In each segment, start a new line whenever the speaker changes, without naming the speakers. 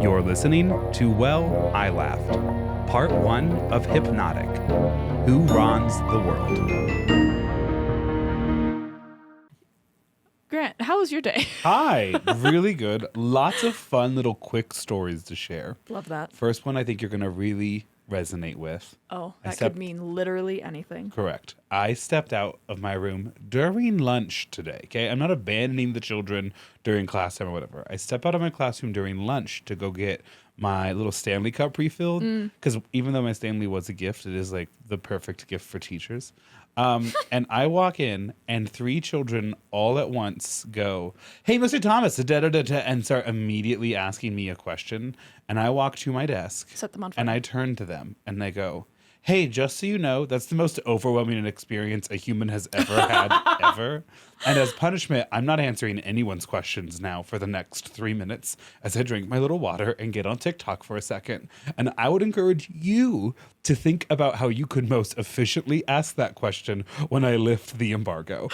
You're listening to Well, I Laughed, Part 1 of Hypnotic, Who Runs the World.
Grant, how was your day?
Hi, really good. Lots of fun little quick stories to share.
Love that.
First one I think you're going to really resonate with.
Oh, that could mean literally anything.
Correct. I stepped out of my room during lunch today, okay? I'm not abandoning the children during class time or whatever. I step out of my classroom during lunch to go get my little Stanley Cup refilled, because even though my Stanley was a gift, it is like the perfect gift for teachers. And I walk in, and 3 children all at once go, "Hey, Mr. Thomas," da-da-da-da, and start immediately asking me a question. And I walk to my desk,
Set them on fire.
and I turn to them, and I go, "Hey, just so you know, that's the most overwhelming experience a human has ever had, ever. And as punishment, I'm not answering anyone's questions now for the next 3 minutes as I drink my little water and get on TikTok for a second. And I would encourage you to think about how you could most efficiently ask that question when I lift the embargo."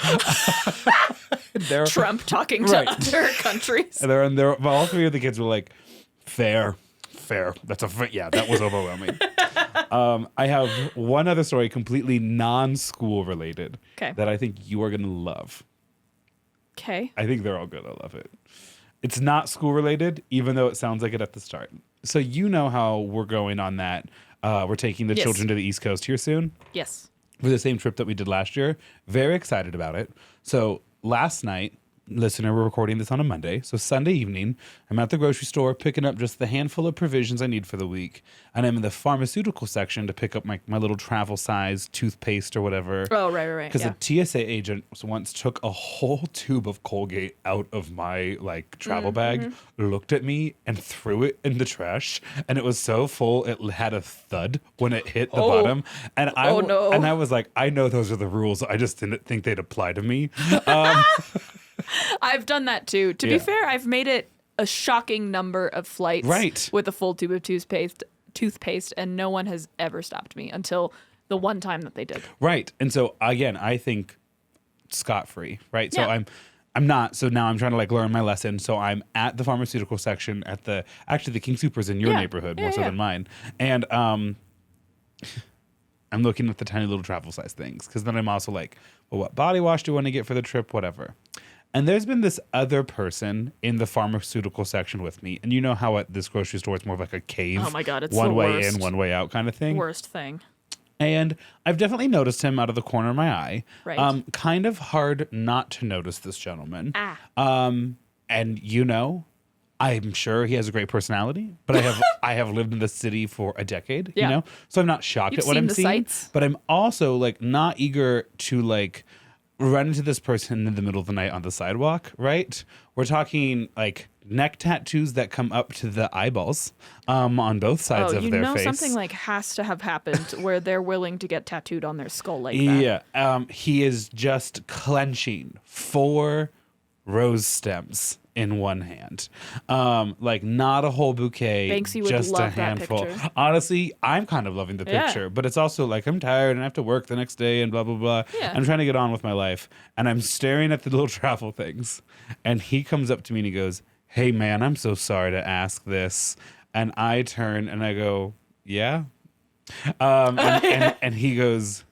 Trump talking to other countries.
And all 3 of the kids were like, fair. That was overwhelming. I have one other story, completely non-school related, that I think you are going to love.
Okay.
I think they're all going to love it. It's not school related, even though it sounds like it at the start. So you know how we're going on that. We're taking the children to the East Coast here soon.
Yes.
For the same trip that we did last year. Very excited about it. So last night, listener, we're recording this on a Monday. So Sunday evening, I'm at the grocery store picking up just the handful of provisions I need for the week. And I'm in the pharmaceutical section to pick up my little travel size toothpaste or whatever.
Oh, right.
Because a TSA agent once took a whole tube of Colgate out of my travel bag, looked at me and threw it in the trash. And it was so full, it had a thud when it hit the bottom. And I was like, I know those are the rules. I just didn't think they'd apply to me.
I've done that too. To be fair, I've made it a shocking number of flights with a full tube of toothpaste, and no one has ever stopped me until the one time that they did. Right.
And so again, I think scot-free, right? So I'm not. So now I'm trying to learn my lesson. So I'm at the pharmaceutical section at the King Soopers in your neighborhood more so than mine. And I'm looking at the tiny little travel size things, because then I'm also like, well, what body wash do I want to get for the trip? Whatever. And there's been this other person in the pharmaceutical section with me. And you know how at this grocery store it's more of like a cave.
Oh my God, it's
one way in, one way out kind of thing.
Worst thing.
And I've definitely noticed him out of the corner of my eye.
Right.
Kind of hard not to notice this gentleman. And I'm sure he has a great personality, but I have lived in the city for a decade, so I'm not shocked at what I'm seeing.
Sights.
But I'm also not eager to run into this person in the middle of the night on the sidewalk, right? We're talking neck tattoos that come up to the eyeballs on both sides of their face.
Something has to have happened where they're willing to get tattooed on their skull like that.
Yeah. He is just clenching 4 rose stems in one hand. Not a whole bouquet,
Banksy would
just
love
a handful.
that picture.
Honestly, I'm kind of loving the picture, but it's also I'm tired and I have to work the next day and blah, blah, blah.
Yeah.
I'm trying to get on with my life. And I'm staring at the little travel things. And he comes up to me and he goes, "Hey man, I'm so sorry to ask this." And I turn and I go, "Yeah." And he goes,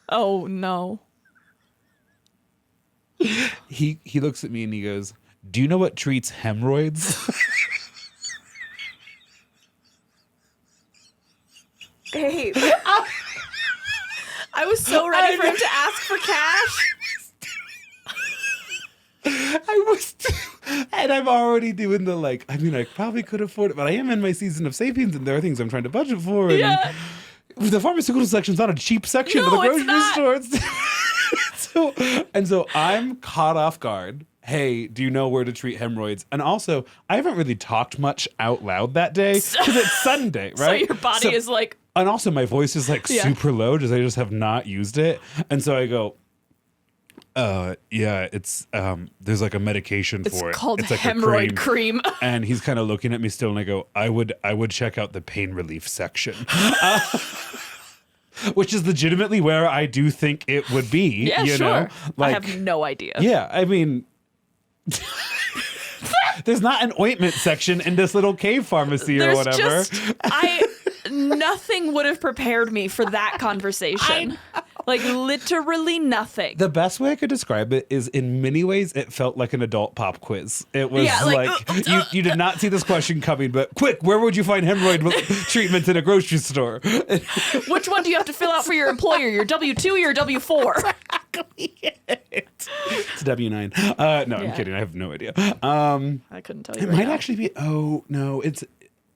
"Oh no."
He looks at me and he goes, "Do you know what treats hemorrhoids?"
Babe. I was so ready for him to ask for cash.
I was too, and I'm already doing the I probably could afford it, but I am in my season of savings and there are things I'm trying to budget for. And the pharmaceutical section's not a cheap section of the grocery store. So I'm caught off guard. Hey, do you know where to treat hemorrhoids? And also, I haven't really talked much out loud that day because it's Sunday, right?
So your body is
And also my voice is super low because I just have not used it. And so I go, it's there's a medication for it.
It's called
it's
hemorrhoid cream.
And he's kind of looking at me still and I go, I would check out the pain relief section. Which is legitimately where I do think it would be.
Yeah,
you
sure.
know?
I have no idea.
Yeah, I mean, There's not an ointment section in this little cave pharmacy or whatever.
Nothing would have prepared me for that conversation. Like, literally nothing.
The best way I could describe it is, in many ways, it felt like an adult pop quiz. It was you did not see this question coming, but quick, where would you find hemorrhoid treatment in a grocery store?
Which one do you have to fill out for your employer, your W-2 or your W-4?
It's W-9. No, I'm kidding. I have no idea.
I couldn't tell you.
It might actually be. Oh, no.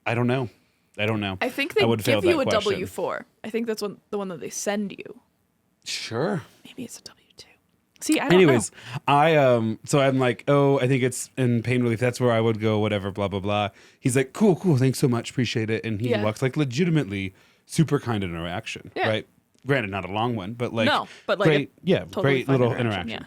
I don't know. I
think they give you a W-4. I think that's the one that they send you.
Sure.
Maybe it's a W-2. See, I don't know.
So I'm like, oh, I think it's in pain relief. That's where I would go, whatever, blah, blah, blah. He's like, cool. Thanks so much. Appreciate it. And he walks like legitimately super kind interaction, right? Granted, not a long one, but like, great little interaction. Yeah.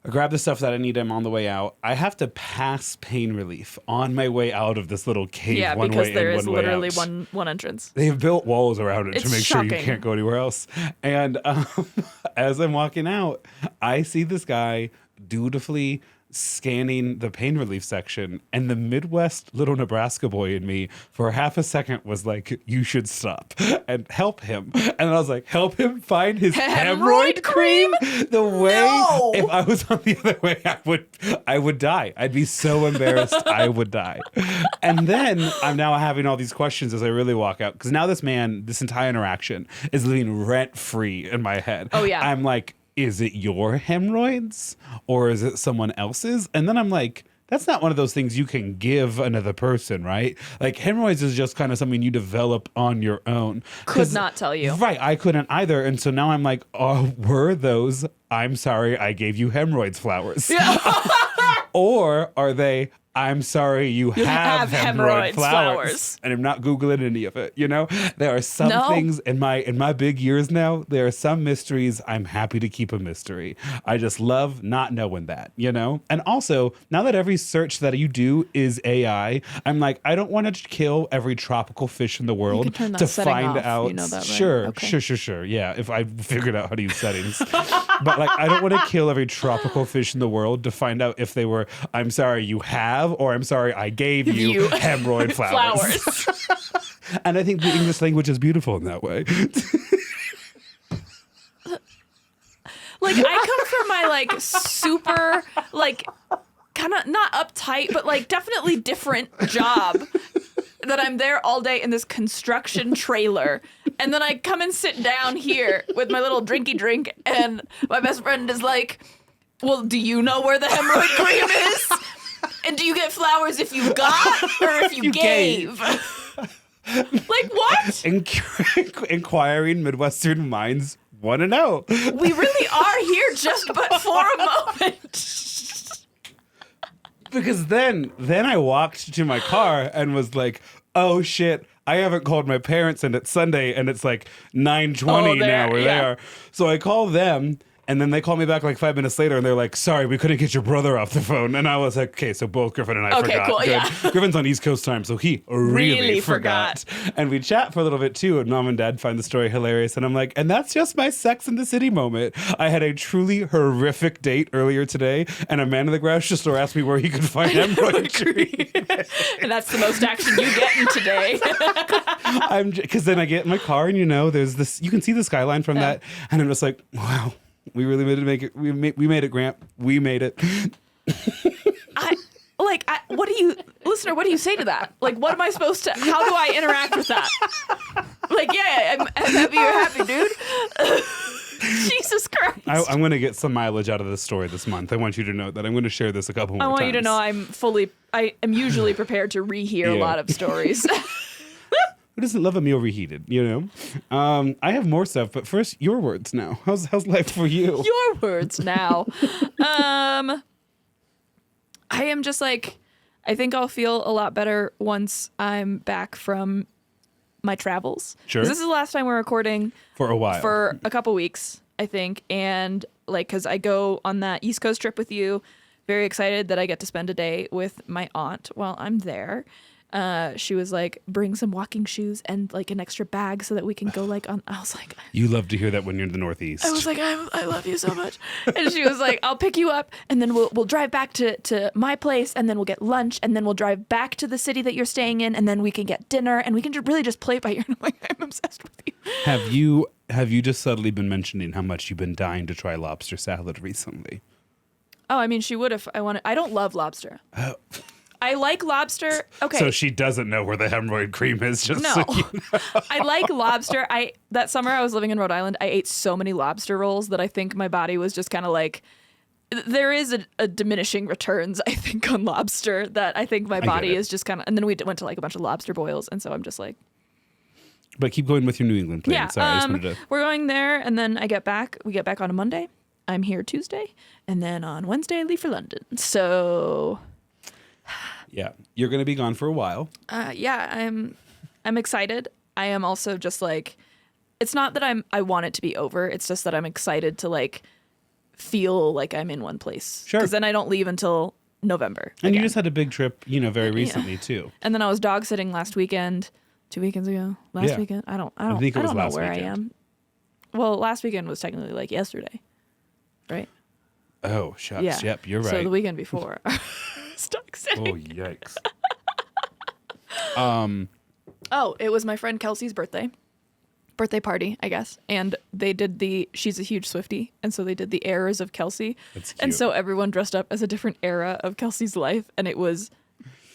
I grab the stuff that I need. I'm on the way out. I have to pass pain relief on my way out of this little cave.
Yeah,
one
because
way
there
in,
is
one way
literally
out.
one entrance.
They have built walls around it
It's
to make
shocking.
sure you can't go anywhere else. And as I'm walking out, I see this guy dutifully scanning the pain relief section, and the Midwest little Nebraska boy in me for half a second was like, you should stop and help him. And I was like, help him find his hemorrhoid cream? The way, if I was on the other way, I would die. I'd be so embarrassed. I would die. And then I'm now having all these questions as I really walk out, because now this entire interaction is living rent free in my head.
Oh yeah.
I'm like, is it your hemorrhoids or is it someone else's? And then I'm like, that's not one of those things you can give another person, right? Like, hemorrhoids is just kind of something you develop on your own.
Could not tell you.
Right, I couldn't either. And so now I'm like, oh, were those, I'm sorry, I gave you hemorrhoids flowers? Yeah. Or are they, I'm sorry, you have hemorrhoid flowers. And I'm not Googling any of it, you know? There are some things in my big years now, there are some mysteries I'm happy to keep a mystery. I just love not knowing that, you know? And also, now that every search that you do is AI, I'm like, I don't want to kill every tropical fish in the world to find out.
You know that, right?
Sure,
okay.
sure. Yeah, if I figured out how to use settings. But like, I don't want to kill every tropical fish in the world to find out if they were, I'm sorry, you have, or I'm sorry, I gave you hemorrhoid flowers. And I think the English language is beautiful in that way.
Like, I come from my, like, super, like, kind of not uptight, but, like, definitely different job. That I'm there all day in this construction trailer. And then I come and sit down here with my little drinky drink, and my best friend is like, well, do you know where the hemorrhoid cream is? And do you get flowers if you got or if you gave? Like, what?
Inquiring Midwestern minds want to know.
We really are here just but for a moment.
Because then I walked to my car and was like, oh shit, I haven't called my parents, and it's Sunday and it's like 9:20 now where they are. So I call them. And then they call me back like 5 minutes later, and they're like, sorry, we couldn't get your brother off the phone. And I was like, okay, so both Griffin and I forgot.
Cool,
good.
Yeah.
Griffin's on East Coast time, so he really forgot. And we chat for a little bit, too, and Mom and Dad find the story hilarious. And I'm like, and that's just my Sex in the City moment. I had a truly horrific date earlier today, and a man in the grocery store asked me where he could find hemorrhoid cream.
And that's the most action you get in today.
Because then I get in my car, and, you know, there's this, you can see the skyline from that, and I'm just like, wow. We really made it. Make it. We made it, Grant. We made it.
What do you, listener? What do you say to that? Like, what am I supposed to? How do I interact with that? Like, yeah, I'm happy you're happy, dude. Jesus Christ.
I'm going to get some mileage out of this story this month. I want you to know that I'm going to share this a couple more times.
I want you to know I am usually prepared to rehear a lot of stories.
Who doesn't love a meal reheated, you know? I have more stuff, but first, your words now. How's life for you?
Your words now. I am just like, I think I'll feel a lot better once I'm back from my travels.
Sure.
This is the last time we're recording.
For a while.
For a couple weeks, I think. And like, because I go on that East Coast trip with you. Very excited that I get to spend a day with my aunt while I'm there. she was like, bring some walking shoes and like an extra bag so that we can go like on. I was like,
You love to hear that when you're in the Northeast.
I was like, I love you so much. And she was like, I'll pick you up and then we'll drive back to my place and then we'll get lunch and then we'll drive back to the city that you're staying in and then we can get dinner and we can really just play by ear. And I'm like, I'm obsessed with you.
Have you just subtly been mentioning how much you've been dying to try lobster salad recently?
Oh, I mean, she would if I wanted. I don't love lobster.
Oh.
I like lobster. Okay.
So she doesn't know where the hemorrhoid cream is. Just
No,
so you know.
I like lobster. That summer I was living in Rhode Island, I ate so many lobster rolls that I think my body was just kind of like, there is a diminishing returns, I think, on lobster that I think my body is just kind of, and then we went to like a bunch of lobster boils. And so I'm just like.
But keep going with your New England plan.
Yeah.
Sorry, I just wanted to.
We're going there and then we get back on a Monday. I'm here Tuesday. And then on Wednesday I leave for London. So.
Yeah, you're going to be gone for a while.
Yeah, I'm excited. I am also just like, it's not that I want it to be over. It's just that I'm excited to like feel like I'm in one place.
Sure.
Because then I don't leave until November.
And
again.
you just had a big trip, very recently too.
And then I was dog sitting last weekend, 2 weekends ago. Last weekend. I don't
think it was
know
last
where
weekend.
I am. Well, last weekend was technically like yesterday, right?
Oh, shucks.
Yeah.
Yep, you're right.
So the weekend before. Dog sitting.
Oh, yikes.
Oh, it was my friend Kelsey's birthday party, I guess. And they did she's a huge Swiftie. And so they did the eras of Kelsey.
That's cute.
And so everyone dressed up as a different era of Kelsey's life. And it was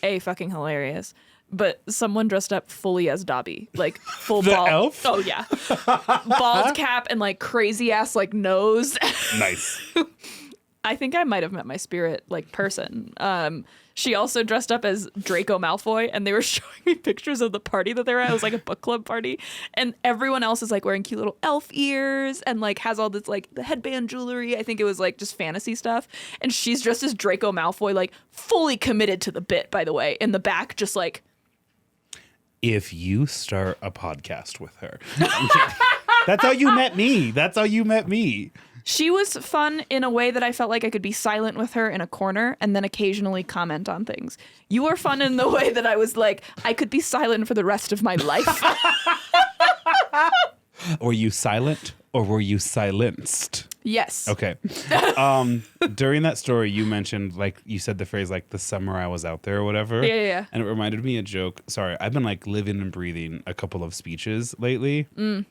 fucking hilarious. But someone dressed up fully as Dobby, like full
The
bald.
elf?
Oh yeah. Bald cap and like crazy ass like nose.
Nice.
I think I might have met my spirit like person. She also dressed up as Draco Malfoy, and they were showing me pictures of the party that they were at. It was like a book club party, and everyone else is like wearing cute little elf ears and like has all this like the headband jewelry. I think it was like just fantasy stuff, and she's dressed as Draco Malfoy, like fully committed to the bit. By the way, in the back, just like.
If you start a podcast with her, that's how you met me.
She was fun in a way that I felt like I could be silent with her in a corner and then occasionally comment on things. You were fun in the way that I was like, I could be silent for the rest of my life.
Were you silent or were you silenced?
Yes.
Okay. During that story, you mentioned, like, you said the phrase, like, the summer I was out there or whatever.
Yeah.
And it reminded me a joke. Sorry, I've been, like, living and breathing a couple of speeches lately.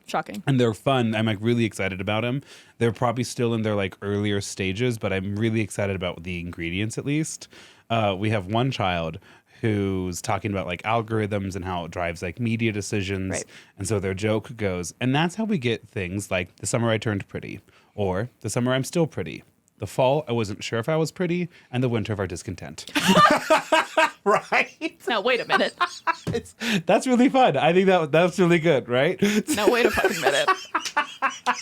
Shocking.
And they're fun. I'm, like, really excited about them. They're probably still in their, like, earlier stages, but I'm really excited about the ingredients, at least. We have one child who's talking about like algorithms and how it drives like media decisions.
Right.
And so their joke goes, and that's how we get things like the summer I turned pretty, or the summer I'm still pretty. The fall, I wasn't sure if I was pretty, and the winter of our discontent. Right?
Now, wait a minute.
That's really fun. I think that's really good, right?
Now, wait a fucking minute.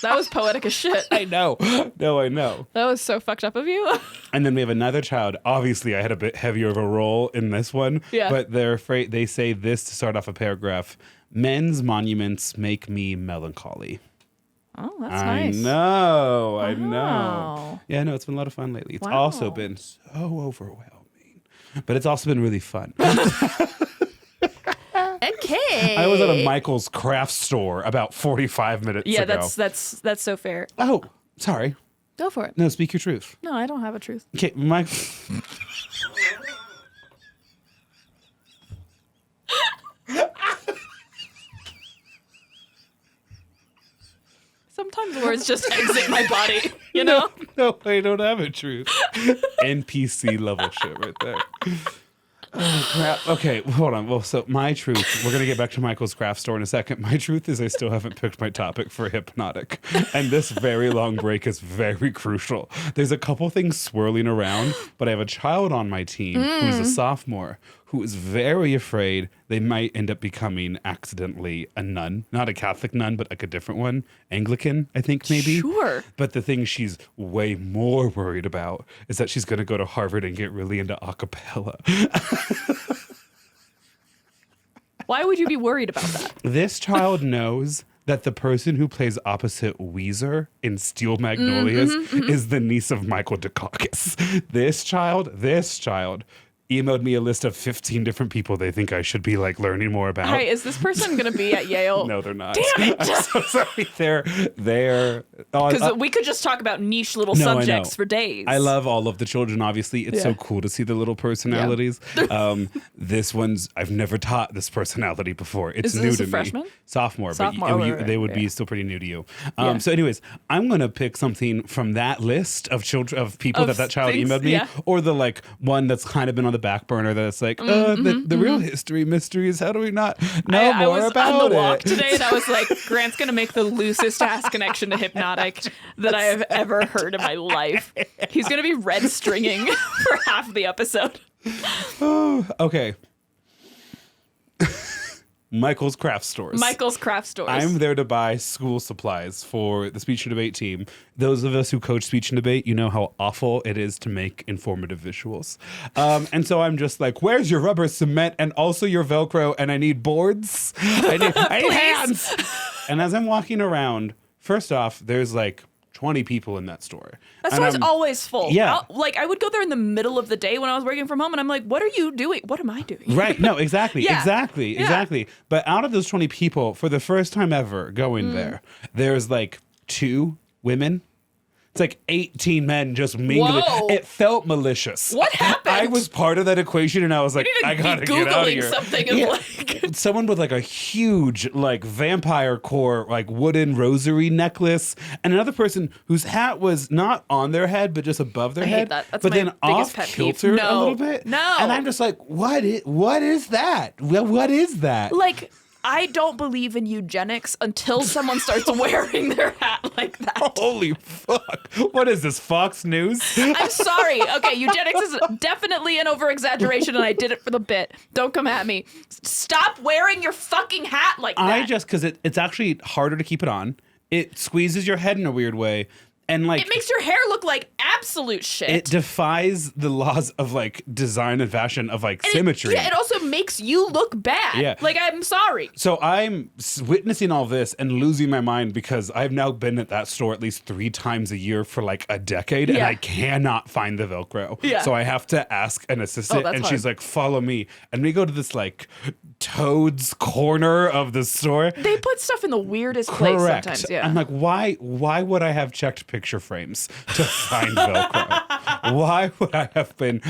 That was poetic as shit.
I know. No, I know.
That was so fucked up of you.
And then we have another child. Obviously, I had a bit heavier of a role in this one.
Yeah.
But they're afraid. They say this to start off a paragraph. Men's monuments make me melancholy.
Oh, that's nice.
I know.
Wow.
Yeah, no, it's been a lot of fun lately. It's
Wow.
also been so overwhelming. But it's also been really fun.
Okay.
I was at a Michael's craft store about 45 minutes ago.
Yeah, that's so fair.
Oh, sorry.
Go for it.
No, speak your truth.
No, I don't have a truth.
Okay, Michael.
Sometimes words just exit my body, you know?
No, I don't have a truth. NPC level shit right there. Oh, crap. Okay, hold on. Well, so my truth, we're going to get back to Michael's craft store in a second. My truth is I still haven't picked my topic for Hypnotic. And this very long break is very crucial. There's a couple things swirling around, but I have a child on my team who's a sophomore who is very afraid they might end up becoming accidentally a nun. Not a Catholic nun, but like a different one. Anglican, I think maybe.
Sure.
But the thing she's way more worried about is that she's going to go to Harvard and get really into a cappella.
Why would you be worried about that?
This child knows that the person who plays opposite Weezer in Steel Magnolias is the niece of Michael Dukakis. This child emailed me a list of 15 different people they think I should be like learning more about.
Hi, is this person going to be at Yale?
No, they're not.
Damn it.
I'm so sorry. They're
Because we could just talk about niche little subjects for days.
I love all of the children. Obviously, it's so cool to see the little personalities. Yeah. This one's I've never taught this personality before. It's
is
new
this
to
a freshman?
me. Sophomore, but they would be still pretty new to you. So, anyways, I'm gonna pick something from that list of children of people that child emailed me, or the like one that's kind of been on the back burner. That's like the real history mysteries. How do we not know more about it?
I was on the walk today, and I was like, Grant's gonna make the loosest ass connection to Hypnotic that I have ever heard in my life. He's gonna be red stringing for half the episode.
Okay. Michael's Craft Stores.
Michael's Craft Stores.
I'm there to buy school supplies for the speech and debate team. Those of us who coach speech and debate, you know how awful it is to make informative visuals. And so I'm just like, where's your rubber cement and also your Velcro? And I need boards. I need hands. And as I'm walking around, first off, there's like 20 people in that store.
That store's always full.
Yeah.
I would go there in the middle of the day when I was working from home, and I'm like, what are you doing? What am I doing?
Right. No, exactly.
Yeah.
Exactly. But out of those 20 people, for the first time ever going there, there's like 2 women. It's like 18 men just mingling.
Whoa.
It felt malicious.
What happened?
I was part of that equation, and I was like, I gotta get out of here.
Something and like
someone with like a huge like vampire core like wooden rosary necklace, and another person whose hat was not on their head but just above their head.
Hate that. That's
but
my
then
biggest
off
pet peeve.
kilter a little bit.
No.
And I'm just like, what is that? What is that?
Like, I don't believe in eugenics until someone starts wearing their hat like that.
Holy fuck. What is this, Fox News?
I'm sorry. Okay, eugenics is definitely an over-exaggeration, and I did it for the bit. Don't come at me. Stop wearing your fucking hat like that.
Because it's actually harder to keep it on. It squeezes your head in a weird way. And like
it makes your hair look like absolute shit.
It defies the laws of like design and fashion of like symmetry.
It also makes you look bad.
Yeah.
Like, I'm sorry.
So I'm witnessing all this and losing my mind because I've now been at that store at least 3 times a year for like a decade, and I cannot find the Velcro.
Yeah.
So I have to ask an assistant, and
hard.
she's like, follow me. And we go to this like Toad's corner of the store.
They put stuff in the weirdest place sometimes. Yeah.
I'm like, why would I have checked picture frames to find Velcro? Why would I have been?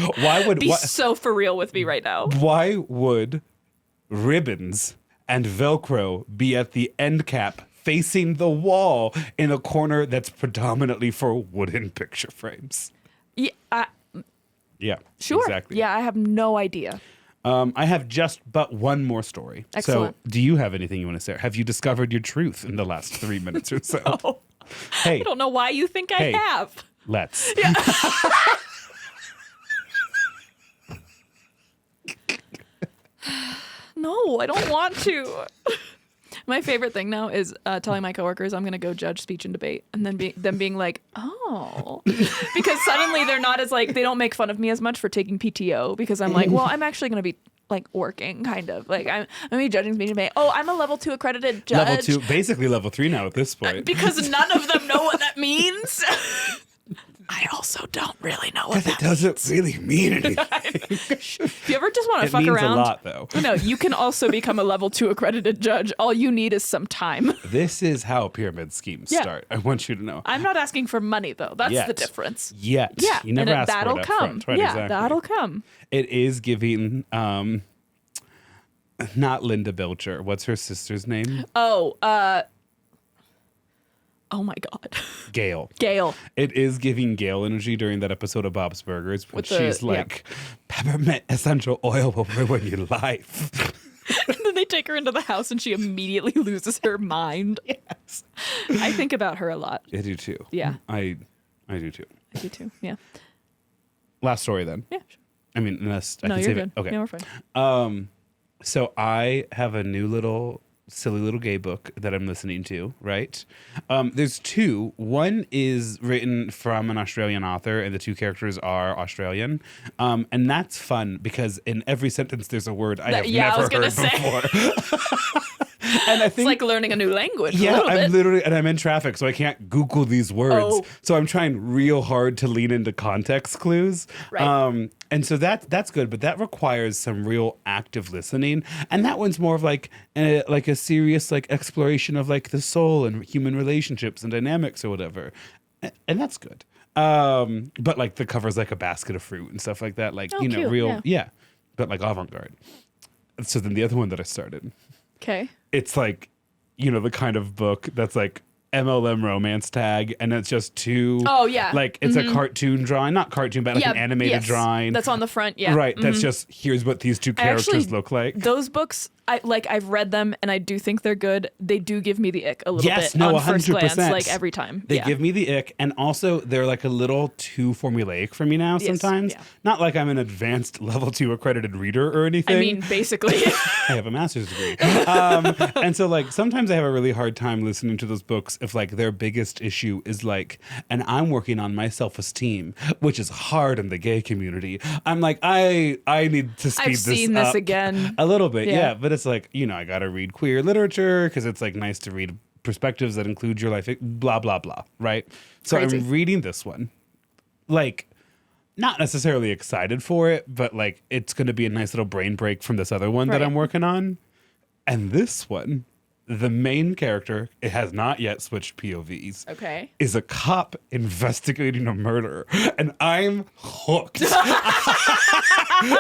Be so for real with me right now.
Why would ribbons and Velcro be at the end cap facing the wall in a corner that's predominantly for wooden picture frames?
Yeah.
Yeah.
Sure.
Exactly.
Yeah, I have no idea.
I have just but one more story.
Excellent.
So, do you have anything you want to say? Have you discovered your truth in the last 3 minutes or so?
No.
Hey,
I don't know why you think I have.
Let's.
Yeah. No, I don't want to. My favorite thing now is telling my coworkers I'm going to go judge speech and debate, and then them being like, oh, because suddenly they're not as like, they don't make fun of me as much for taking PTO, because I'm like, well, I'm actually going to be like working kind of like I'm going to be judging speech and debate. Oh, I'm a level 2 accredited judge.
Level 2, basically level 3 now at this point.
Because none of them know what that means. I also don't really know what that
doesn't really mean anything.
If you ever just want to fuck around,
it means a lot, though.
No, you can also become a level 2 accredited judge. All you need is some time.
This is how pyramid schemes start. I want you to know.
I'm not asking for money, though. That's the difference.
Yeah,
you
never ask for it
that'll
up
come.
front. Right,
yeah,
exactly.
that'll come.
It is giving, not Linda Belcher. What's her sister's name?
Oh my God.
Gail.
It
is giving Gail energy during that episode of Bob's Burgers when she's like, peppermint essential oil will ruin your life.
And then they take her into the house and she immediately loses her mind.
Yes.
I think about her a lot.
I do too.
Yeah.
I do too.
I do too. Yeah.
Last story then.
Yeah, sure.
I mean, unless I
No,
can
you're
save
good.
it. Okay.
Yeah, we're fine.
So I have a new silly little gay book that I'm listening to, right? There's 2. One is written from an Australian author, and the 2 characters are Australian. And that's fun because in every sentence there's a word I have never heard before. And I
It's
think
like learning a new language.
yeah,
a little
I'm
bit.
literally, and I'm in traffic, so I can't Google these words.
Oh.
So I'm trying real hard to lean into context clues.
Right.
And so that's good, but that requires some real active listening. And that one's more of like a serious like exploration of like the soul and human relationships and dynamics or whatever. And that's good. But like the cover's like a basket of fruit and stuff like that. Like,
Oh,
you know,
cute,
real, yeah, but like avant-garde. So then the other one that I started,
Okay.
it's like, you know, the kind of book that's like MLM romance tag, and it's just two.
Oh, yeah.
Like it's a cartoon drawing, not cartoon, but like an animated
yes.
drawing.
That's on the front. Yeah.
Right. That's just here's what these two characters
Actually,
look like.
Those books, I've read them and I do think they're good. They do give me the ick a little
Yes,
bit
no,
on first
100%.
glance, like every time.
They
yeah.
give me the ick, and also they're like a little too formulaic for me now.
Yes,
Sometimes,
yeah.
not like I'm an advanced level 2 accredited reader or anything.
I mean, basically.
I have a master's degree. And so like sometimes I have a really hard time listening to those books if like their biggest issue is like, and I'm working on my self-esteem, which is hard in the gay community. I'm like, I need to speed
I've
this
seen this
up
again.
a little bit.
Yeah.
Yeah. But it's like, you know, I got to read queer literature because it's like nice to read perspectives that include your life, blah, blah, blah. Right. So
Crazy.
I'm reading this one, like, not necessarily excited for it, but like it's going to be a nice little brain break from this other one that
Right.
I'm working on. And this one, the main character, it has not yet switched POVs,
Okay.
is a cop investigating a murder. And I'm hooked.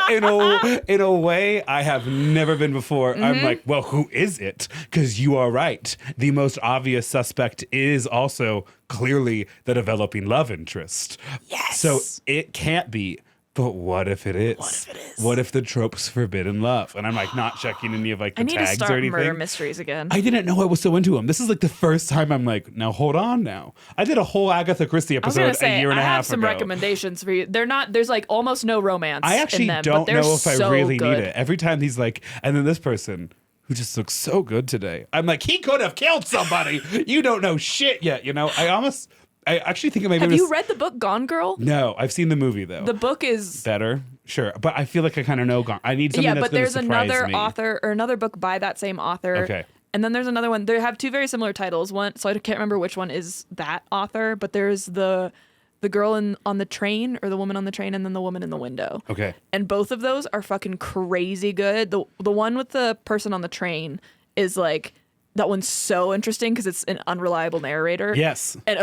in a way I have never been before. I'm like, well, who is it? Because you are right. The most obvious suspect is also clearly the developing love interest.
Yes.
So it can't be. But what if it is?
What if it is?
What if the trope's forbidden love? And I'm like not checking any of like the
I need to
tags or
start
anything.
murder mysteries again.
I didn't know I was so into them. This is like the first time I'm like, now hold on now. I did a whole Agatha Christie
I was gonna
episode
say,
a year and
I
a
have
half
some
ago.
recommendations for you. They're not. There's like almost no romance.
I actually
in them,
don't
but they're
know if I
so
really
good.
need it. Every time he's like, and then this person who just looks so good today. I'm like, he could have killed somebody. You don't know shit yet, you know? I actually think it maybe
Have
was,
you read the book Gone Girl?
No, I've seen the movie though.
The book is
Better, sure, but I feel like I kind of know. I need something
yeah,
that's
but there's
gonna surprise
another
me.
author or another book by that same author.
Okay.
And then there's another one. They have two very similar titles. One, so I can't remember which one is that author, but there's the girl on the train or the woman on the train and then the woman in the window.
Okay.
And both of those are fucking crazy good. The one with the person on the train is like that one's so interesting because it's an unreliable narrator.
Yes.
And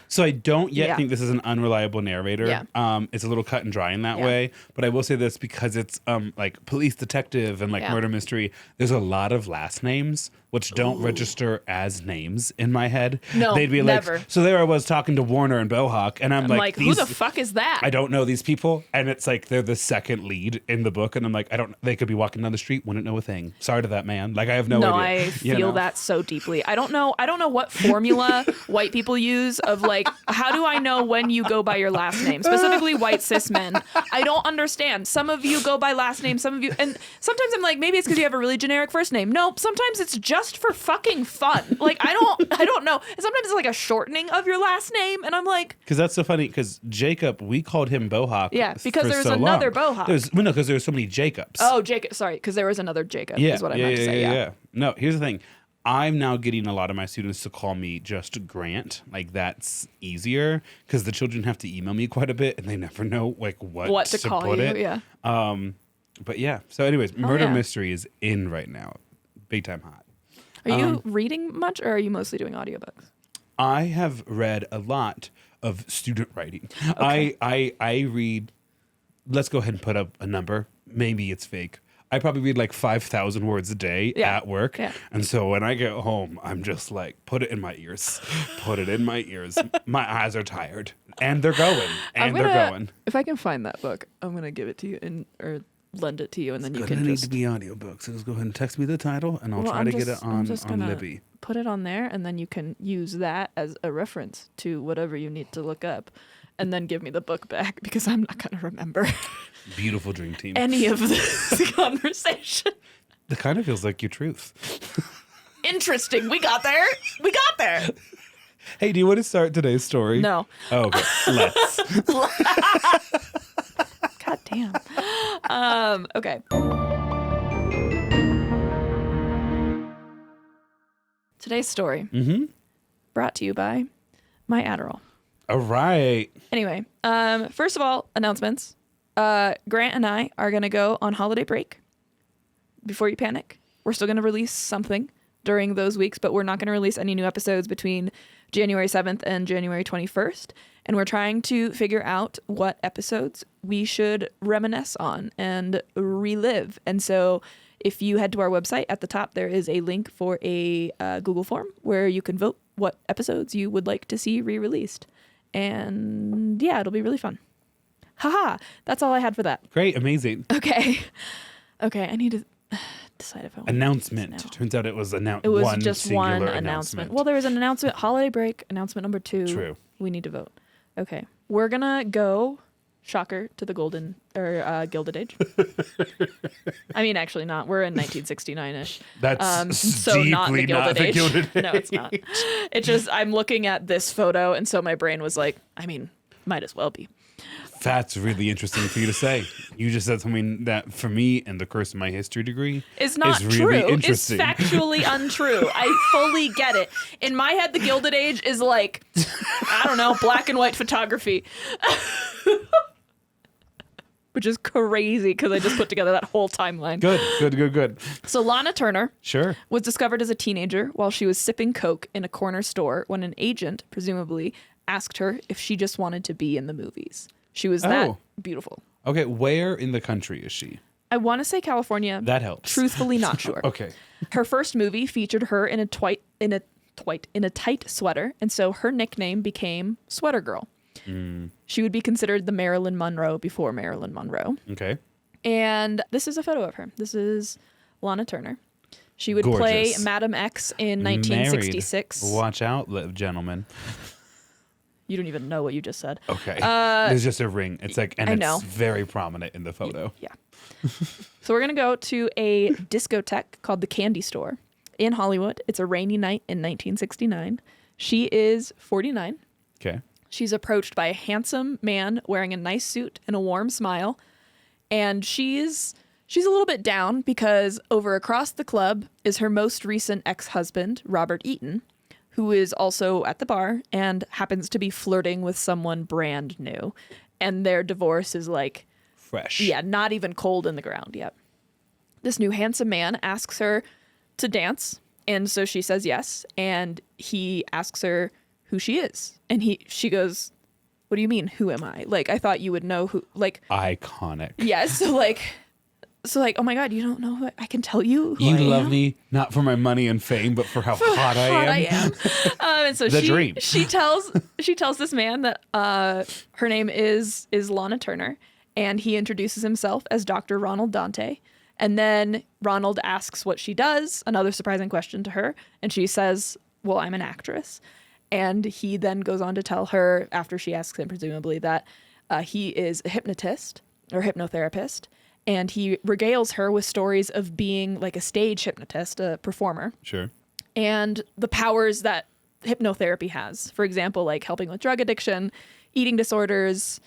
So I don't yet
Yeah.
think this is an unreliable narrator.
Yeah.
It's a little cut and dry in that
Yeah.
way. But I will say this because it's like police detective and like
Yeah.
murder mystery. There's a lot of last names which don't register as names in my head.
No,
They'd be
never.
like, so there I was talking to Warner and Bohawk, and I'm like,
who the fuck is that?
I don't know these people, and it's like they're the second lead in the book, and I'm like, they could be walking down the street, wouldn't know a thing. Sorry to that man. Like I have no idea.
I
you
feel
know?
that so deeply. I don't know what formula white people use of like, how do I know when you go by your last name? Specifically white cis men. I don't understand. Some of you go by last name, some of you, and sometimes I'm like, maybe it's because you have a really generic first name. Nope. Sometimes it's just for fucking fun. Like I don't know. And sometimes it's like a shortening of your last name, and I'm like,
because that's so funny. Because Jacob, we called him Bohawk.
Yeah, because
for
there's
so
another
long.
Bohawk.
No, because there's so many Jacobs.
oh, Jacob. Sorry, because there was another Jacob.
yeah,
is what I
yeah,
meant to say.
yeah. No, here's the thing. I'm now getting a lot of my students to call me just Grant. Like that's easier because the children have to email me quite a bit, and they never know like what
to call
put
you?
it.
Yeah.
But yeah. So, anyways, Murder
yeah.
Mystery is in right now, big time hot.
Are you reading much, or are you mostly doing audiobooks?
I have read a lot of student writing.
Okay.
I read, let's go ahead and put up a number. Maybe it's fake. I probably read like 5,000 words a day
Yeah.
at work.
Yeah.
And so when I get home, I'm just like, put it in my ears. Put it in my ears. My eyes are tired. And they're going. And they're going.
If I can find that book, I'm gonna give it to you or lend it to you, and then you
It's
can
gonna need
just
to be audiobooks. So just go ahead and text me the title, and I'll try to get it
I'm
on
just gonna
Libby.
put it on there, and then you can use that as a reference to whatever you need to look up, and then give me the book back because I'm not gonna remember
Beautiful dream team.
any of this conversation.
That kind of feels like your truth.
Interesting. We got there. We got there.
Hey, do you want to start today's story?
No.
Oh, okay. Let's.
God damn. Okay. Today's story
Mm-hmm.
brought to you by my Adderall.
All right.
Anyway, first of all, announcements. Grant and I are going to go on holiday break. Before you panic, we're still going to release something during those weeks, but we're not going to release any new episodes between January 7th and January 21st. And we're trying to figure out what episodes we should reminisce on and relive. And so if you head to our website, at the top, there is a link for a Google form where you can vote what episodes you would like to see re-released. And yeah, it'll be really fun. Haha, that's all I had for that.
Great. Amazing.
Okay, I need to decide if I want
Announcement.
to do this now.
Turns out it was
It was
one
just
singular
one announcement. Well, there was an announcement, holiday break, announcement number 2.
True.
We need to vote. Okay, we're gonna go, shocker, to the golden or Gilded Age. I mean, actually not. We're in 1969-ish.
That's
So
deeply
not the Gilded Age.
Gilded
No, it's not. It's just I'm looking at this photo, and so my brain was like, I mean, might as well be.
That's really interesting for you to say. You just said something that, for me, and the curse of my history degree,
It's not
is really
true. It's
interesting.
factually untrue. I fully get it. In my head, the Gilded Age is like, I don't know, black and white photography. Which is crazy because I just put together that whole timeline.
Good.
So Lana Turner
Sure.
was discovered as a teenager while she was sipping Coke in a corner store when an agent, presumably, asked her if she just wanted to be in the movies. She was that
Oh.
beautiful.
Okay, where in the country is she?
I want to say California.
That helps.
Truthfully, not sure.
Okay.
Her first movie featured her in a tight sweater, and so her nickname became Sweater Girl. She would be considered the Marilyn Monroe before Marilyn Monroe.
Okay.
And this is a photo of her. This is Lana Turner. She would play
Gorgeous.
Madam X in 1966.
Married. Watch out, gentlemen.
You don't even know what you just said.
Okay. There's just a ring. It's like, and
I
it's
know.
very prominent in the photo.
Yeah. So we're going to go to a discotheque called the Candy Store in Hollywood. It's a rainy night in 1969. She is 49.
Okay.
She's approached by a handsome man wearing a nice suit and a warm smile. And she's a little bit down because over across the club is her most recent ex-husband, Robert Eaton, who is also at the bar and happens to be flirting with someone brand new. And their divorce is like,
Fresh.
yeah, not even cold in the ground yet. This new handsome man asks her to dance. And so she says yes. And he asks her who she is. And she goes, what do you mean, who am I? Like, I thought you would know who, like.
Iconic.
Yeah, so like, oh my God, you don't know who I can tell you who
You
I
love
am?
me, not for my money and fame, but for how hot I am.
And so
The dream.
she tells this man that her name is Lana Turner, and he introduces himself as Dr. Ronald Dante. And then Ronald asks what she does, another surprising question to her, and she says, well, I'm an actress. And he then goes on to tell her, after she asks him presumably, that he is a hypnotist or hypnotherapist. And he regales her with stories of being like a stage hypnotist, a performer.
Sure.
And the powers that hypnotherapy has. For example, like helping with drug addiction, eating disorders,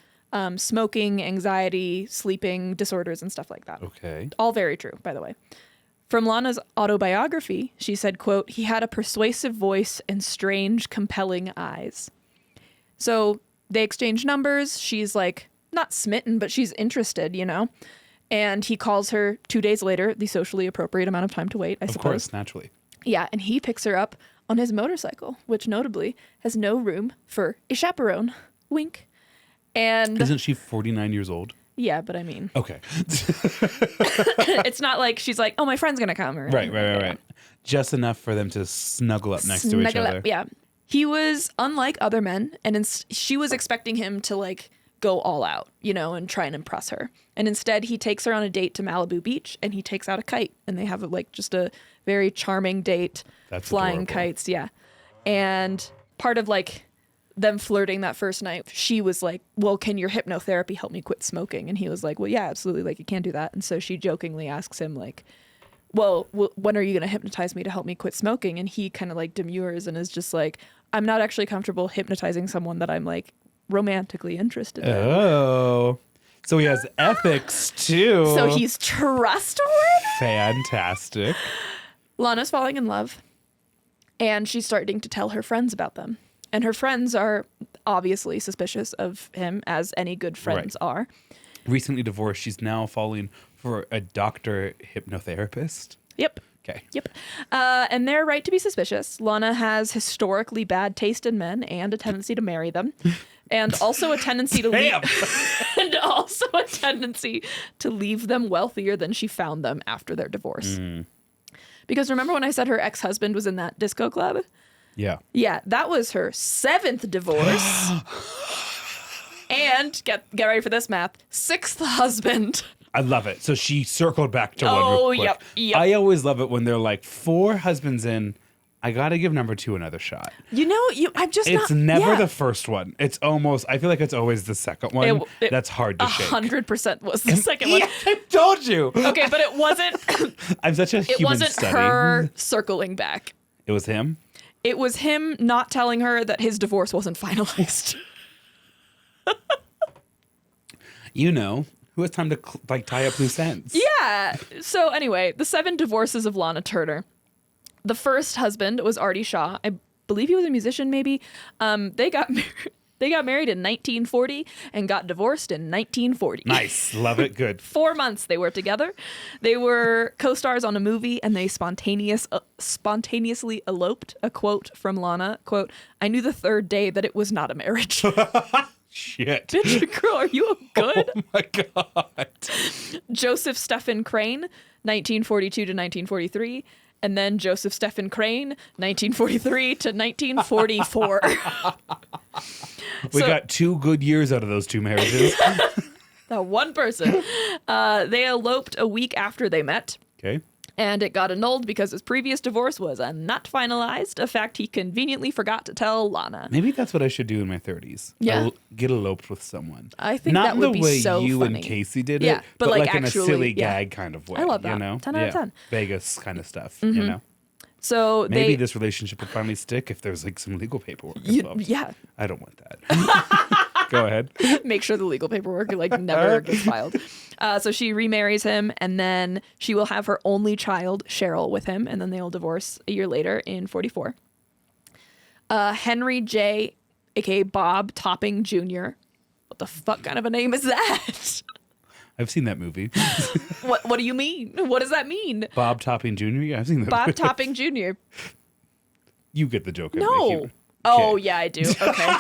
smoking, anxiety, sleeping disorders, and stuff like that.
Okay.
All very true, by the way. From Lana's autobiography, she said, quote, he had a persuasive voice and strange, compelling eyes. So they exchange numbers. She's like, not smitten, but she's interested, you know? And he calls her 2 days later, the socially appropriate amount of time to wait, I suppose.
Of course, naturally.
Yeah, and he picks her up on his motorcycle, which notably has no room for a chaperone. Wink. And
Isn't she 49 years old?
yeah, but I mean,
Okay.
it's not like she's like, oh, my friend's going to come. Or
Right. Just enough for them to snuggle up next to each
Snuggle
other.
up, yeah. He was unlike other men, and she was expecting him to like go all out, you know, and try and impress her. And instead, he takes her on a date to Malibu Beach, and he takes out a kite, and they have like just a very charming date,
That's
flying
adorable.
kites, yeah. And part of like them flirting that first night, she was like, well, can your hypnotherapy help me quit smoking? And he was like, well, yeah, absolutely, like you can't do that. And so she jokingly asks him like, well, when are you going to hypnotize me to help me quit smoking? And he kind of like demurs and is just like, I'm not actually comfortable hypnotizing someone that I'm like romantically interested in.
Oh. So he has ethics too.
So he's trustworthy.
Fantastic.
Lana's falling in love. And she's starting to tell her friends about them. And her friends are obviously suspicious of him, as any good friends are.
Recently divorced. She's now falling for a doctor hypnotherapist.
Yep.
Okay.
Yep. And they're right to be suspicious. Lana has historically bad taste in men and a tendency to marry them. And also a tendency to and also a tendency to leave them wealthier than she found them after their divorce. Because remember when I said her ex-husband was in that disco club?
Yeah.
Yeah, that was her 7th divorce. And get ready for this math, 6th husband.
I love it. So she circled back to one real quick.
Yep.
I always love it when they're like 4 husbands in. I got to give number 2 another shot.
You know,
It's never the first one. It's almost, I feel like it's always the second one. That's hard to shake.
100% was the second one.
Yeah, I told you.
Okay, but it wasn't.
I'm such a human
It wasn't
study.
her circling back.
It was him?
It was him not telling her that his divorce wasn't finalized.
You know, who has time to tie up loose ends?
Yeah. So anyway, the 7 divorces of Lana Turner. The first husband was Artie Shaw. I believe he was a musician, maybe. They got married in 1940 and got divorced in 1940.
Nice. Love it. Good.
4 months they were together. They were co-stars on a movie and they spontaneously eloped. A quote from Lana, quote, "I knew the 3rd day that it was not a marriage."
Shit.
Bitch, girl, are you good?
Oh my God.
Joseph Stephen Crane, 1942 to 1943. And then Joseph Stephen Crane, 1943 to 1944.
We got 2 good years out of those 2 marriages.
That one person. They eloped a week after they met.
Okay.
And it got annulled because his previous divorce was not finalized, a fact he conveniently forgot to tell Lana.
Maybe that's what I should do in my 30s.
Yeah.
I'll get eloped with someone.
I think
Not
that would
the
be
way
so
you
funny.
and Casey did
Yeah,
it,
but
like
actually,
in a silly
yeah.
gag kind of way.
I love that.
You know?
10 out of 10.
Vegas kind of stuff, you know?
So
Maybe this relationship would finally stick if there's like some legal paperwork involved.
Yeah.
I don't want that. Go ahead.
Make sure the legal paperwork never gets filed. So she remarries him, and then she will have her only child, Cheryl, with him, and then they'll divorce a year later in 44. Henry J., aka Bob Topping Jr. What the fuck kind of a name is that?
I've seen that movie.
What do you mean? What does that mean?
Bob Topping Jr.? Yeah, I've seen that
Bob
movie.
Topping Jr.
You get the joke. I'm
No.
making.
Oh,
Okay.
yeah, I do. Okay.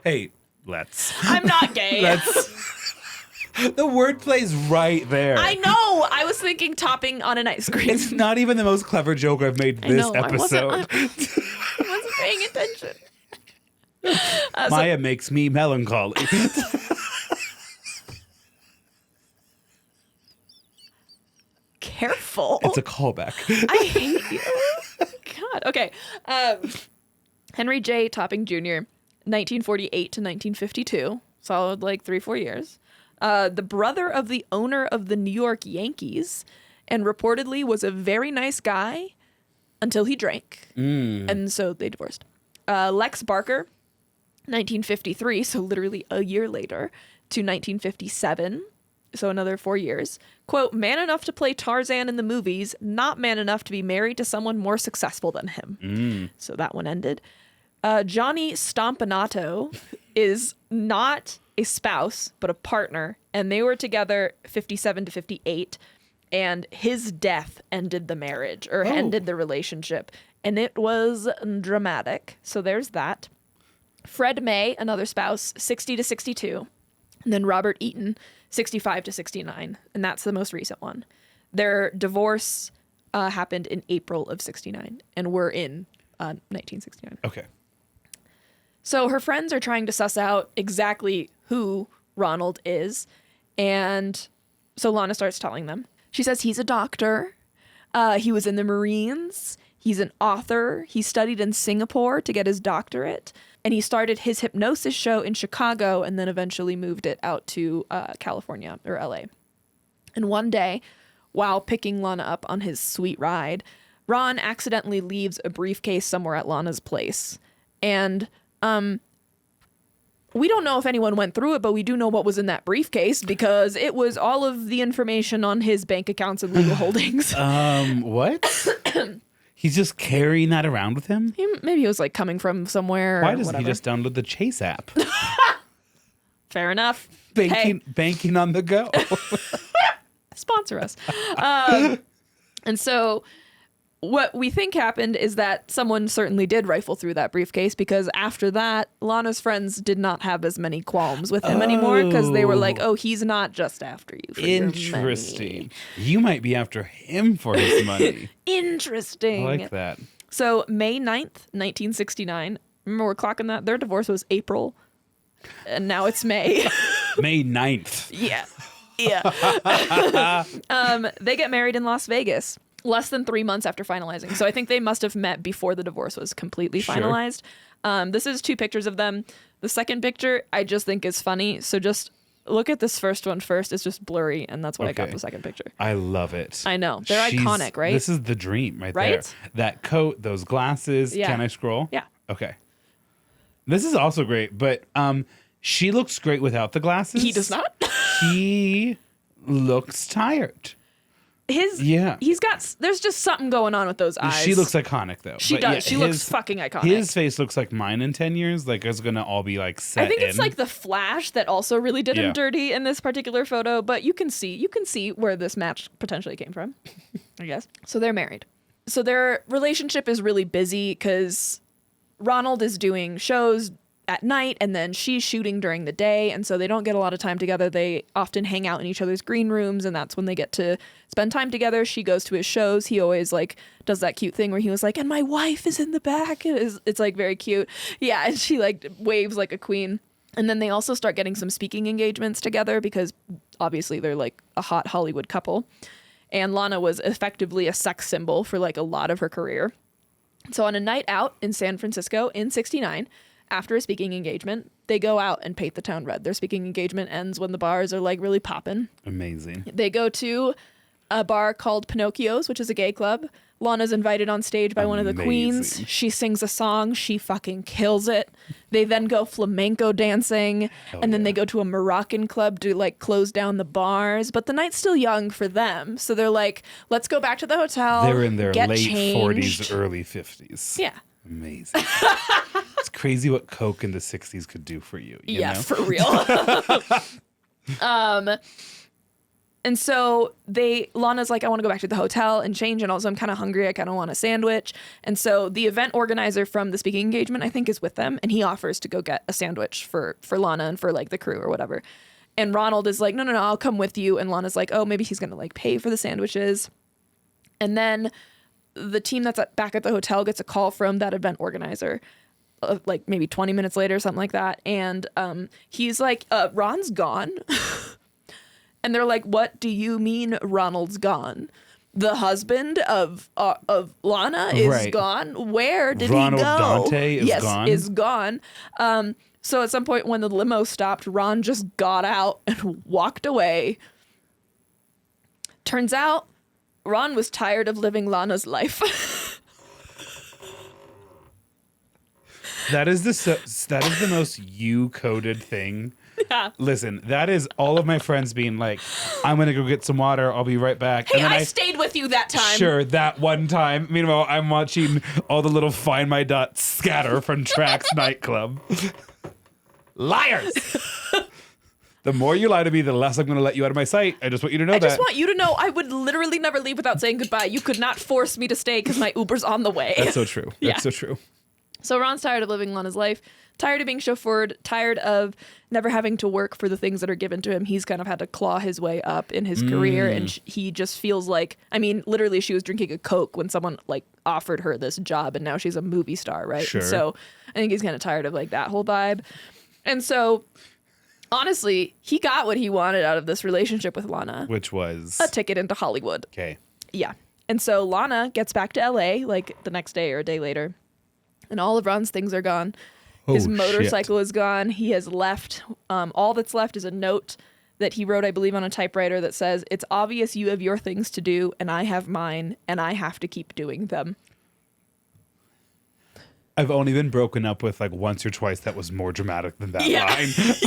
Hey, let's.
I'm not gay.
The wordplay's right there.
I know. I was thinking topping on an ice cream.
It's not even the most clever joke I've made this
know, I wasn't-
episode.
I wasn't paying attention.
Maia makes me melancholy.
Careful.
It's a callback.
I hate you. God. Okay. Henry J. Topping Jr., 1948 to 1952. Solid 3-4 years. The brother of the owner of the New York Yankees, and reportedly was a very nice guy until he drank. And so they divorced. Lex Barker, 1953, so literally a year later, to 1957. So another 4 years. Quote, "Man enough to play Tarzan in the movies, not man enough to be married to someone more successful than him." So that one ended. Johnny Stompanato is not a spouse, but a partner. And they were together 57 to 58. And his death ended the marriage, or ended the relationship. And it was dramatic. So there's that. Fred May, another spouse, 60 to 62. And then Robert Eaton, 65 to 69. And that's the most recent one. Their divorce happened in April of 69. And we're in 1969.
Okay.
So her friends are trying to suss out exactly who Ronald is. And so Lana starts telling them. She says he's a doctor. He was in the Marines. He's an author. He studied in Singapore to get his doctorate. And he started his hypnosis show in Chicago and then eventually moved it out to California or LA. And one day, while picking Lana up on his sweet ride, Ron accidentally leaves a briefcase somewhere at Lana's place. And when We don't know if anyone went through it, but we do know what was in that briefcase because it was all of the information on his bank accounts and legal holdings.
What? He's just carrying that around with him?
Maybe it was like coming from somewhere.
Why doesn't he just download the Chase app?
Fair enough.
Banking on the go.
Sponsor us. And so what we think happened is that someone certainly did rifle through that briefcase because after that, Lana's friends did not have as many qualms with him anymore because they were like, oh, he's not just after you for your money.
Interesting. You might be after him for his money.
Interesting.
I like that.
So May 9th, 1969. Remember, we're clocking that. Their divorce was April, and now it's May.
May 9th.
Yeah. They get married in Las Vegas. Less than 3 months after finalizing. So I think they must have met before the divorce was completely finalized. This is 2 pictures of them. The second picture I just think is funny. So just look at this first one first. It's just blurry, and that's what I got for the second picture.
I love it.
I know. They're iconic, right?
This is the dream right there. That coat, those glasses.
Yeah.
Can I scroll?
Yeah.
Okay. This is also great, but she looks great without the glasses.
He does not.
He looks tired.
He's got, there's just something going on with those eyes.
She looks iconic though.
She does. She looks fucking iconic.
His face looks like mine in 10 years. Like it's gonna all be like set.
I think it's like the Flash that also really did him dirty in this particular photo. But you can see where this match potentially came from, I guess. So they're married. So their relationship is really busy because Ronald is doing shows at night and then she's shooting during the day, and so they don't get a lot of time together. They often hang out in each other's green rooms, and that's when they get to spend time together. She goes to his shows. He always like does that cute thing where he was like, and my wife is in the back. It's like very cute. Yeah, and she like waves like a queen. And then they also start getting some speaking engagements together because obviously they're like a hot Hollywood couple, and Lana was effectively a sex symbol for like a lot of her career. So on a night out in San Francisco in '69, after a speaking engagement, they go out and paint the town red. Their speaking engagement ends when the bars are like really popping.
Amazing.
They go to a bar called Pinocchio's, which is a gay club. Lana's invited on stage by one of the queens. She sings a song. She fucking kills it. They then go flamenco dancing. And then they go to a Moroccan club to like close down the bars. But the night's still young for them. So they're like, let's go back to the hotel.
They're in their late
changed.
40s, early 50s.
Yeah.
Amazing. It's crazy what Coke in the 60s could do for you. You know?
For real. And so Lana's like, I want to go back to the hotel and change, and also I'm kind of hungry. I kind of want a sandwich. And so the event organizer from the speaking engagement, I think, is with them, and he offers to go get a sandwich for Lana and for like the crew or whatever. And Ronald is like, no, I'll come with you. And Lana's like, oh, maybe he's going to like pay for the sandwiches. And then the team that's back at the hotel gets a call from that event organizer, like maybe 20 minutes later, something like that. And he's like, Ron's gone. And they're like, what do you mean Ronald's gone? The husband of Lana is gone? Where did
Ronald
he go?
Dante is gone?
Yes, is gone. So at some point when the limo stopped, Ron just got out and walked away. Turns out Ron was tired of living Lana's life.
That is the most you-coded thing.
Yeah.
Listen, that is all of my friends being like, I'm going to go get some water. I'll be right back.
Hey, I stayed with you that time.
Sure, that one time. Meanwhile, I'm watching all the little Find My Dots scatter from Trax nightclub. Liars! The more you lie to me, the less I'm going to let you out of my sight. I just want you to know that.
I just want you to know I would literally never leave without saying goodbye. You could not force me to stay because my Uber's on the way.
That's so true. That's so true.
So Ron's tired of living Lana's life, tired of being chauffeured, tired of never having to work for the things that are given to him. He's kind of had to claw his way up in his career, and he just feels like, I mean, literally she was drinking a Coke when someone like offered her this job, and now she's a movie star, right?
Sure.
So I think he's kind of tired of like that whole vibe. And so honestly, he got what he wanted out of this relationship with Lana.
Which was?
A ticket into Hollywood.
Okay.
Yeah. And so Lana gets back to LA like the next day or a day later, and all of Ron's things are gone. His motorcycle is gone. He has left. All that's left is a note that he wrote, I believe, on a typewriter that says, "It's obvious you have your things to do and I have mine, and I have to keep doing them."
I've only been broken up with like once or twice. That was more dramatic than that line.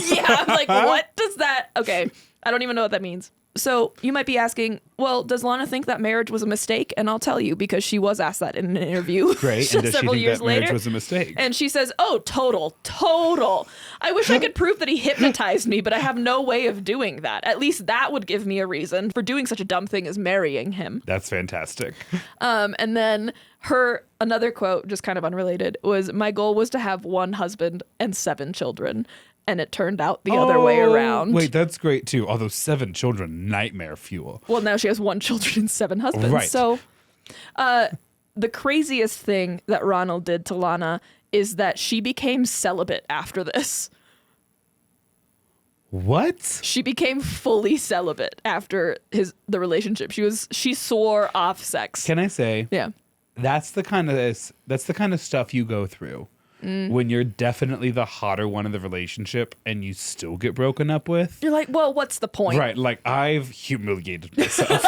Yeah, I'm like, what does that? Okay, I don't even know what that means. So you might be asking, well, does Lana think that marriage was a mistake? And I'll tell you, because she was asked that in an interview.
Great. And does she
several
think
years
that marriage
later.
was a mistake?
And she says, oh, total. I wish I could prove that he hypnotized me, but I have no way of doing that. At least that would give me a reason for doing such a dumb thing as marrying him.
That's fantastic.
And then another quote, just kind of unrelated, was, my goal was to have one husband and 7 children. And it turned out the other way around.
Wait, that's great too. Although 7 children, nightmare fuel.
Well, now she has 1 child and 7 husbands.
Right.
So the craziest thing that Ronald did to Lana is that she became celibate after this.
What?
She became fully celibate after the relationship. She swore off sex.
Can I say?
Yeah.
That's the kind of stuff you go through when you're definitely the hotter one in the relationship and you still get broken up with.
You're like, well, what's the point?
Right. Like, I've humiliated myself.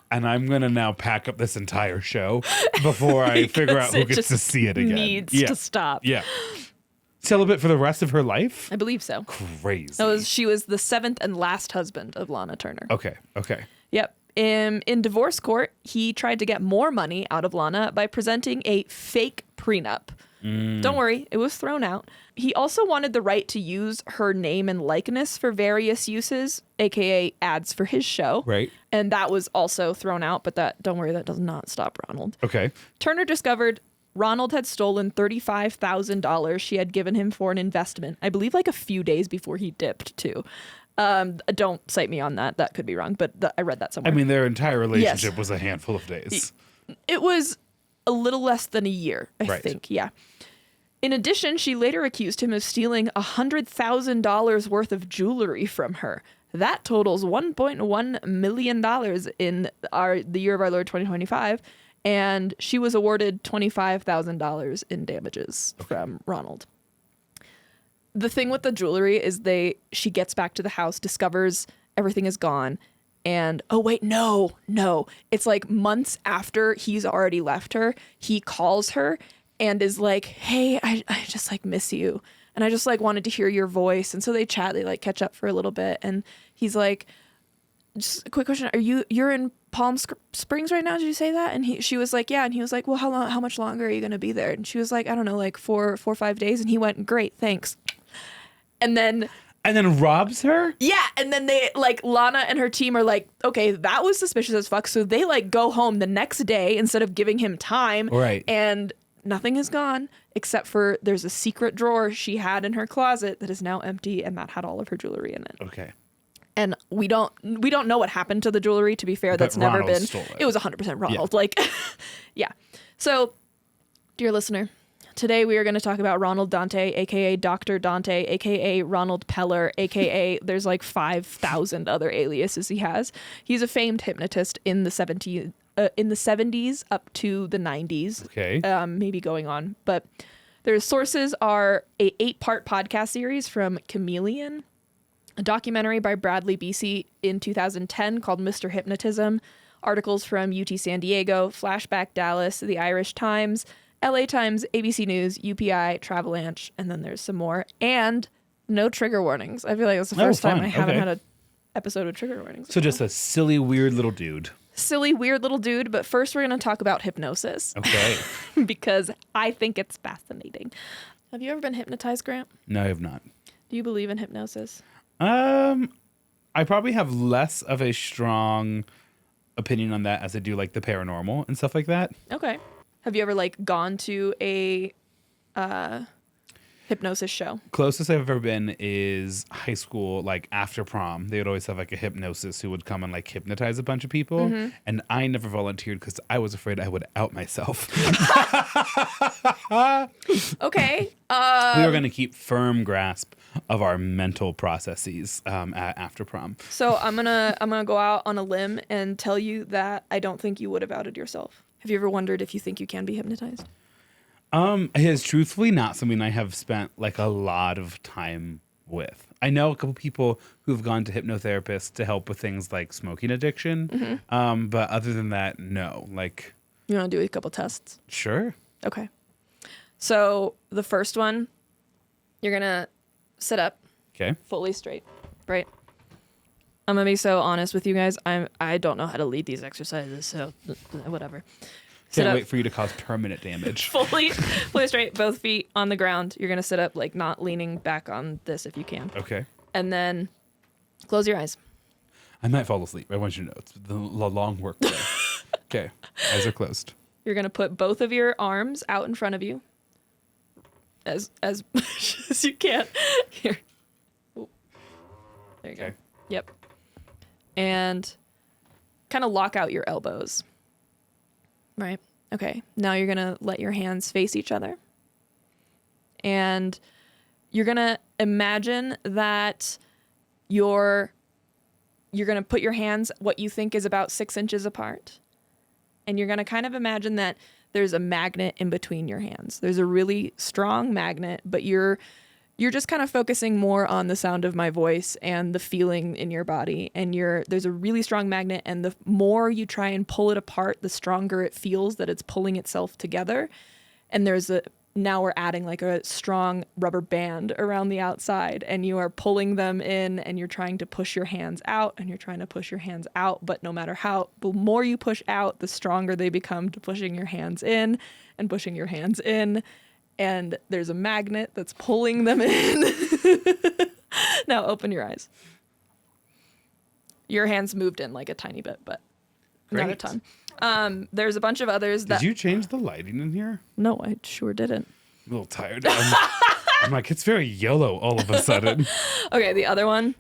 And I'm going to now pack up this entire show before I figure out who gets to see it again.
Needs to stop.
Yeah. Celibate for the rest of her life?
I believe so.
Crazy.
She was the 7th and last husband of Lana Turner.
Okay.
Yep. In divorce court, he tried to get more money out of Lana by presenting a fake prenup. Don't worry, it was thrown out. He also wanted the right to use her name and likeness for various uses, aka ads for his show.
Right.
And that was also thrown out, but don't worry, that does not stop Ronald.
Okay.
Turner discovered Ronald had stolen $35,000 she had given him for an investment. I believe like a few days before he dipped too. Don't cite me on that. That could be wrong, but I read that somewhere.
I mean, their entire relationship was a handful of days.
It was a little less than a year, I think. Yeah. In addition, she later accused him of stealing $100,000 worth of jewelry from her. That totals $1.1 million in the year of our Lord 2025. And she was awarded $25,000 in damages from Ronald. The thing with the jewelry is she gets back to the house, discovers everything is gone. And, oh, wait, no. It's like months after he's already left her, he calls her and is like, hey, I just like miss you. And I just like wanted to hear your voice. And so they chat, they like catch up for a little bit. And he's like, just a quick question. You're in Palm Springs right now? Did you say that? And she was like, yeah. And he was like, well, how much longer are you going to be there? And she was like, I don't know, like 4 or 5 days. And he went, great, thanks. And then
robs her?
Yeah, and then they like Lana and her team are like, okay, that was suspicious as fuck. So they like go home the next day instead of giving him time.
Right.
And nothing is gone except for there's a secret drawer she had in her closet that is now empty, and that had all of her jewelry in it.
Okay.
And we don't know what happened to the jewelry. To be fair, that's never
Ronald
been.
Stole it.
It was 100% Ronald. Yeah. Like, yeah. So, dear listener, today we are going to talk about Ronald Dante, aka Dr. Dante, aka Ronald Pellar, aka there's like 5,000 other aliases he has. He's a famed hypnotist in the 70s up to the 90s.
Okay.
Maybe going on, but their sources are a 8-part podcast series from Chameleon, a documentary by Bradley Beasy in 2010 called Mr. Hypnotism, articles from UT San Diego, Flashback Dallas, The Irish Times, LA Times, ABC News, UPI, Travelanche, and then there's some more. And no trigger warnings. I feel like it's the first time I haven't had an episode with trigger warnings.
So just a silly, weird little dude.
Silly, weird little dude. But first we're going to talk about hypnosis.
Okay.
Because I think it's fascinating. Have you ever been hypnotized, Grant?
No, I have not.
Do you believe in hypnosis?
I probably have less of a strong opinion on that as I do like the paranormal and stuff like that.
Okay. Have you ever like gone to a hypnosis show?
Closest I've ever been is high school, like after prom. They would always have like a hypnosis who would come and like hypnotize a bunch of people. Mm-hmm. And I never volunteered because I was afraid I would out myself.
Okay.
We were going to keep firm grasp of our mental processes after prom.
So I'm gonna go out on a limb and tell you that I don't think you would have outed yourself. Have you ever wondered if you think you can be hypnotized?
It is truthfully not something I have spent like a lot of time with. I know a couple people who've gone to hypnotherapists to help with things like smoking addiction. Mm-hmm. But other than that, no. Like,
you want to do a couple tests?
Sure.
Okay. So the first one, you're going to sit up
Okay.
fully straight, right? I'm going to be so honest with you guys. I don't know how to lead these exercises, so whatever. Sit
Can't
up
wait for you to cause permanent damage.
fully straight, both feet on the ground. You're going to sit up, like not leaning back on this if you can.
Okay.
And then close your eyes.
I might fall asleep. I want you to know. It's the long work day. Okay. Eyes are closed.
You're going to put both of your arms out in front of you as much as you can. Here. Ooh. There you
Okay.
go. Yep. And kind of lock out your elbows. Right. Okay. Now you're going to let your hands face each other. And you're going to imagine that you're going to put your hands what you think is about 6 inches apart. And you're going to kind of imagine that there's a magnet in between your hands. There's a really strong magnet, but you're just kind of focusing more on the sound of my voice and the feeling in your body. And there's a really strong magnet, and the more you try and pull it apart, the stronger it feels that it's pulling itself together. And now we're adding like a strong rubber band around the outside, and you are pulling them in, and you're trying to push your hands out, and you're trying to push your hands out. But no matter the more you push out, the stronger they become to pushing your hands in and pushing your hands in. And there's a magnet that's pulling them in. Now open your eyes. Your hands moved in like a tiny bit, but not a
Great.
ton. There's a bunch of others that...
Did you change the lighting in here?
No, I sure didn't.
I'm a little tired. I'm like, it's very yellow all of a sudden.
Okay, the other one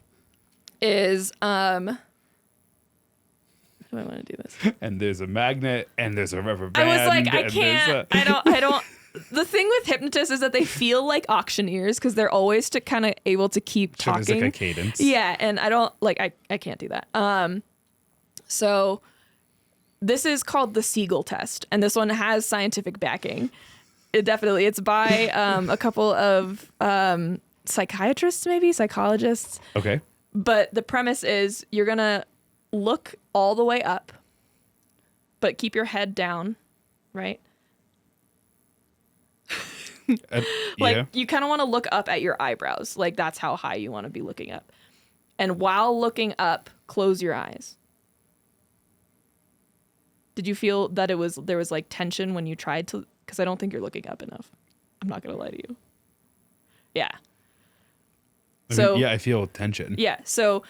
is... How do I want to do this?
And there's a magnet, and there's a rubber band.
I was like, I
and
can't...
there's
I don't... The thing with hypnotists is that they feel like auctioneers because they're always kind of able to keep
Sure,
talking.
there's like a cadence.
Yeah, and I don't I can't do that. So this is called the Siegel test, and this one has scientific backing. It's by a couple of psychiatrists, maybe psychologists.
Okay.
But the premise is you're gonna look all the way up, but keep your head down, right? Like
Yeah.
you kind of want to look up at your eyebrows. Like that's how high you want to be looking up. And while looking up, close your eyes. Did you feel that there was like tension when you tried to? Because I don't think you're looking up enough. I'm not gonna lie to you. Yeah.
I feel tension.
Yeah. So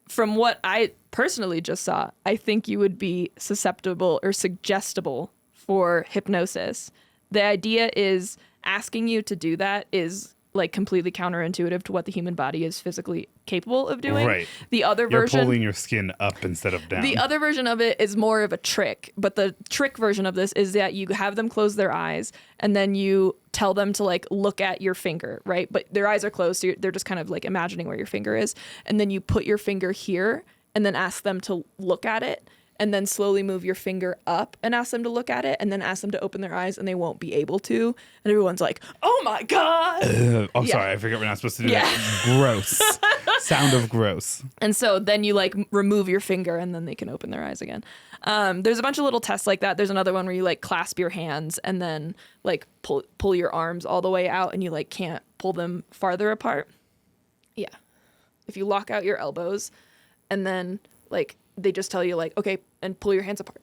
from what I personally just saw, I think you would be susceptible or suggestible for hypnosis. The idea is asking you to do that is like completely counterintuitive to what the human body is physically capable of doing.
Right.
The other
You're
version,
pulling your skin up instead of down.
the other version of it is more of a trick, but the trick version of this is that you have them close their eyes and then you tell them to like look at your finger, right? But their eyes are closed, so they're just kind of like imagining where your finger is, and then you put your finger here and then ask them to look at it. And then slowly move your finger up and ask them to look at it, and then ask them to open their eyes, and they won't be able to. And everyone's like, "Oh my god!"
I'm
Yeah.
sorry, I forget we're not supposed to do
Yeah.
that. Gross. Sound of gross.
And so then you like remove your finger, and then they can open their eyes again. There's a bunch of little tests like that. There's another one where you like clasp your hands and then like pull your arms all the way out, and you like can't pull them farther apart. Yeah, if you lock out your elbows, and then like. They just tell you like, okay, and pull your hands apart.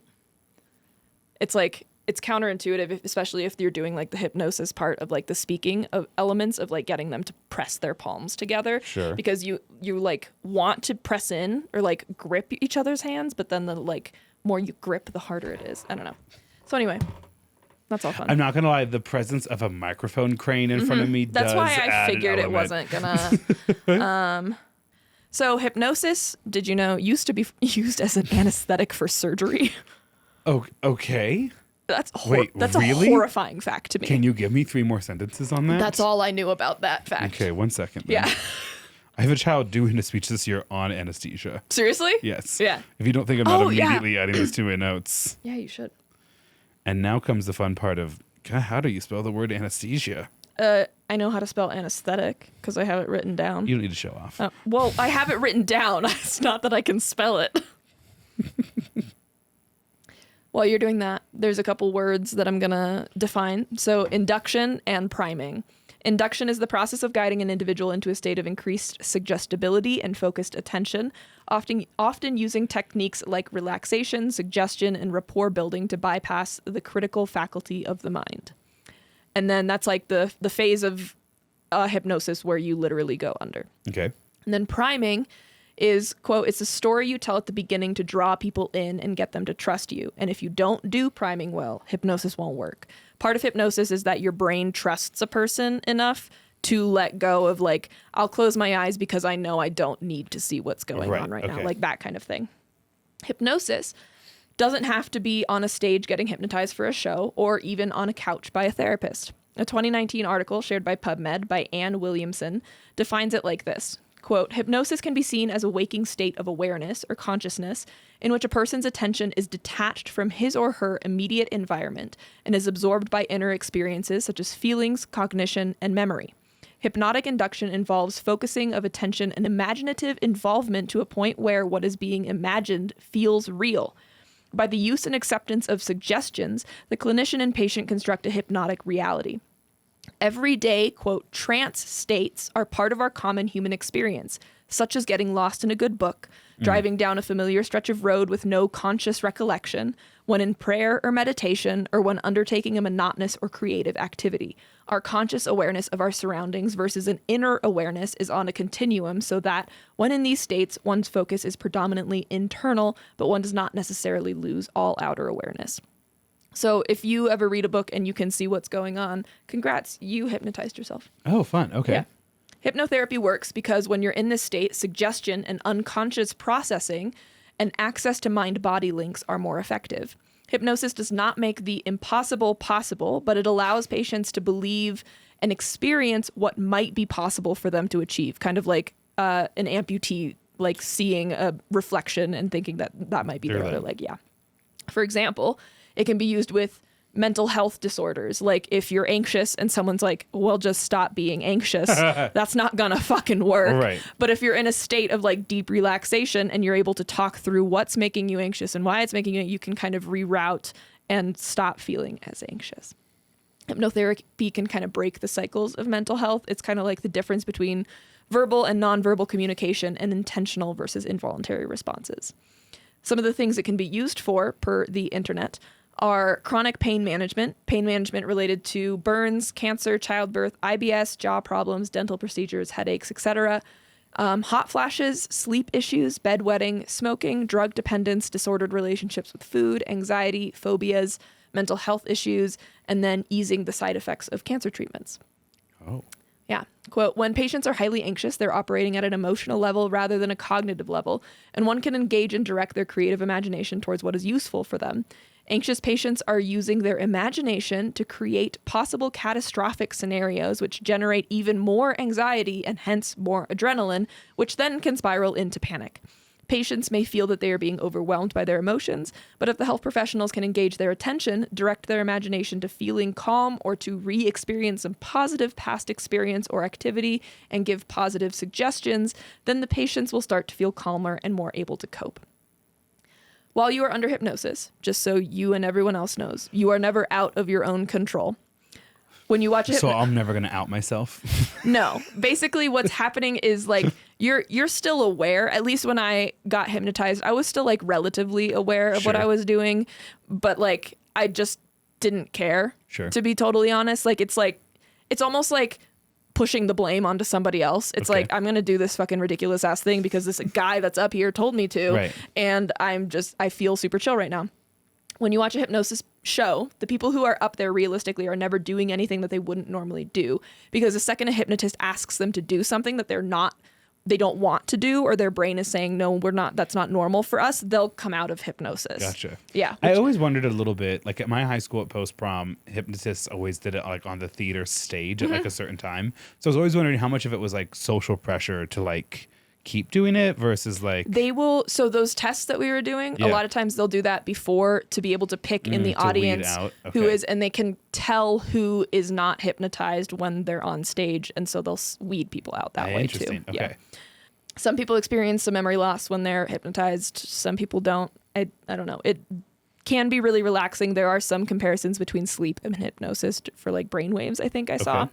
It's like, it's counterintuitive, especially if you're doing like the hypnosis part of like the speaking of elements of like getting them to press their palms together.
Sure.
Because you like want to press in or like grip each other's hands, but then the like more you grip, the harder it is. I don't know. So anyway, that's all fun.
I'm not gonna lie, the presence of a microphone crane in front of me
That's
does
why I
add an
figured it
element.
wasn't gonna. So hypnosis, did you know, used to be used as an anesthetic for surgery.
Oh, okay.
That's
Wait,
that's
really?
a horrifying fact to me.
Can you give me 3 more sentences on that?
That's all I knew about that fact.
Okay, 1 second. then.
Yeah.
I have a child doing a speech this year on anesthesia.
Seriously?
Yes.
Yeah.
If you don't think I'm not
Oh, yeah.
immediately adding this to my notes.
Yeah, you should.
And now comes the fun part of, God, how do you spell the word anesthesia?
I know how to spell anesthetic because I have it written down.
You don't need to show off.
Well, I have it written down. It's not that I can spell it. While you're doing that, there's a couple words that I'm going to define. So induction and priming. Induction is the process of guiding an individual into a state of increased suggestibility and focused attention, often using techniques like relaxation, suggestion, and rapport building to bypass the critical faculty of the mind. And then that's like the phase of hypnosis where you literally go under.
Okay.
And then priming is, quote, it's a story you tell at the beginning to draw people in and get them to trust you. And if you don't do priming well, hypnosis won't work. Part of hypnosis is that your brain trusts a person enough to let go of like, I'll close my eyes because I know I don't need to see what's going on right now. Like that kind of thing. Hypnosis doesn't have to be on a stage getting hypnotized for a show or even on a couch by a therapist. A 2019 article shared by PubMed by Anne Williamson defines it like this. Quote, hypnosis can be seen as a waking state of awareness or consciousness in which a person's attention is detached from his or her immediate environment and is absorbed by inner experiences such as feelings, cognition, and memory. Hypnotic induction involves focusing of attention and imaginative involvement to a point where what is being imagined feels real. By the use and acceptance of suggestions, the clinician and patient construct a hypnotic reality. Everyday, quote, trance states are part of our common human experience, such as getting lost in a good book, driving down a familiar stretch of road with no conscious recollection, when in prayer or meditation, or when undertaking a monotonous or creative activity. Our conscious awareness of our surroundings versus an inner awareness is on a continuum, so that when in these states, one's focus is predominantly internal, but one does not necessarily lose all outer awareness. So if you ever read a book and you can see what's going on, congrats, you hypnotized yourself.
Oh, fun. Okay.
Yeah. Hypnotherapy works because when you're in this state, suggestion and unconscious processing and access to mind-body links are more effective. Hypnosis does not make the impossible possible, but it allows patients to believe and experience what might be possible for them to achieve, kind of like an amputee, like seeing a reflection and thinking that that might be their other leg. Yeah. For example, it can be used with mental health disorders. Like if you're anxious and someone's like, well, just stop being anxious, that's not gonna fucking work.
Right.
But if you're in a state of like deep relaxation and you're able to talk through what's making you anxious and why it's making you can kind of reroute and stop feeling as anxious. Hypnotherapy can kind of break the cycles of mental health. It's kind of like the difference between verbal and nonverbal communication and intentional versus involuntary responses. Some of the things it can be used for, per the internet, are chronic pain management related to burns, cancer, childbirth, IBS, jaw problems, dental procedures, headaches, etc., hot flashes, sleep issues, bedwetting, smoking, drug dependence, disordered relationships with food, anxiety, phobias, mental health issues, and then easing the side effects of cancer treatments.
Oh.
Yeah. Quote, when patients are highly anxious, they're operating at an emotional level rather than a cognitive level, and one can engage and direct their creative imagination towards what is useful for them. Anxious patients are using their imagination to create possible catastrophic scenarios, which generate even more anxiety and hence more adrenaline, which then can spiral into panic. Patients may feel that they are being overwhelmed by their emotions, but if the health professionals can engage their attention, direct their imagination to feeling calm or to re-experience some positive past experience or activity and give positive suggestions, then the patients will start to feel calmer and more able to cope. While you are under hypnosis, just so you and everyone else knows, you are never out of your own control. When you watch a
So I'm never going to out myself?
No. Basically what's happening is like you're still aware. At least when I got hypnotized, I was still like relatively aware of what I was doing, but like I just didn't care, to be totally honest. Like it's almost like pushing the blame onto somebody else. It's like, I'm going to do this fucking ridiculous ass thing because this guy that's up here told me to.
Right.
And I feel super chill right now. When you watch a hypnosis show, the people who are up there realistically are never doing anything that they wouldn't normally do, because the second a hypnotist asks them to do something that they don't want to do, or their brain is saying, no, that's not normal for us, they'll come out of hypnosis.
Gotcha.
Yeah.
I always wondered a little bit, like at my high school at post-prom, hypnotists always did it like on the theater stage at like a certain time. So I was always wondering how much of it was like social pressure to like keep doing it versus like
so those tests that we were doing, a lot of times they'll do that before to be able to pick in the audience who is, and they can tell who is not hypnotized when they're on stage, and so they'll weed people out that way too.
Okay.
Yeah. Some people experience some memory loss when they're hypnotized, some people don't. I don't know. can be really relaxing. There are some comparisons between sleep and hypnosis for like brain waves, I think I saw.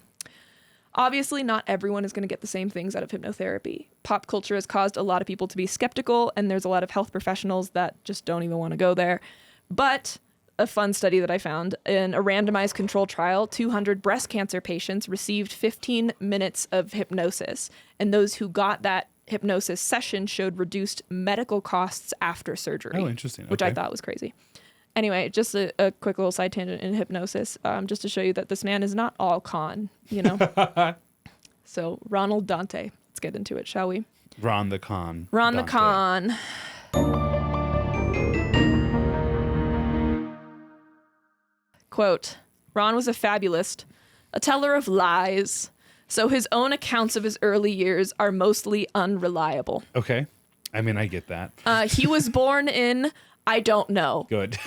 Obviously, not everyone is going to get the same things out of hypnotherapy. Pop culture has caused a lot of people to be skeptical, and there's a lot of health professionals that just don't even want to go there. But a fun study that I found, in a randomized control trial, 200 breast cancer patients received 15 minutes of hypnosis, and those who got that hypnosis session showed reduced medical costs after surgery.
Oh, interesting.
Which I thought was crazy. Anyway, just a quick little side tangent in hypnosis, just to show you that this man is not all con, you know? So, Ronald Dante. Let's get into it, shall we?
Ron the Con.
Ron the Con. Quote, Ron was a fabulist, a teller of lies, so his own accounts of his early years are mostly unreliable.
Okay. I mean, I get that.
He was born in... I don't know.
Good.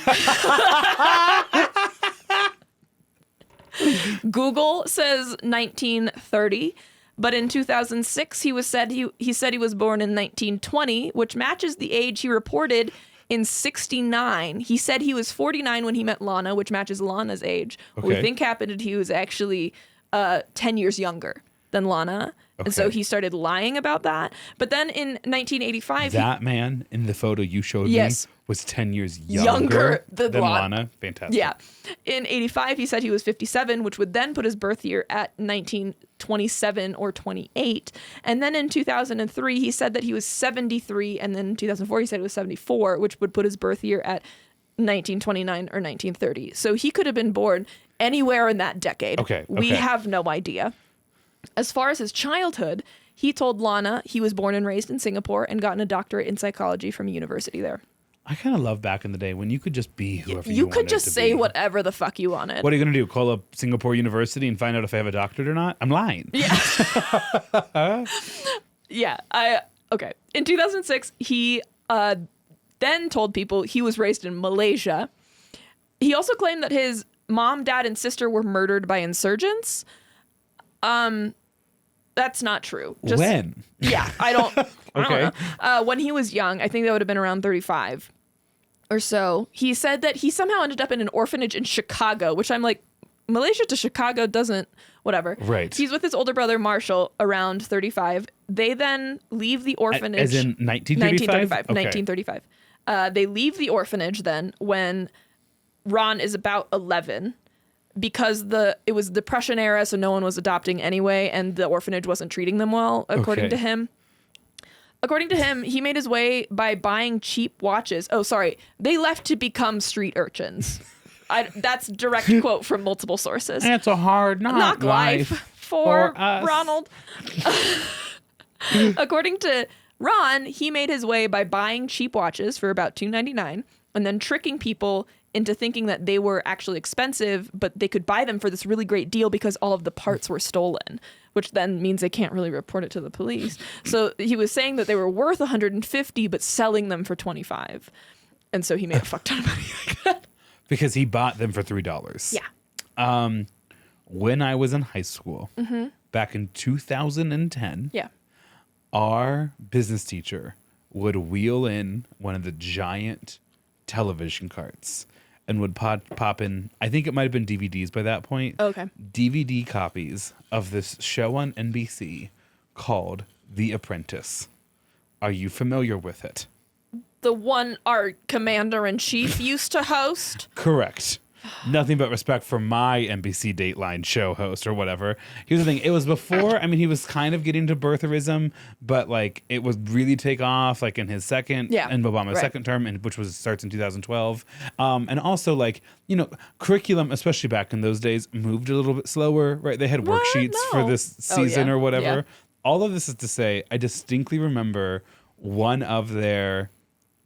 Google says 1930, but in 2006 he said he was born in 1920, which matches the age he reported in 69. He said he was 49 when he met Lana, which matches Lana's age. What we think happened is he was actually 10 years younger than Lana. Okay. And so he started lying about that. But then in 1985...
That man in the photo you showed me was 10 years younger than Lana. Fantastic.
Yeah. In 85, he said he was 57, which would then put his birth year at 1927 or 28. And then in 2003, he said that he was 73. And then in 2004, he said he was 74, which would put his birth year at 1929 or 1930. So he could have been born anywhere in that decade.
Okay.
We have no idea. As far as his childhood, he told Lana he was born and raised in Singapore and gotten a doctorate in psychology from a university there.
I kind of love back in the day when you could just be whoever you wanted.
You could just say whatever the fuck you wanted.
What are you going to do? Call up Singapore University and find out if I have a doctorate or not? I'm lying.
Yeah. Yeah. Okay. In 2006, he then told people he was raised in Malaysia. He also claimed that his mom, dad, and sister were murdered by insurgents. That's not true.
When?
Yeah, I don't
Okay.
know. When he was young, I think that would have been around 35 or so. He said that he somehow ended up in an orphanage in Chicago, which I'm like, Malaysia to Chicago doesn't, whatever.
Right.
He's with his older brother, Marshall, around 35. They then leave the orphanage.
As in 1935?
1935. They leave the orphanage then when Ron is about 11. Because it was Depression era, so no one was adopting anyway, and the orphanage wasn't treating them well, according to him. According to him, he made his way by buying cheap watches. Oh, sorry. They left to become street urchins. That's a direct quote from multiple sources.
It's a hard knock life
for
us.
Ronald. According to Ron, he made his way by buying cheap watches for about $2.99 and then tricking people into thinking that they were actually expensive, but they could buy them for this really great deal because all of the parts were stolen, which then means they can't really report it to the police. So he was saying that they were worth $150, but selling them for $25. And so he made a fuck ton of money like that.
Because he bought them for $3.
Yeah.
When I was in high school, back in 2010, our business teacher would wheel in one of the giant television carts and would pop in, I think it might have been DVDs by that point.
Okay.
DVD copies of this show on NBC called The Apprentice. Are you familiar with it?
The one our commander-in-chief used to host?
Correct. Nothing but respect for my NBC Dateline show host or whatever. Here's the thing. It was before, I mean, he was kind of getting to birtherism, but like it would really take off like in his second, in Obama's second term, and which starts in 2012. And also like, you know, curriculum, especially back in those days, moved a little bit slower, right? They had worksheets for this season or whatever. Yeah. All of this is to say, I distinctly remember one of their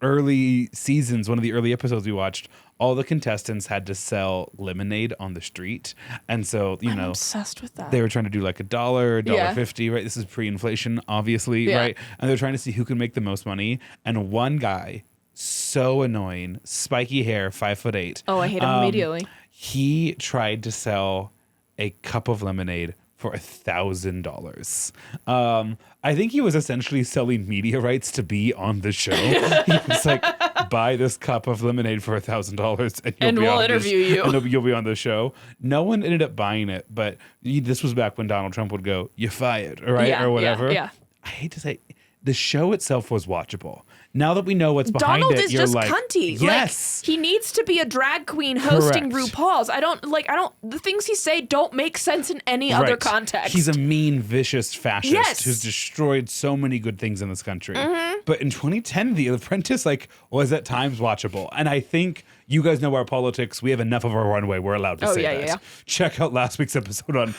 early seasons, one of the early episodes we watched, all the contestants had to sell lemonade on the street. And so, I'm
obsessed with that.
They were trying to do like $1.50, right? This is pre-inflation, obviously, right? And they're trying to see who can make the most money. And one guy, so annoying, spiky hair, 5'8".
Oh, I hate him immediately.
He tried to sell a cup of lemonade for $1,000. I think he was essentially selling media rights to be on the show. He was like, buy this cup of lemonade for $1,000 and
we'll interview you.
And you'll be on the show. No one ended up buying it, but this was back when Donald Trump would go, "You're fired," right?
Yeah,
or whatever.
Yeah.
I hate to say, the show itself was watchable. Now that we know what's behind
Donald
it,
is
you're
just
like,
cunty.
yes.
Like, he needs to be a drag queen hosting
Correct.
RuPaul's. The things he say don't make sense in any other
Right.
context.
He's a mean, vicious fascist
Yes.
who's destroyed so many good things in this country. But in 2010, The Apprentice was at times watchable. And I think you guys know our politics. We have enough of our runway. We're allowed to say that.
Yeah.
Check out last week's episode on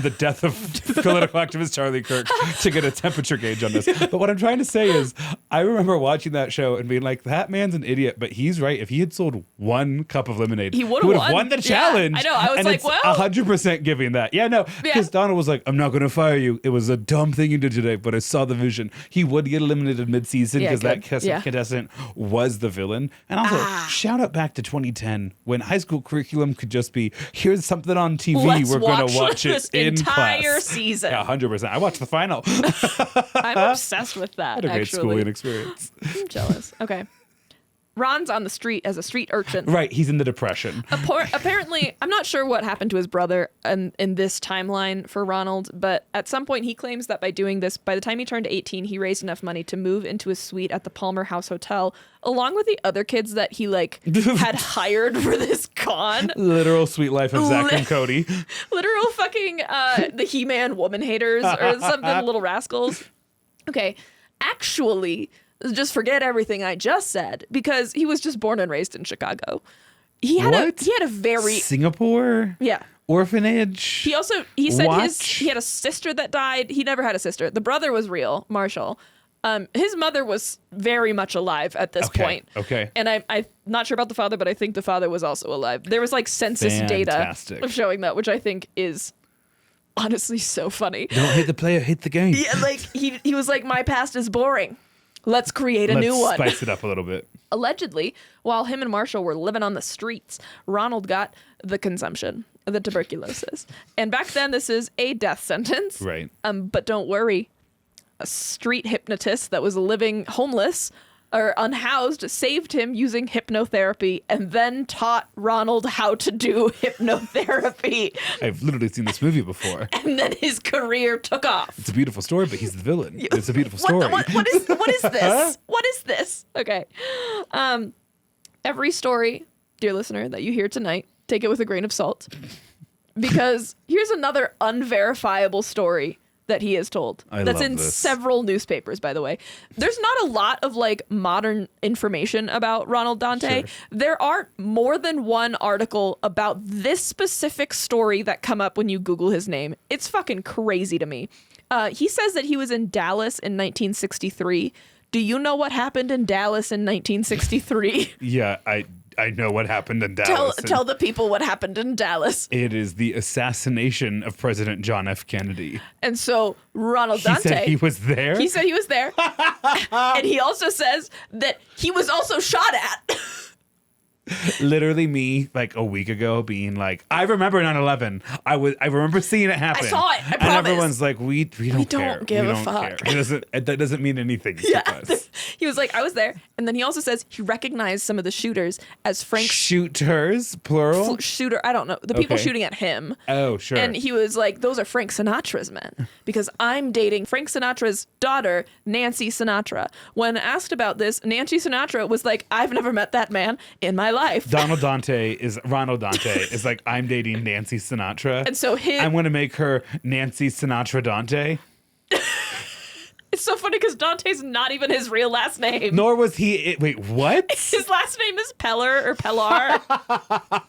the death of political activist Charlie Kirk to get a temperature gauge on this. But what I'm trying to say is, I remember watching that show and being like, that man's an idiot, but he's right. If he had sold one cup of lemonade,
he would have
won the challenge.
I know. I was
and
like,
it's
well,
100% giving that. Yeah, no, because Donald was like, I'm not going to fire you. It was a dumb thing you did today, but I saw the vision. He would get eliminated mid-season because that contestant was the villain. And also, shout out back to 2010 when high school curriculum could just be, here's something on TV. We're going to watch it in
entire
class.
season.
Yeah, 100%. I watched the final.
I'm obsessed with that.
What a great
actually.
schooling experience.
I'm jealous. Okay. Ron's on the street as a street urchin.
Right, he's in the Depression.
Apparently, I'm not sure what happened to his brother in this timeline for Ronald, but at some point he claims that by doing this, by the time he turned 18, he raised enough money to move into a suite at the Palmer House Hotel, along with the other kids that he had hired for this con.
Literal sweet life of Zach and Cody.
Literal fucking the He-Man woman haters or something, little rascals. Okay, actually, just forget everything I just said because he was just born and raised in Chicago. He had a very
Singapore?
Yeah.
Orphanage?
He said he had a sister that died. He never had a sister. The brother was real, Marshall. His mother was very much alive at this point.
Okay.
And I'm not sure about the father, but I think the father was also alive. There was census data of showing that, which I think is honestly so funny.
Don't hate the player, hate the game.
Yeah, he was like, my past is boring. Let's create a new one.
Spice it up a little bit.
Allegedly, while him and Marshall were living on the streets, Ronald got the consumption, the tuberculosis. And back then, this is a death sentence.
Right.
But don't worry. A street hypnotist that was living homeless or unhoused saved him using hypnotherapy and then taught Ronald how to do hypnotherapy.
I've literally seen this movie before.
And then his career took off.
It's a beautiful story, but he's the villain. It's a beautiful story.
What is this? What is this? Okay. Every story, dear listener, that you hear tonight, take it with a grain of salt. Because here's another unverifiable story that he has told. That's in several newspapers, by the way. There's not a lot of modern information about Ronald Dante. Sure. There are more than one article about this specific story that come up when you Google his name. It's fucking crazy to me. He says that he was in Dallas in 1963. Do you know what happened in Dallas in 1963?
Yeah, I know what happened in Dallas.
Tell the people what happened in Dallas.
It is the assassination of President John F. Kennedy.
And so Ronald Dante...
He said he was there?
He said he was there. And he also says that he was also shot at.
Literally me, a week ago, being like, I remember 9/11. I remember seeing it happen.
I saw it. I promise.
And everyone's like, we don't care.
Give a fuck.
That doesn't mean anything to us.
He was like, I was there. And then he also says he recognized some of the shooters as Frank...
Shooters, plural?
Shooter, I don't know. The people shooting at him.
Oh, sure.
And he was like, those are Frank Sinatra's men. Because I'm dating Frank Sinatra's daughter, Nancy Sinatra. When asked about this, Nancy Sinatra was like, I've never met that man in my life.
Ronald Dante is like, I'm dating Nancy Sinatra.
And so
I'm going to make her Nancy Sinatra Dante.
It's so funny because Dante's not even his real last name.
Nor was he. Wait, what?
His last name is Pellar or Pellar.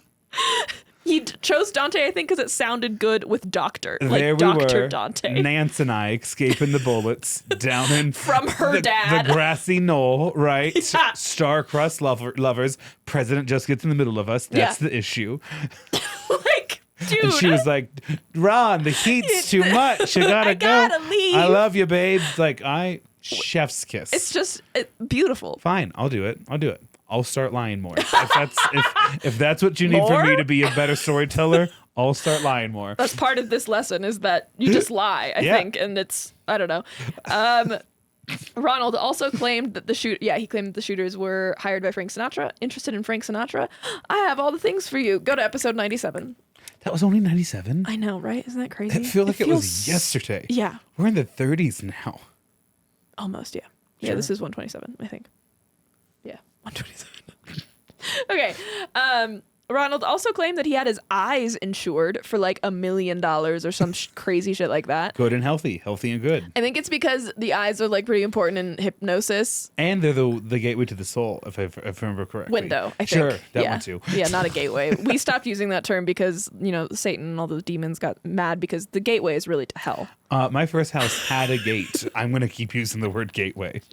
He chose Dante, I think, because it sounded good with doctor.
There we
Dr.
were,
Dante.
Nance and I escaping the bullets down in
from her dad.
The grassy knoll, right?
Yeah.
Star-crossed lovers. President just gets in the middle of us. That's the issue.
Dude.
And she was like, Ron, the heat's too much. You gotta go.
I gotta leave.
I love you, babe. Chef's kiss.
It's just beautiful.
Fine, I'll do it. I'll start lying more. If that's what you need for me
More?
to be a better storyteller, I'll start lying more.
That's part of this lesson is that you just lie, I
Yeah.
think, and it's I don't know. Ronald also claimed that he claimed that the shooters were hired by Frank Sinatra. Interested in Frank Sinatra? I have all the things for you. Go to episode 97.
That was only 97.
I know, right? Isn't that crazy?
I feel like it was
feels-
yesterday.
Yeah,
We're in the 30s now.
almost. Yeah, yeah.
Sure.
This is 127, I think. Yeah, 127. Okay. Ronald also claimed that he had his eyes insured for like $1 million or some crazy shit like that.
Good and healthy and good.
I think it's because the eyes are like pretty important in hypnosis.
And they're the gateway to the soul, if I remember correctly.
Window, I think.
Sure, that
yeah.
one too.
Yeah, not a gateway. We stopped using that term because, Satan and all the demons got mad because the gateway is really to hell.
My first house had a gate. I'm going to keep using the word gateway.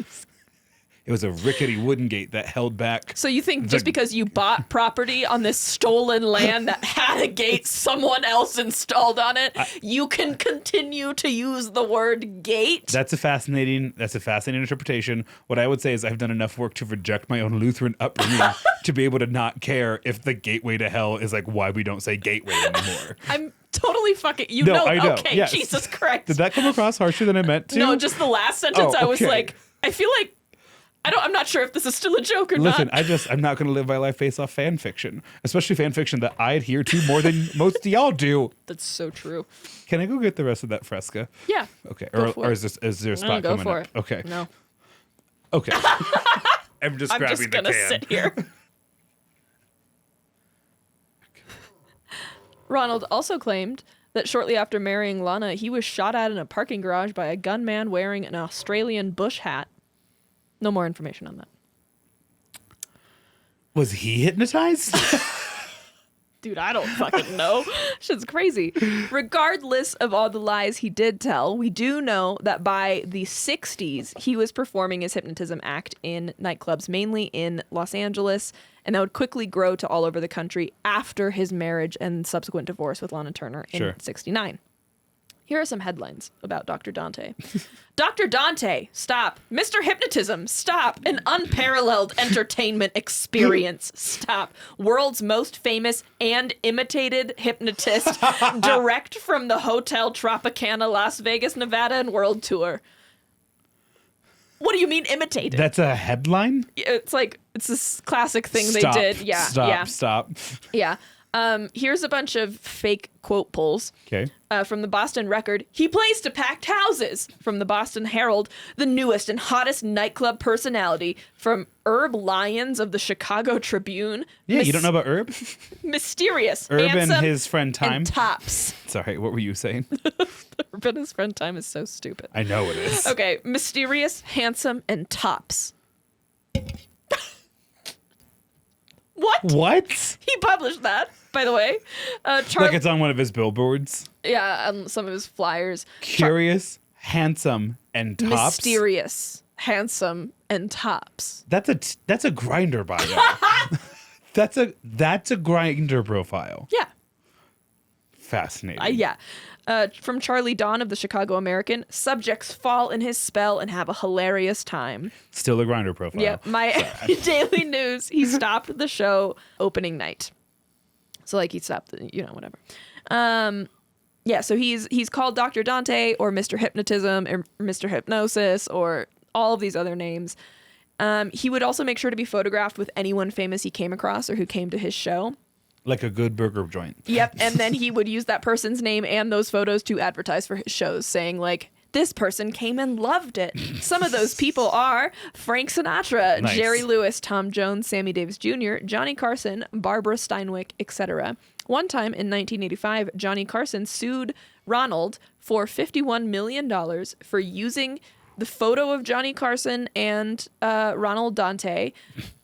It was a rickety wooden gate that held back.
So you think just because you bought property on this stolen land that had a gate someone else installed on it, you can continue to use the word gate?
That's a fascinating interpretation. What I would say is I've done enough work to reject my own Lutheran upbringing to be able to not care if the gateway to hell is like why we don't say gateway anymore.
I'm totally fucking
I know.
Okay,
Yes.
Jesus Christ.
Did that come across harsher than I meant to?
No, just the last sentence.
Oh,
I was
okay.
like, I feel like I'm not sure if this is still a joke or
Listen,
not.
I'm not going to live my life based off fan fiction, especially fan fiction that I adhere to more than most of y'all do.
That's so true.
Can I go get the rest of that fresca?
Yeah.
Okay.
Go for
Or
it.
is there a spot
Go
coming
for
up?
it.
Okay.
No.
Okay. I'm just
I'm
grabbing
just
the
gonna
can.
sit here. Ronald also claimed that shortly after marrying Lana, he was shot at in a parking garage by a gunman wearing an Australian bush hat. No more information on that.
Was he hypnotized?
Dude, I don't fucking know. Shit's crazy. Regardless of all the lies he did tell, we do know that by the 60s, he was performing his hypnotism act in nightclubs, mainly in Los Angeles, and that would quickly grow to all over the country after his marriage and subsequent divorce with Lana Turner in
Sure.
69. Here are some headlines about Dr. Dante. Dr. Dante, stop. Mr. Hypnotism, stop. An unparalleled entertainment experience, stop. World's most famous and imitated hypnotist, direct from the Hotel Tropicana, Las Vegas, Nevada, and world tour. What do you mean imitated?
That's a headline?
It's like, it's this classic thing
Stop.
they did. Yeah,
Stop.
yeah. Here's a bunch of fake quote pulls.
Okay.
From the Boston Record, he plays to packed houses. From the Boston Herald, the newest and hottest nightclub personality. From Herb Lyons of the Chicago Tribune.
Yeah, you don't know about Herb?
Mysterious,
Herb and
handsome,
his friend Time.
and tops.
Sorry, what were you saying?
Herb and his friend Time is so stupid.
I know it is.
Okay, mysterious, handsome, and tops. What?
What?
He published that, by the way.
Like it's on one of his billboards.
Yeah, on some of his flyers.
Curious, handsome, and tops.
Mysterious, handsome, and tops.
That's a grinder bio. that's a grinder profile.
Yeah.
Fascinating.
Yeah. From Charlie Dawn of the Chicago American, subjects fall in his spell and have a hilarious time.
Still a grinder profile.
Yeah, my Daily News, he stopped the show opening night. So like he stopped, whatever. Yeah, so he's called Dr. Dante or Mr. Hypnotism or Mr. Hypnosis or all of these other names. He would also make sure to be photographed with anyone famous he came across or who came to his show.
Like a good burger joint.
Yep, and then he would use that person's name and those photos to advertise for his shows, saying like, this person came and loved it. Some of those people are Frank Sinatra,
Nice.
Jerry Lewis, Tom Jones, Sammy Davis Jr., Johnny Carson, Barbara Steinway, etc. One time in 1985, Johnny Carson sued Ronald for $51 million for using the photo of Johnny Carson and Ronald Dante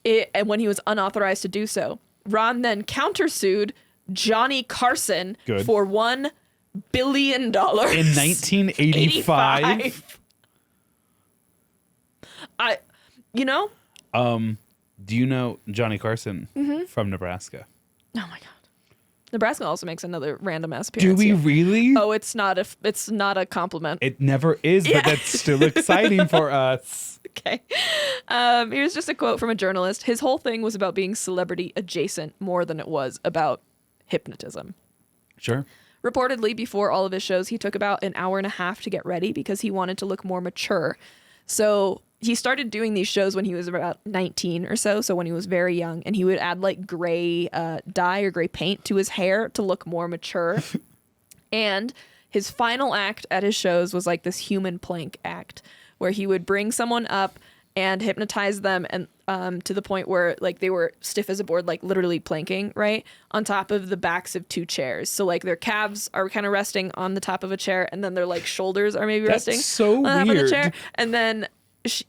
and when he was unauthorized to do so. Ron then countersued Johnny Carson
Good.
for $1 billion.
In 1985.
Mm-hmm.
Do you know Johnny Carson from Nebraska?
Oh my God. Nebraska also makes another random ass
Do
appearance.
we
here.
really?
Oh, it's not a compliment.
It never is,
Yeah.
but that's still exciting for us.
Okay. Here's just a quote from a journalist. His whole thing was about being celebrity adjacent more than it was about hypnotism.
Sure.
Reportedly, before all of his shows, he took about an hour and a half to get ready because he wanted to look more mature. So he started doing these shows when he was about 19 or so when he was very young, and he would add like gray dye or gray paint to his hair to look more mature. And his final act at his shows was like this human plank act where he would bring someone up and hypnotize them and to the point where like they were stiff as a board, like literally planking, right, on top of the backs of two chairs. So like their calves are kind of resting on the top of a chair, and then their like shoulders are maybe
That's
resting
so
on the top of the
weird.
chair, and then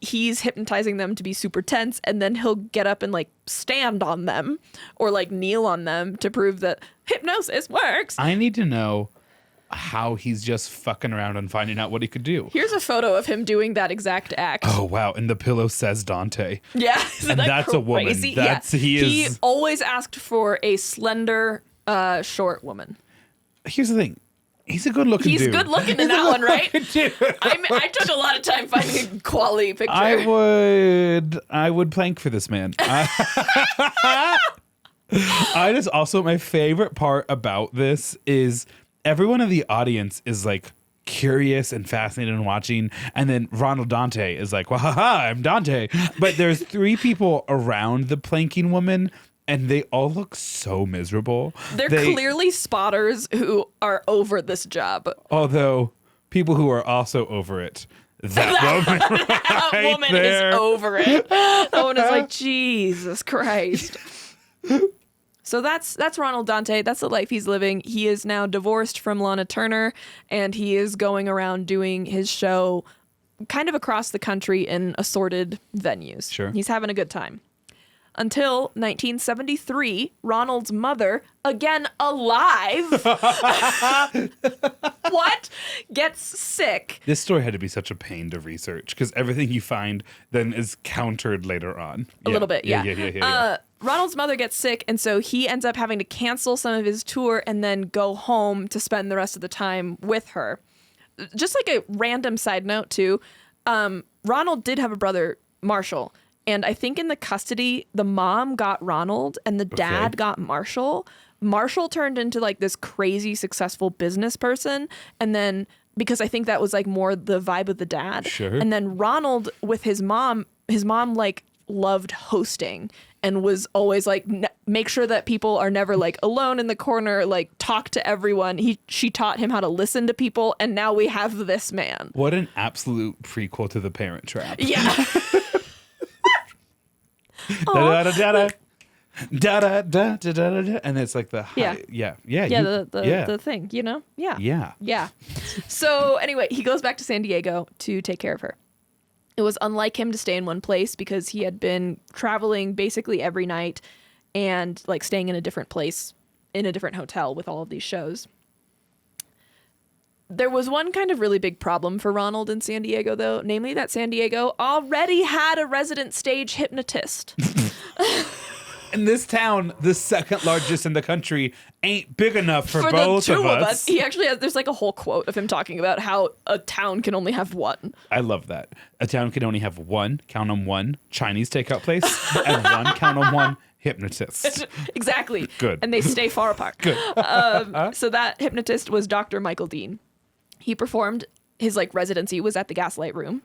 he's hypnotizing them to be super tense, and then he'll get up and like stand on them or like kneel on them to prove that hypnosis works.
I need to know how he's just fucking around and finding out what he could do.
Here's a photo of him doing that exact act.
Oh, wow. And the pillow says Dante.
Yeah, isn't
And
that
that's a woman.
crazy?
That's-
yeah.
he is-
always asked for a slender, short woman.
Here's the thing. He's a good looking
He's
dude.
good looking in that one, right?
Dude.
I took a lot of time finding a quality picture.
I would plank for this man. I just also, my favorite part about this is everyone in the audience is like curious and fascinated and watching, and then Ronald Dante is like, well, haha, I'm Dante. But there's three people around the planking woman, and they all look so miserable.
They're
They-
clearly spotters who are over this job.
Although people who are also over it, that woman,
That
right
woman
there.
is over it. That one is like, Jesus Christ. So that's Ronald Dante. That's the life he's living. He is now divorced from Lana Turner, and he is going around doing his show kind of across the country in assorted venues.
Sure.
He's having a good time. Until 1973, Ronald's mother, again alive, what? Gets sick.
This story had to be such a pain to research because everything you find then is countered later on.
A little bit, yeah.
Yeah.
Ronald's mother gets sick, and so he ends up having to cancel some of his tour and then go home to spend the rest of the time with her. Just like a random side note, too, Ronald did have a brother, Marshall, and I think in the custody, the mom got Ronald and the dad got Marshall. Marshall turned into like this crazy successful business person, and then because I think that was like more the vibe of the dad.
Sure.
And then Ronald with his mom like loved hosting and was always like make sure that people are never like alone in the corner, like talk to everyone. She taught him how to listen to people, and now we have this man.
What an absolute prequel to The Parent Trap.
Yeah.
Da-da-da-da-da. Da-da-da-da-da-da. And it's like the high,
Yeah. The thing, you know? Yeah. So anyway, he goes back to San Diego to take care of her. It was unlike him to stay in one place because he had been traveling basically every night and like staying in a different place in a different hotel with all of these shows. There was one kind of really big problem for Ronald in San Diego, though, namely that San Diego already had a resident stage hypnotist.
In this town, the second largest in the country, ain't big enough for
the
both
two
of us.
He actually has, there's like a whole quote of him talking about how a town can only have one.
I love that. A town can only have one, count on one, Chinese takeout place, and one, count on one, hypnotist.
Exactly.
Good.
And they stay far apart.
Good.
So that hypnotist was Dr. Michael Dean. He performed his like residency was at the Gaslight Room,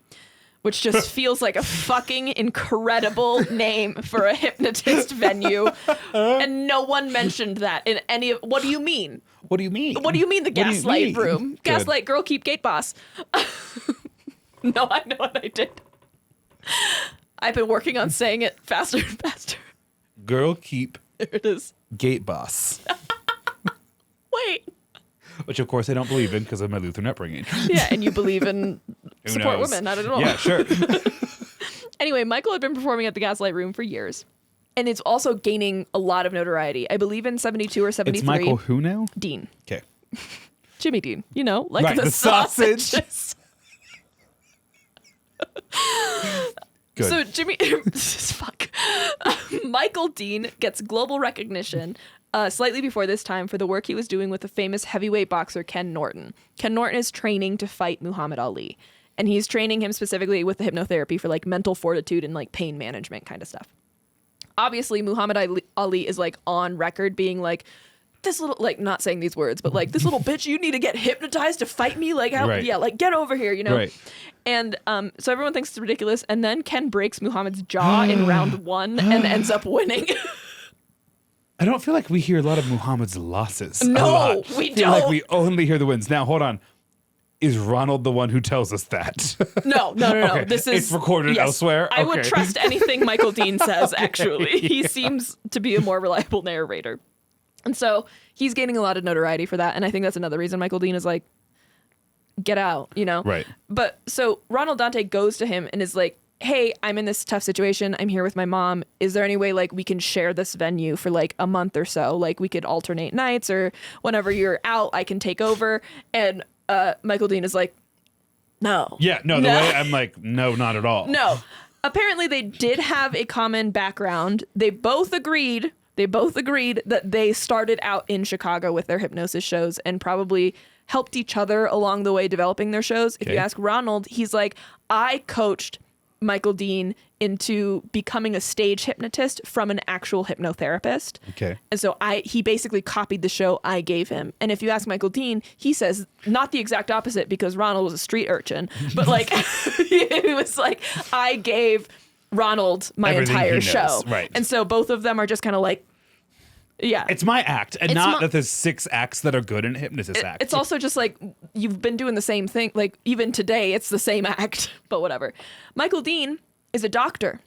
which just feels like a fucking incredible name for a hypnotist venue. And no one mentioned that in any of, what do you mean?
What do you mean?
What do you mean the
What do you
Gaslight
mean?
Room?
Good.
Gaslight girl, keep gate boss. No, I know what I did. I've been working on saying it faster and faster.
Girl, keep
There it is.
gate boss.
Wait.
Which, of course, I don't believe in because of my Lutheran upbringing.
Yeah, and you believe in
Who
support
knows?
women. I don't know.
Yeah, sure.
Anyway, Michael had been performing at the Gaslight Room for years. And it's also gaining a lot of notoriety. I believe in 72 or 73.
It's Michael who now?
Dean.
Okay.
Jimmy Dean. You know, like
Right,
the
the sausage.
sausages.
Good.
So Jimmy, fuck. Michael Dean gets global recognition slightly before this time for the work he was doing with the famous heavyweight boxer Ken Norton. Ken Norton is training to fight Muhammad Ali, and he's training him specifically with the hypnotherapy for like mental fortitude and like pain management kind of stuff. Obviously, Muhammad Ali is like on record being like, this little, like, not saying these words, but like, this little bitch, you need to get hypnotized to fight me. Like, how,
Right.
yeah, like, get over here, you know?
Right.
And so everyone thinks it's ridiculous. And then Ken breaks Muhammad's jaw in round 1 and ends up winning.
I don't feel like we hear a lot of Muhammad's losses.
No,
a lot.
we
I feel like
don't.
we only hear the wins. Now, hold on. Is Ronald the one who tells us that?
No.
Okay.
This is
It's recorded
yes.
elsewhere?
I would
Okay.
trust anything Michael Dean says, actually. He seems to be a more reliable narrator. And so he's gaining a lot of notoriety for that. And I think that's another reason Michael Dean is like, get out, you know?
Right.
But so Ronald Dante goes to him and is like, hey, I'm in this tough situation. I'm here with my mom. Is there any way like we can share this venue for like a month or so? Like we could alternate nights, or whenever you're out, I can take over. And Michael Dean is like, no.
Yeah, no, the way I'm like, no, not at all.
No. Apparently they did have a common background. They both agreed that they started out in Chicago with their hypnosis shows and probably helped each other along the way developing their shows. If you
Okay.
ask Ronald, he's like, I coached Michael Dean into becoming a stage hypnotist from an actual hypnotherapist.
Okay.
And so he basically copied the show I gave him. And if you ask Michael Dean, he says not the exact opposite, because Ronald was a street urchin, but like it was like, I gave Ronald my
Everything he
entire
knows,
show.
right.
And so both of them are just kind of like, yeah.
It's my act, and
It's
not that there's 6 acts that are good in hypnosis acts.
It's also just like, you've been doing the same thing. Like, even today, it's the same act, but whatever. Michael Dean is a doctor,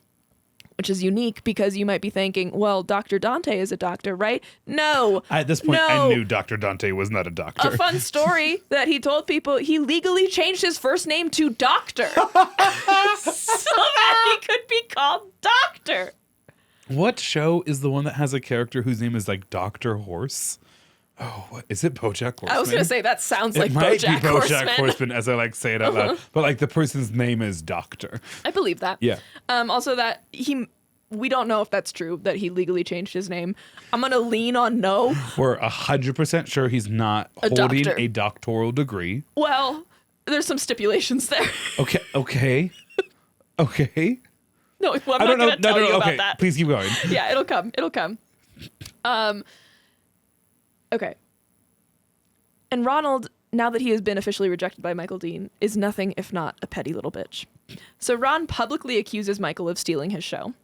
which is unique because you might be thinking, well, Dr. Dante is a doctor, right? No.
At this point,
no.
I knew Dr. Dante was not a doctor.
A fun story that he told people, he legally changed his first name to Doctor so that he could be called Doctor.
What show is the one that has a character whose name is like Dr. Horse? Oh, what is it? BoJack Horseman?
I was going to say, that sounds
it
like
might
BoJack
be BoJack
Horseman.
Horseman, as I like say it out loud. But like the person's name is Doctor.
I believe that.
Yeah.
Also that we don't know if that's true, that he legally changed his name. I'm going to lean on no.
We're 100% sure he's not
A
holding
doctor.
a doctoral degree.
Well, there's some stipulations there.
Okay.
No, well, I'm
I
not
don't know.
going to tell you about
Okay,
that.
please keep going.
Yeah, it'll come. Okay. And Ronald, now that he has been officially rejected by Michael Dean, is nothing if not a petty little bitch. So Ron publicly accuses Michael of stealing his show.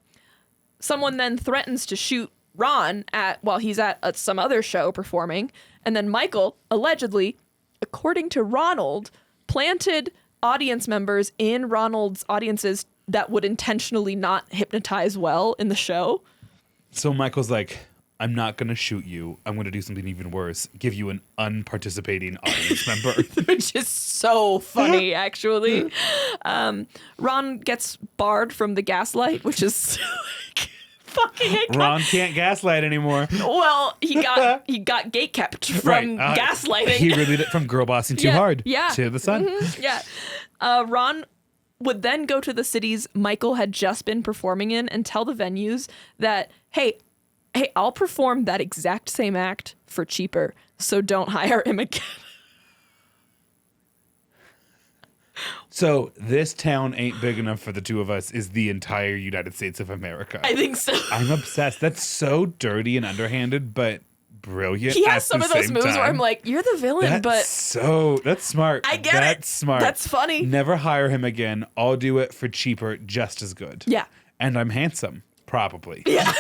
Someone then threatens to shoot Ron while he's at some other show performing, and then Michael, allegedly, according to Ronald, planted audience members in Ronald's audiences that would intentionally not hypnotize well in the show.
So Michael's like, I'm not going to shoot you. I'm going to do something even worse. Give you an unparticipating audience member.
Which is so funny, actually. Ron gets barred from the gaslight, which is like fucking
Ron can't gaslight anymore.
Well, he got gate kept from gaslighting.
He really did from girl bossing too hard to the sun.
Mm-hmm, yeah. Ron would then go to the cities Michael had just been performing in and tell the venues that, hey, I'll perform that exact same act for cheaper, so don't hire him again.
So this town ain't big enough for the two of us is the entire United States of America.
I think so.
I'm obsessed. That's so dirty and underhanded, but brilliant.
He has
at
some
the
of those
same
moves where
time.
I'm like, you're the villain, but
That's smart.
I get it.
That's smart.
That's funny.
Never hire him again. I'll do it for cheaper, just as good.
Yeah.
And I'm handsome, probably.
Yeah.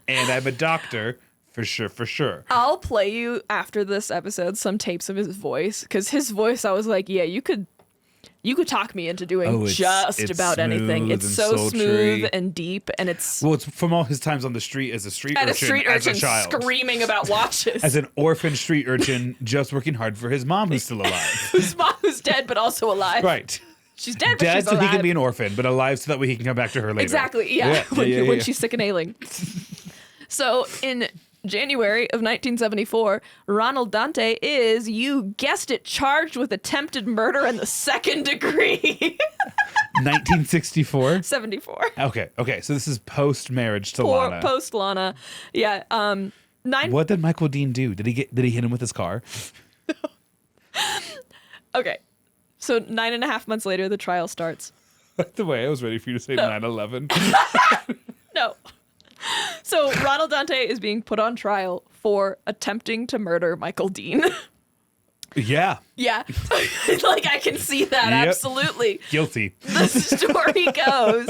And I'm a doctor, for sure.
I'll play you after this episode some tapes of his voice, because his voice, I was like, yeah, you could talk me into doing
it's
just about anything.
smooth
It's
and
so
sultry.
smooth and deep, and it's
Well, it's from all his times on the street as a street
at
urchin,
a street
as
urchin
a child.
screaming about watches.
As an orphan street urchin, just working hard for his mom who's still alive.
His mom who's dead but also alive.
Right.
She's dead, but
Dead
she's
so
alive.
he can be an orphan, but alive so that way he can come back to her later.
Exactly, yeah. When
yeah.
she's sick and ailing. So in January of 1974, Ronald Dante is, you guessed it, charged with attempted murder in the second degree.
1964?
74.
Okay. So this is post-marriage to Lana.
Post Lana. Yeah.
What did Michael Dean do? Did he hit him with his car?
Okay. So 9.5 months later, the trial starts.
By the way, I was ready for you to say 9/11.
No. So Ronald Dante is being put on trial for attempting to murder Michael Dean.
Yeah.
Yeah. Like, I can see that.
Yep.
Absolutely.
Guilty.
The story goes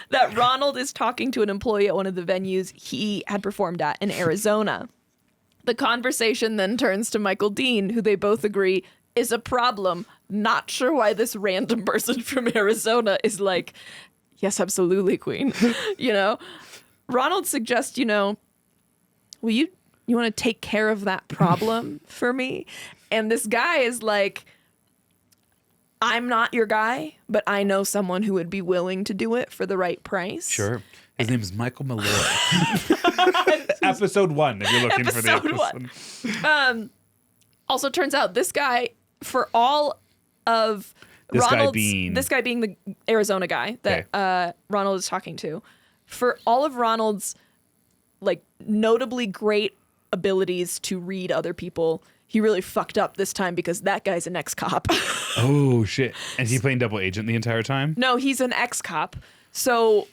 that Ronald is talking to an employee at one of the venues he had performed at in Arizona. The conversation then turns to Michael Dean, who they both agree is a problem. Not sure why this random person from Arizona is like, yes, absolutely, queen. Ronald suggests, will you want to take care of that problem for me? And this guy is like, I'm not your guy, but I know someone who would be willing to do it for the right price.
Sure. His name is Michael Malloy. Episode 1, if you're looking for the episode.
1. Also, turns out this guy, for all of this guy being the Arizona guy that Ronald is talking to, for all of Ronald's like notably great abilities to read other people, he really fucked up this time because that guy's an ex-cop.
Oh, shit. And is he playing double agent the entire time?
No, he's an ex-cop. So,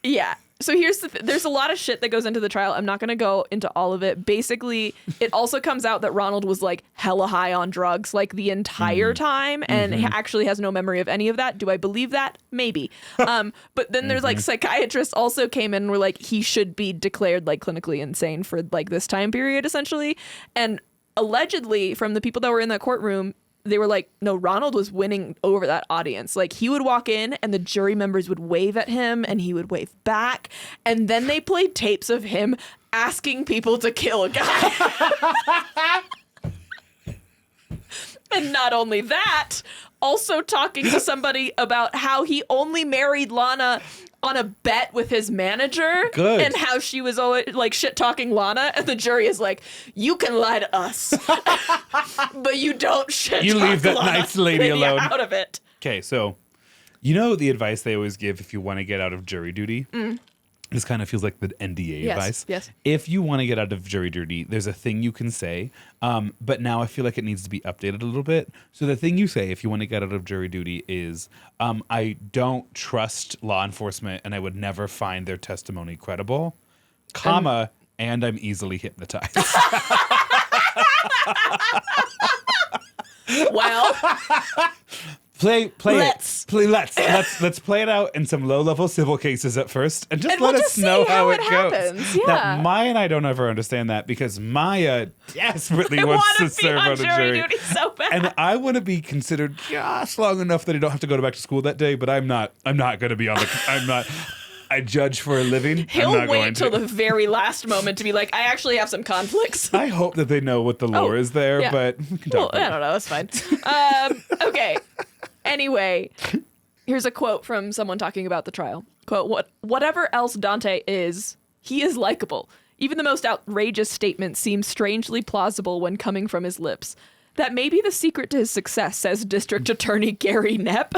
yeah. So here's there's a lot of shit that goes into the trial. I'm not going to go into all of it. Basically, it also comes out that Ronald was like hella high on drugs like the entire time and actually has no memory of any of that. Do I believe that? Maybe. But then there's like psychiatrists also came in and were like, he should be declared like clinically insane for like this time period, essentially. And allegedly, from the people that were in that courtroom, they were like, no, Ronald was winning over that audience. Like, he would walk in and the jury members would wave at him and he would wave back. And then they played tapes of him asking people to kill a guy. And not only that, also talking to somebody about how he only married Lana on a bet with his manager.
Good.
And how she was always like shit talking Lana, and the jury is like, you can lie to us, but you don't shit.
You leave that
Lana.
nice lady alone.
Out of it.
Okay, so the advice they always give if you want to get out of jury duty. This kind of feels like the NDA advice.
Yes.
If you want to get out of jury duty, there's a thing you can say, but now I feel like it needs to be updated a little bit. So the thing you say if you want to get out of jury duty is, I don't trust law enforcement and I would never find their testimony credible, and I'm easily hypnotized.
Well,
let's play it out in some low-level civil cases at first, and just let us know how it goes.
Yeah.
Now, Maia and I don't ever understand that because Maya desperately wants to serve on a jury
duty so bad.
and I want to be considered just long enough that I don't have to go back to school that day. But I'm not going to be on the. I'm not. I judge for a living.
He'll wait till the very last moment to be like, I actually have some conflicts.
I hope that they know what the lore is there, but we can talk about
I don't know. That's fine. Okay. Anyway, here's a quote from someone talking about the trial. Quote, whatever else Dante is, he is likable. Even the most outrageous statements seem strangely plausible when coming from his lips. That may be the secret to his success, says District Attorney Gary Knepp,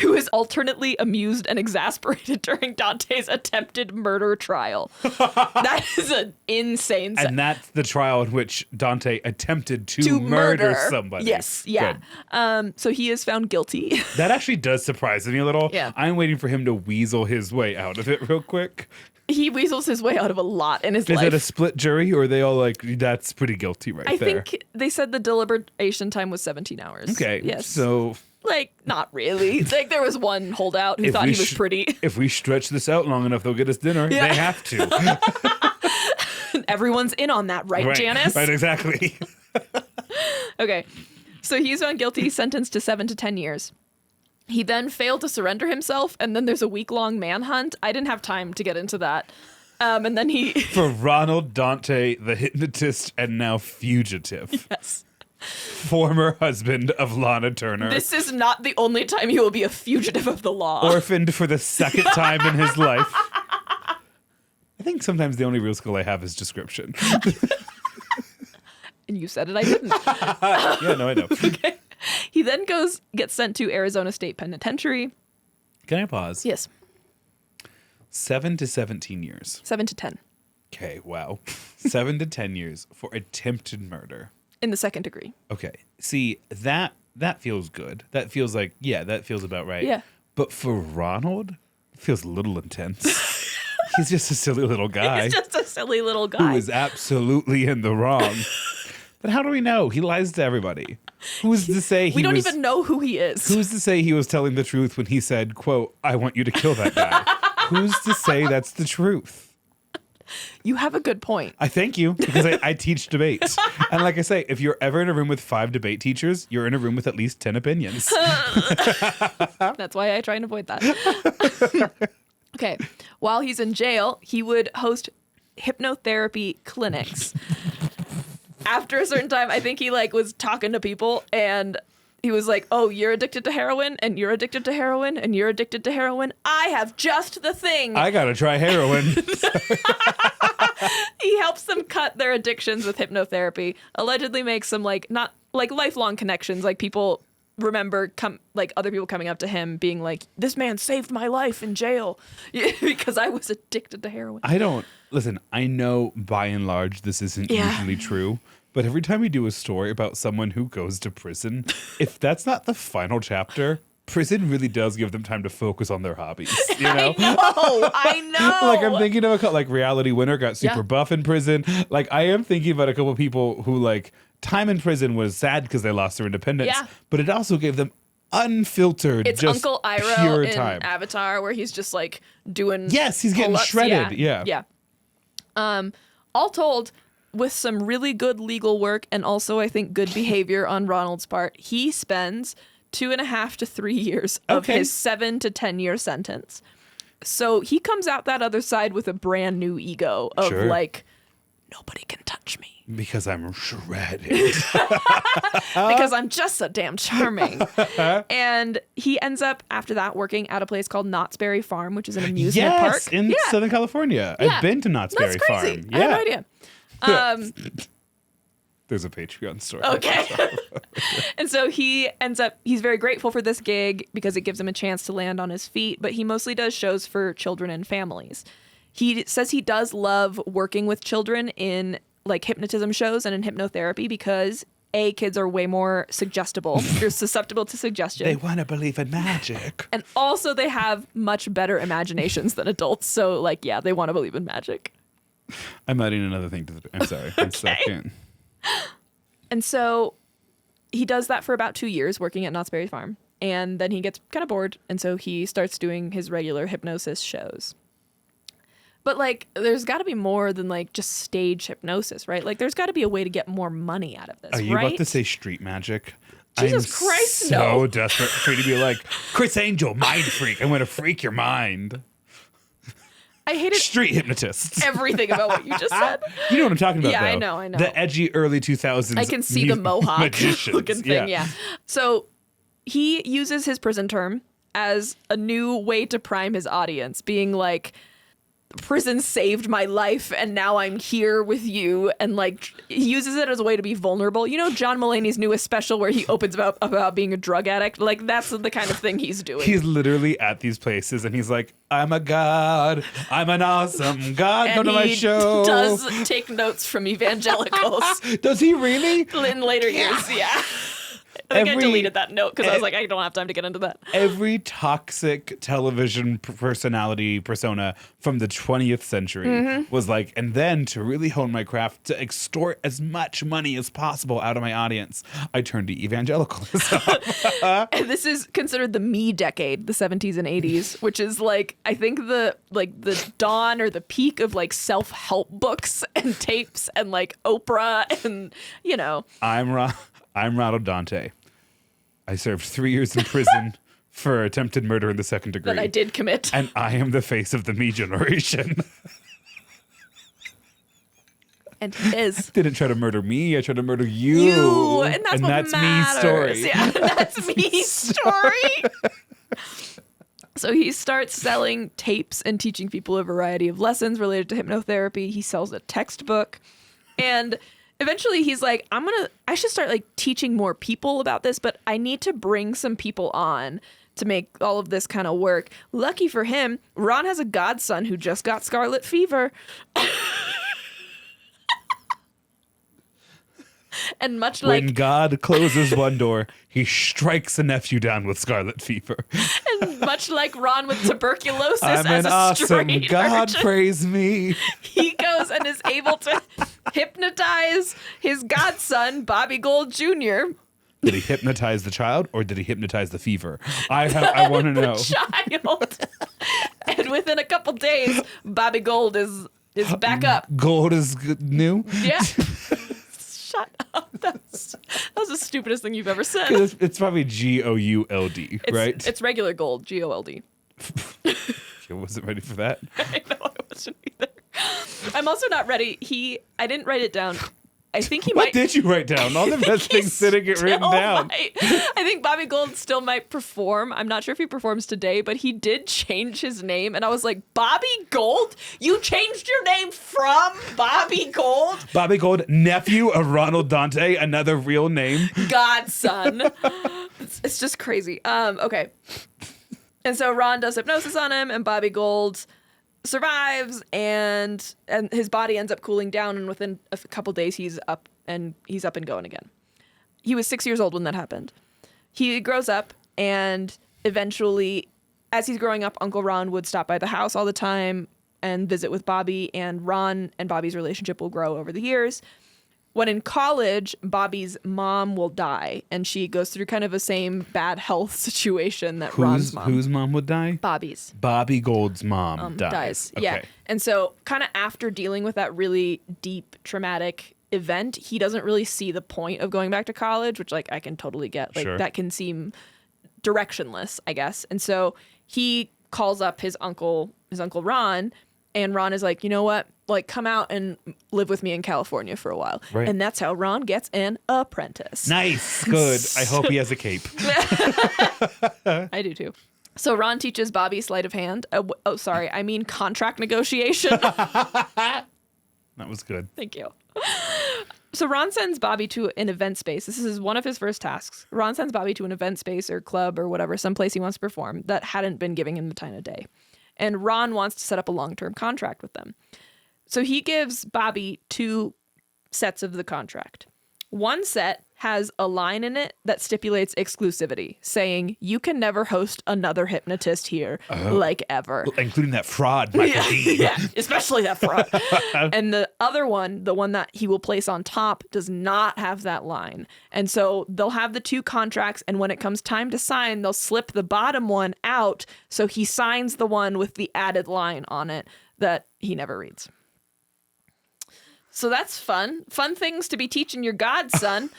who is alternately amused and exasperated during Dante's attempted murder trial. That is an insane sentence.
And that's the trial in which Dante attempted to murder somebody.
Yes, yeah. So he is found guilty.
That actually does surprise me a little.
Yeah.
I'm waiting for him to weasel his way out of it real quick.
He weasels his way out of a lot in his life.
Is it a split jury, or are they all like, that's pretty guilty there?
I think they said the deliberation time was 17 hours.
Okay.
Yes.
So.
Like, not really. Like, there was one holdout who thought he was pretty.
If we stretch this out long enough, they'll get us dinner.
Yeah.
They have to.
Everyone's in on that, right, Janice?
Right, exactly.
Okay. So he's found guilty, sentenced to 7 to 10 years. He then failed to surrender himself, and then there's a week-long manhunt. I didn't have time to get into that. And then he...
For Ronald Dante, the hypnotist and now fugitive.
Yes.
Former husband of Lana Turner.
This is not the only time he will be a fugitive of the law.
Orphaned for the second time in his life. I think sometimes the only real skill I have is description.
And you said it, I didn't.
Yeah, no, I know.
Okay. He then gets sent to Arizona State Penitentiary.
Can I pause?
Yes.
7 to 17 years.
7 to 10.
Okay, wow. 7 to 10 years for attempted murder.
In the second degree.
Okay. See, that feels good. That feels like, yeah, that feels about right.
Yeah.
But for Ronald, it feels a little intense. He's just a silly little guy.
He's just a silly little guy.
Who is absolutely in the wrong. But how do we know? He lies to everybody. Who's to say
we don't even know who he is.
Who's to say he was telling the truth when he said, quote, I want you to kill that guy? Who's to say that's the truth?
You have a good point.
I thank you, because I teach debates. And like I say, if you're ever in a room with 5 debate teachers, you're in a room with at least 10 opinions.
That's why I try and avoid that. Okay. While he's in jail, he would host hypnotherapy clinics. After a certain time, I think he was talking to people and he was like, oh, you're addicted to heroin and you're addicted to heroin and you're addicted to heroin. I have just the thing.
I gotta try heroin.
He helps them cut their addictions with hypnotherapy, allegedly makes some not lifelong connections. Like people remember other people coming up to him being like, this man saved my life in jail because I was addicted to heroin.
I know by and large this isn't usually true. But every time we do a story about someone who goes to prison, if that's not the final chapter, prison really does give them time to focus on their hobbies. You know?
I know.
I'm thinking of a couple, Reality Winner got super buff in prison. I am thinking about a couple of people who time in prison was sad because they lost their independence.
Yeah.
But it also gave them unfiltered,
it's
just
Uncle Iroh
pure
in
time.
Avatar where he's just doing
Yes, he's getting
pull-ups.
shredded.
Yeah. All told, with some really good legal work and also I think good behavior on Ronald's part, he spends 2.5 to 3 years of his 7 to 10 year sentence. So he comes out that other side with a brand new ego of nobody can touch me.
Because I'm shredded.
Because I'm just so damn charming. And he ends up, after that, working at a place called Knott's Berry Farm, which is an amusement park.
In Southern California.
Yeah.
I've been to Knott's Berry
That's crazy.
Farm.
I had no idea.
There's a Patreon story.
Okay. And so he's very grateful for this gig because it gives him a chance to land on his feet, but he mostly does shows for children and families. He says he does love working with children in hypnotism shows and in hypnotherapy because kids are way more suggestible. They're susceptible to suggestion.
They want to believe in magic.
And also they have much better imaginations than adults. So they want to believe in magic.
I'm adding another thing to I'm sorry. One second.
And so he does that for about 2 years working at Knott's Berry Farm. And then he gets kind of bored. And so he starts doing his regular hypnosis shows. But there's got to be more than just stage hypnosis, right? There's got to be a way to get more money out of this,
Are you
right?
about to say street magic?
Jesus Christ,
so
no.
desperate for you to be like, Chris Angel, mind freak. I'm going to freak your mind.
I hated
street hypnotists.
everything about what you just said.
You know what I'm talking about,
Yeah,
though.
I know.
The edgy early 2000s
I can see the mohawk
magicians.
looking thing, yeah. So he uses his prison term as a new way to prime his audience, being like, prison saved my life and now I'm here with you, and he uses it as a way to be vulnerable. You know John Mulaney's newest special where he opens about being a drug addict? That's the kind of thing he's doing.
He's literally at these places and he's like, I'm a god. I'm an awesome god. Come to my show.
He does take notes from evangelicals.
Does he really?
In later years, yeah. I think I deleted that note because I was like, I don't have time to get into that.
Every toxic television persona from the 20th century was and then to really hone my craft, to extort as much money as possible out of my audience, I turned to evangelicalism.
And this is considered the me decade, the 70s and 80s, which is I think the dawn or the peak of self-help books and tapes and Oprah and,
I'm Ronald Dante. I served 3 years in prison for attempted murder in the second degree.
That I did commit.
And I am the face of the me generation.
And he is.
Didn't try to murder me. I tried to murder you.
And that's what
that's
matters.
me story.
Yeah, that's me story. So he starts selling tapes and teaching people a variety of lessons related to hypnotherapy. He sells a textbook. And eventually he's like, I should start teaching more people about this, but I need to bring some people on to make all of this kind of work. Lucky for him, Ron has a godson who just got scarlet fever. And much
When
like
God closes one door, he strikes a nephew down with scarlet fever.
and much like Ron with tuberculosis
I'm
as
an
a
awesome
straight
God,
urchin,
praise me.
he goes and is able to hypnotize his godson, Bobby Gold Jr.,
Did he hypnotize the child or did he hypnotize the fever? I want to know.
child. And within a couple days, Bobby Gold is back up.
Gold is new.
Yeah. Shut up. That was the stupidest thing you've ever said.
It's probably GOULD, right?
It's regular gold, GOLD.
I wasn't ready for that.
I know I wasn't either. I'm also not ready. I didn't write it down. I think he
What
might.
did you write down? All the best
He
things didn't get written
still
down.
might. I think Bobby Gold still might perform. I'm not sure if he performs today, but he did change his name. And I was like, Bobby Gold? You changed your name from Bobby Gold?
Bobby Gold, nephew of Ronald Dante, another real name.
Godson. It's just crazy. Okay. And so Ron does hypnosis on him, and Bobby Gold survives, and his body ends up cooling down, and within a couple days he's up and going again. He was 6 years old when that happened. He grows up, and eventually, as he's growing up, Uncle Ron would stop by the house all the time and visit with Bobby, and Ron and Bobby's relationship will grow over the years. When in college, Bobby's mom will die, and she goes through kind of a same bad health situation that Ron's mom.
Whose mom would die?
Bobby's.
Bobby Gold's mom
dies.
Okay.
Yeah. And so kind of after dealing with that really deep traumatic event, he doesn't really see the point of going back to college, which like I can totally get. Like
Sure.
that can seem directionless, I guess. And so he calls up his uncle Ron, and Ron is like, you know what? Like, come out and live with me in California for a while.
Right.
And that's how Ron gets an apprentice.
Nice. Good. I hope he has a cape.
I do too. So Ron teaches Bobby sleight of hand. I mean contract negotiation.
That was good.
Thank you. So Ron sends Bobby to an event space. This is one of his first tasks. Ron sends Bobby to an event space or club or whatever, someplace he wants to perform that hadn't been giving him the time of day. And Ron wants to set up a long-term contract with them. So he gives Bobby 2 sets of the contract. One set has a line in it that stipulates exclusivity, saying you can never host another hypnotist here, like ever.
Including that fraud, Michael D.
Yeah, especially that fraud. And the other one, the one that he will place on top, does not have that line. And so they'll have the 2 contracts, and when it comes time to sign, they'll slip the bottom one out, so he signs the one with the added line on it that he never reads. So that's fun. Fun things to be teaching your godson.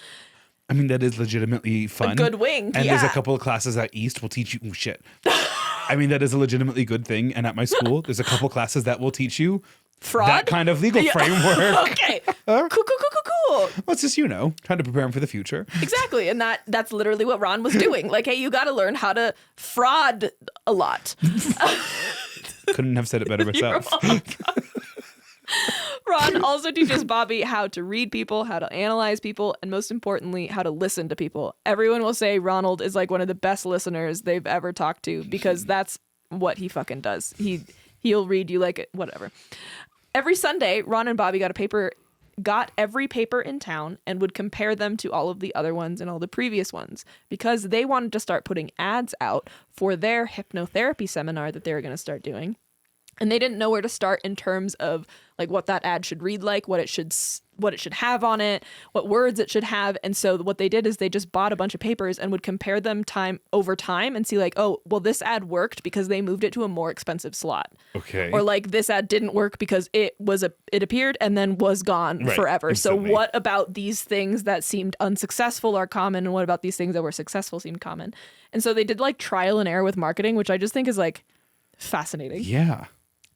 I mean, that is legitimately fun.
A good wing.
And
yeah.
there's a couple of classes at East will teach you. Oh, shit. I mean, that is a legitimately good thing. And at my school, there's a couple classes that will teach you
Fraud?
that kind of legal framework.
Okay. Cool.
Well, it's just, trying to prepare him for the future.
Exactly. And that's literally what Ron was doing. Like, hey, you got to learn how to fraud a lot.
Couldn't have said it better myself.
Ron also teaches Bobby how to read people, how to analyze people, and most importantly, how to listen to people. Everyone will say Ronald is like one of the best listeners they've ever talked to because that's what he fucking does. He'll read you like whatever. Every Sunday, Ron and Bobby got every paper in town and would compare them to all of the other ones and all the previous ones because they wanted to start putting ads out for their hypnotherapy seminar that they were going to start doing. And they didn't know where to start in terms of like what that ad should read like, what it should have on it, what words it should have. And so what they did is they just bought a bunch of papers and would compare them over time and see like, oh, well, this ad worked because they moved it to a more expensive slot.
Okay.
Or like this ad didn't work because it appeared and then was gone forever.
Instantly.
So what about these things that seemed unsuccessful are common, and what about these things that were successful seemed common? And so they did like trial and error with marketing, which I just think is like fascinating.
Yeah.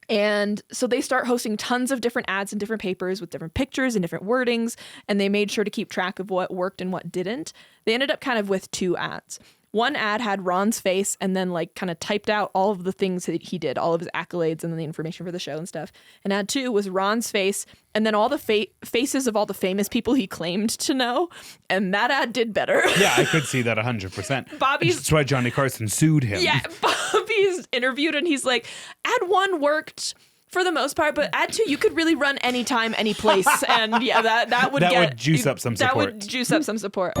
And so they start hosting tons of different ads in different papers with different pictures and different wordings, and they made sure to keep track of what worked and what didn't. They ended up kind of with 2 ads. One ad had Ron's face and then like kind of typed out all of the things that he did, all of his accolades and then the information for the show and stuff. And ad 2 was Ron's face and then all the faces of all the famous people he claimed to know. And that ad did better.
Yeah, I could see that 100%.
Bobby's...
That's why Johnny Carson sued him.
Yeah, Bobby's interviewed and he's like, ad 1 worked For the most part, but add 2, you could really run anytime, any place, and yeah, that would
juice up some support.
That would juice up some support.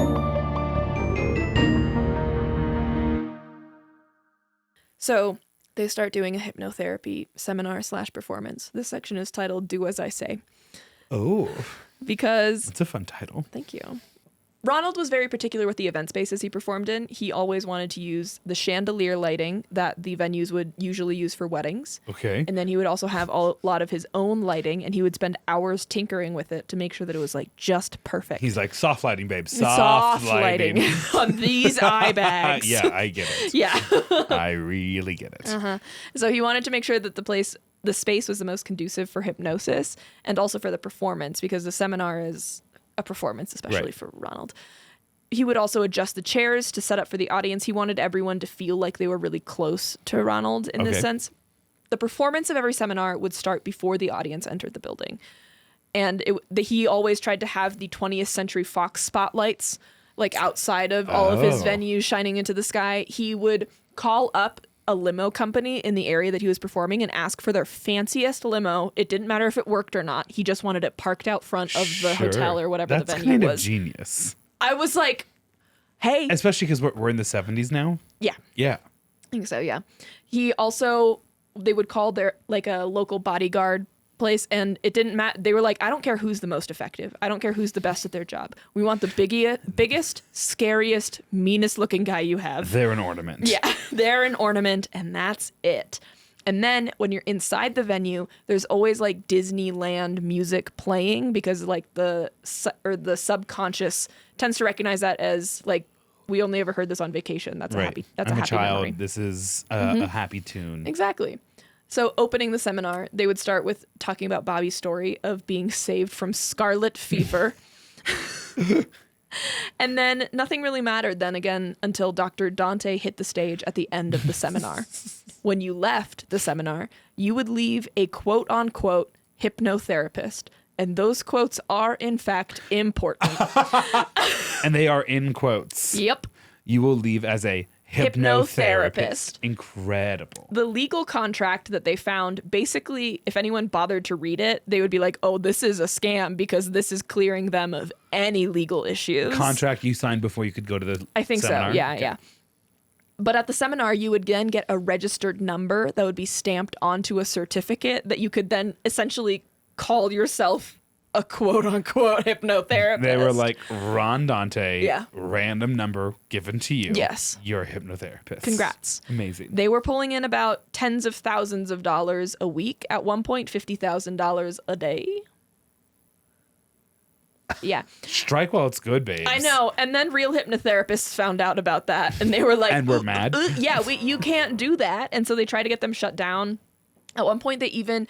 So they start doing a hypnotherapy seminar / performance. This section is titled "Do As I Say."
Oh,
because
it's a fun title.
Thank you. Ronald was very particular with the event spaces he performed in. He always wanted to use the chandelier lighting that the venues would usually use for weddings.
Okay.
And then he would also have a lot of his own lighting, and he would spend hours tinkering with it to make sure that it was like just perfect.
He's like, soft lighting, babe.
Soft lighting on these eye bags.
Yeah, I get it.
Yeah.
I really get it.
Uh-huh. So he wanted to make sure that the space was the most conducive for hypnosis and also for the performance, because the seminar is a performance, especially for Ronald. He would also adjust the chairs to set up for the audience. He wanted everyone to feel like they were really close to Ronald in this sense. The performance of every seminar would start before the audience entered the building. And he always tried to have the 20th Century Fox spotlights like outside of all of his venues shining into the sky. He would call up a limo company in the area that he was performing and ask for their fanciest limo. It didn't matter if it worked or not. He just wanted it parked out front of the hotel or whatever the venue was.
That's kind of genius.
I was like, hey.
Especially because we're in the 70s now.
Yeah.
Yeah.
I think so, yeah. They would call their like a local bodyguard place, and it didn't matter. They were like, I don't care who's the most effective. I don't care who's the best at their job. We want the biggest, scariest, meanest looking guy you have.
They're an ornament.
Yeah, they're an ornament, and that's it. And then when you're inside the venue, there's always like Disneyland music playing, because like the subconscious tends to recognize that as like, we only ever heard this on vacation. That's a happy
child.
memory.
This is a happy tune.
Exactly. So opening the seminar, they would start with talking about Bobby's story of being saved from scarlet fever. And then nothing really mattered then again until Dr. Dante hit the stage at the end of the seminar. When you left the seminar, you would leave a quote-unquote hypnotherapist. And those quotes are, in fact, important.
And they are in quotes.
Yep.
You will leave as a hypnotherapist. Incredible.
The legal contract that they found, basically, if anyone bothered to read it, they would be like, oh, this is a scam because this is clearing them of any legal issues.
Contract you signed before you could go to the
I think
seminar?
so, yeah,
Okay.
yeah. But at the seminar, you would then get a registered number that would be stamped onto a certificate that you could then essentially call yourself a quote-unquote hypnotherapist.
They were like, Ron Dante,
Yeah.
random number given to you.
Yes.
You're a hypnotherapist.
Congrats.
Amazing.
They were pulling in about tens of thousands of dollars a week. At one point, $50,000 a day. Yeah.
Strike while it's good, babes.
I know. And then real hypnotherapists found out about that, and they were like,
And we're mad.
Yeah, you can't do that. And so they tried to get them shut down. At one point, they even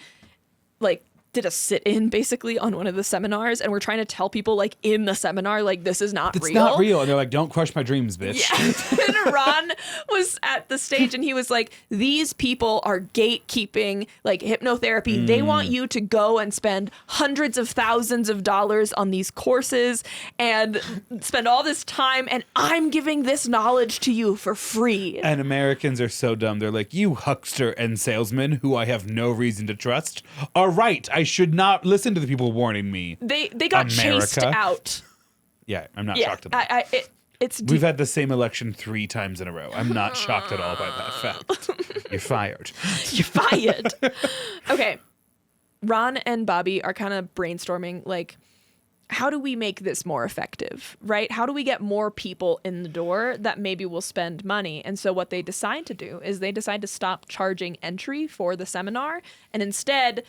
like did a sit-in basically on one of the seminars, and we're trying to tell people like in the seminar, like, this is not real.
It's not real. And they're like, don't crush my dreams, bitch.
Yeah. And Ron was at the stage and he was like, these people are gatekeeping like hypnotherapy. They want you to go and spend hundreds of thousands of dollars on these courses and spend all this time, and I'm giving this knowledge to you for free.
And Americans are so dumb. They're like, you huckster and salesman who I have no reason to trust are right. I should not listen to the people warning me.
They got chased
America.
out.
Yeah, I'm not shocked at all.
It's
We've had the same election 3 times in a row. I'm not shocked at all by that fact. You're fired.
You're fired. Okay. Ron and Bobby are kind of brainstorming, like, how do we make this more effective, right? How do we get more people in the door that maybe will spend money? And so what they decide to do is they decide to stop charging entry for the seminar and instead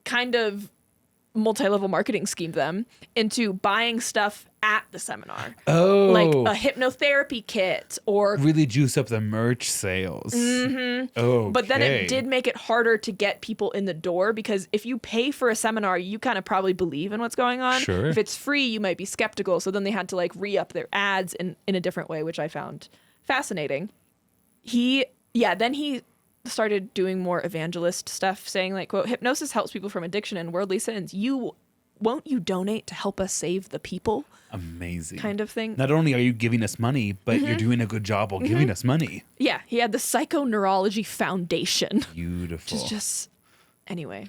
kind of multi-level marketing scheme them into buying stuff at the seminar.
Oh.
Like a hypnotherapy kit or...
Really juice up the merch sales. Mm-hmm. Oh,
But then it did make it harder to get people in the door, because if you pay for a seminar, you kind of probably believe in what's going on.
Sure.
If it's free, you might be skeptical. So then they had to like re-up their ads in a different way, which I found fascinating. Then he started doing more evangelist stuff, saying like, quote, hypnosis helps people from addiction and worldly sins. Won't you donate to help us save the people?
Amazing.
Kind of thing.
Not only are you giving us money, but you're doing a good job while giving us money.
Yeah, he had the Psychoneurology Foundation.
Beautiful.
Which is just Anyway,